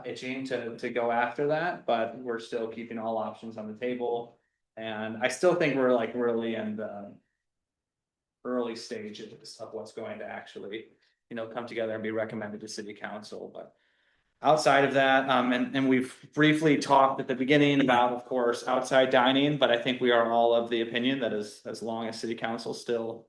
itching to go after that, but we're still keeping all options on the table. And I still think we're like really in the early stages of what's going to actually, come together and be recommended to city council. But outside of that, and we've briefly talked at the beginning about, of course, outside dining, but I think we are all of the opinion that as long as city council still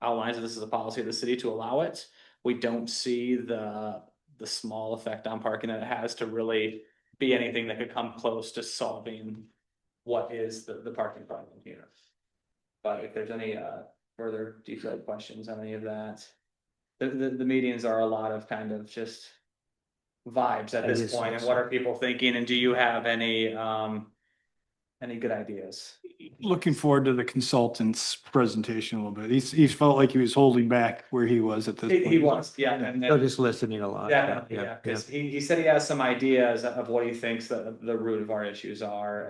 outlines that this is a policy of the city to allow it, we don't see the small effect on parking that it has to really be anything that could come close to solving what is the parking problem here. But if there's any further detailed questions on any of that, the meetings are a lot of kind of just vibes at this point, and what are people thinking, and do you have any Any good ideas? Looking forward to the consultant's presentation a little bit. He felt like he was holding back where he was at this point. He was, yeah, and They're just listening a lot. definitely, yeah, because he said he has some ideas of what he thinks the root of our issues are,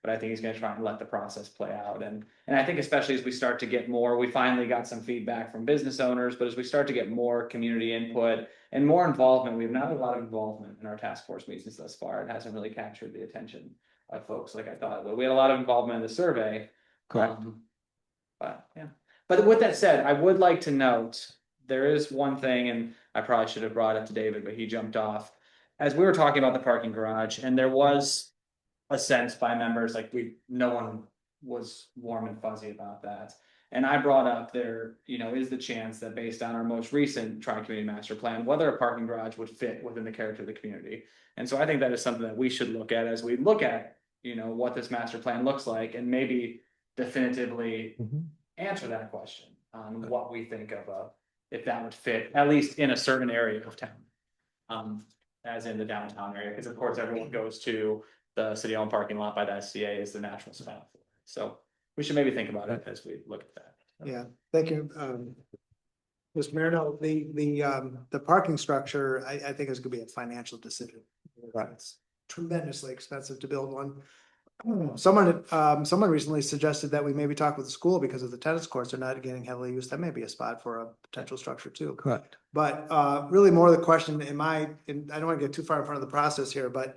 but I think he's gonna try and let the process play out, and I think especially as we start to get more, we finally got some feedback from business owners, but as we start to get more community input and more involvement, we've not had a lot of involvement in our task force meetings thus far. It hasn't really captured the attention of folks like I thought it would. We had a lot of involvement in the survey. Correct. But yeah, but with that said, I would like to note, there is one thing, and I probably should have brought it to David, but he jumped off. As we were talking about the parking garage, and there was a sense by members, like no one was warm and fuzzy about that. And I brought up there, is the chance that based on our most recent tri-community master plan, whether a parking garage would fit within the character of the community. And so I think that is something that we should look at as we look at, what this master plan looks like, and maybe definitively answer that question on what we think of if that would fit, at least in a certain area of town. As in the downtown area, because of course everyone goes to the city-owned parking lot by the SCA is the natural spot. So we should maybe think about it as we look at that. Yeah, thank you. Mr. Mayor, no, the parking structure, I think is gonna be a financial decision. It's tremendously expensive to build one. Someone recently suggested that we maybe talk with the school because of the tennis courts are not getting heavily used. That may be a spot for a potential structure too. Correct. But really more the question, and I don't want to get too far in front of the process here, but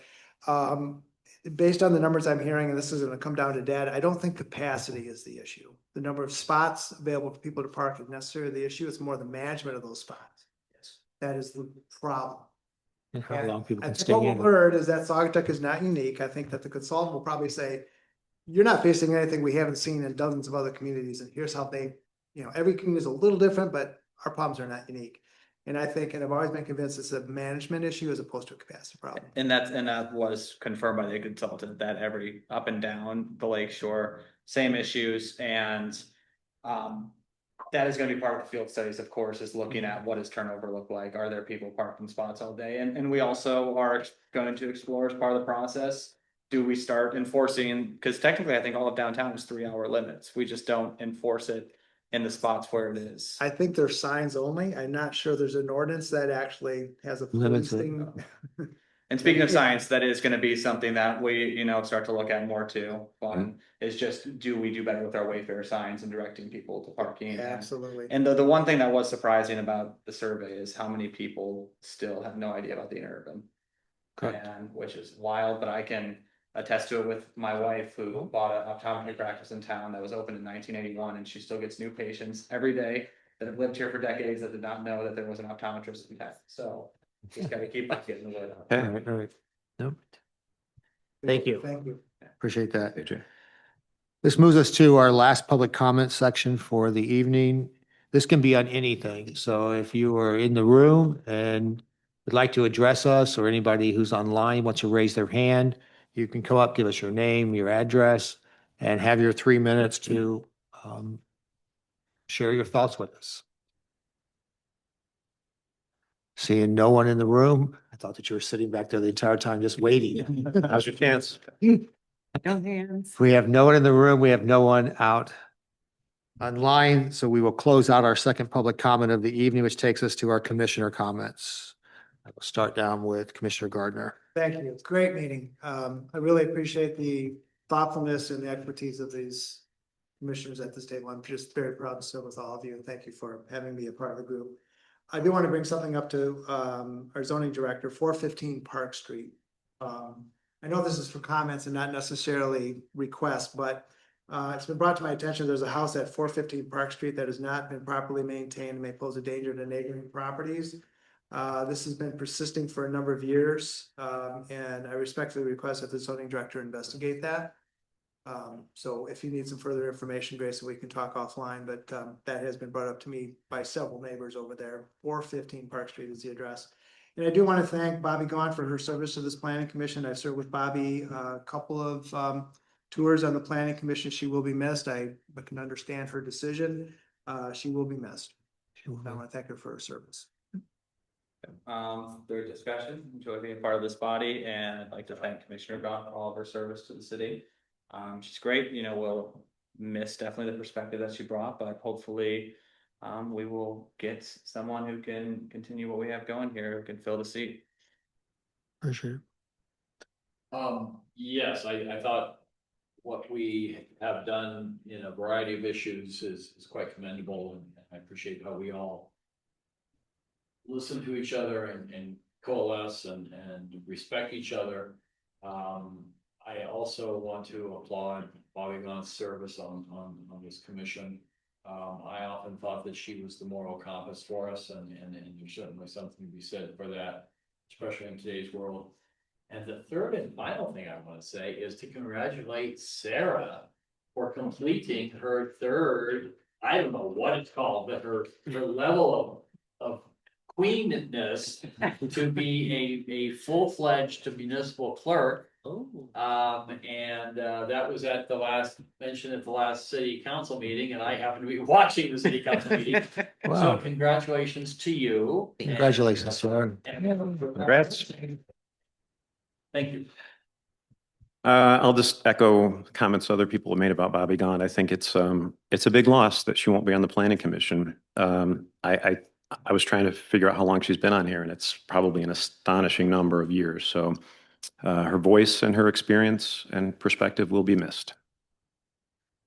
based on the numbers I'm hearing, and this is going to come down to data, I don't think capacity is the issue. The number of spots available for people to park is necessarily the issue. It's more the management of those spots. Yes. That is the problem. And how long people I can think stay what in. we heard is that Saugatuck is not unique. I think that the consultant will probably say, you're not facing anything we haven't seen in dozens of other communities, and here's how they, every community is a little different, but our problems are not unique. And I think, and I've always been convinced it's a management issue as opposed to a capacity problem. And that was confirmed by the consultant, that every up and down the lakeshore, same issues, and that is going to be part of the field studies, of course, is looking at what does turnover look like? Are there people parking spots all day? And we also are going to explore as part of the process. Do we start enforcing, because technically I think all of downtown is 3-hour limits. We just don't enforce it in the spots where it is. I think there's signs only. I'm not sure there's an ordinance that actually has a Limits it. policing. And speaking of science, that is going to be something that we, start to look at more too. Is just, do we do better with our Wayfair signs and directing people to parking? Absolutely. And the one thing that was surprising about the survey is how many people still have no idea about the interurban. Correct. And which is wild, but I can attest to it with my wife who bought an optometry practice in town that was opened in 1981, and she still gets new patients every day that have lived here for decades that did not know that there was an optometrist in town. So just got to keep on getting the word out. All right, all right. Nope. Thank you. Thank you. Appreciate that. This moves us to our last public comment section for the evening. This can be on anything. So if you are in the room and would like to address us, or anybody who's online wants to raise their hand, you can come up, give us your name, your address, and have your 3 minutes to share your thoughts with us. Seeing no one in the room, I thought that you were sitting back there the entire time just waiting. How's your chance? No hands. We have no one in the room. We have no one out online. So we will close out our second public comment of the evening, which takes us to our commissioner comments. I will start down with Commissioner Gardner. Thank you. It's a great meeting. I really appreciate the thoughtfulness and the expertise of these commissioners at this table. I'm just very proud to serve with all of you, and thank you for having me a part of the group. I do want to bring something up to our zoning director, 415 Park Street. I know this is for comments and not necessarily requests, but it's been brought to my attention, there's a house at 415 Park Street that has not been properly maintained and may pose a danger to neighboring properties. This has been persisting for a number of years, and I respectfully request that the zoning director investigate that. So if you need some further information, Grace, we can talk offline, but that has been brought up to me by several neighbors over there. 415 Park Street is the address. And I do want to thank Bobby Gaughan for her service to this planning commission. I've served with Bobby a couple of tours on the planning commission. She will be missed. I can understand her decision. She will be missed. I want to thank her for her service. Their discussion, enjoy being part of this body, and I'd like to thank Commissioner Gaughan for all of her service to the city. She's great, you know, we'll miss definitely the perspective that she brought, but hopefully we will get someone who can continue what we have going here, who can fill the seat. Appreciate it. Yes, I thought what we have done in a variety of issues is quite commendable, and I appreciate how we all listen to each other and coalesce and respect each other. I also want to applaud Bobby Gonn's service on this commission. I often thought that she was the moral compass for us, and there's certainly something to be said for that, especially in today's world. And the third and final thing I want to say is to congratulate Sarah for completing her third, I don't know what it's called, but her level of queenness to be a full-fledged municipal clerk. That was at the last, mentioned at the last city council meeting, and I happened to be watching the city council meeting. So Wow. congratulations to you. Congratulations, sir. Congrats. Thank you. I'll just echo comments other people have made about Bobby Gonn. I think it's a big loss that she won't be on the planning commission. I was trying to figure out how long she's been on here, and it's probably an astonishing number of years. So her voice and her experience and perspective will be missed.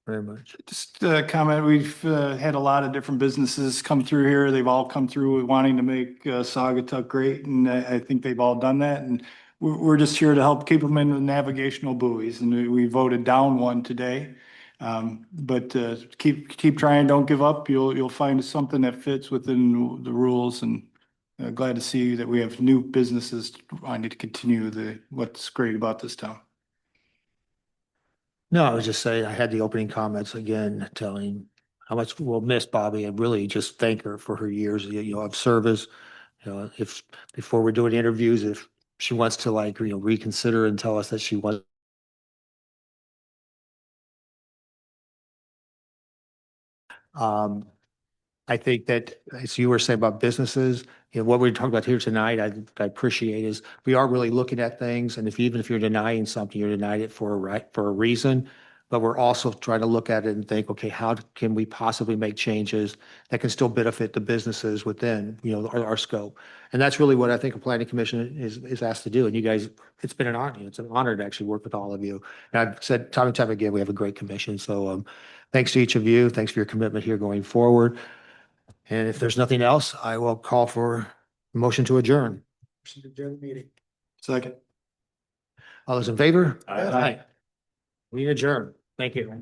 Very much. Just a comment, we've had a lot of different businesses come through here. They've all come through wanting to make Saugatuck great, and I think they've all done that. And we're just here to help keep them in the navigational buoys, and we voted down one today. But keep trying, don't give up. You'll find something that fits within the rules, and glad to see that we have new businesses wanting to continue what's great about this town. No, I was just saying, I had the opening comments again, telling how much we'll miss Bobby and really just thank her for her years, of service. If, before we're doing interviews, if she wants to reconsider and tell us that she wants. I think that, as you were saying about businesses, what we're talking about here tonight, I appreciate is we are really looking at things, and even if you're denying something, you're denying it for a reason. But we're also trying to look at it and think, okay, how can we possibly make changes that can still benefit the businesses within, our scope? And that's really what I think a planning commission is asked to do. And you guys, it's been an honor. It's an honor to actually work with all of you. And I've said time and time again, we have a great commission. So thanks to each of you. Thanks for your commitment here going forward. And if there's nothing else, I will call for a motion to adjourn. Motion to adjourn the meeting. Second. All those in favor? Aye. We adjourn. Thank you.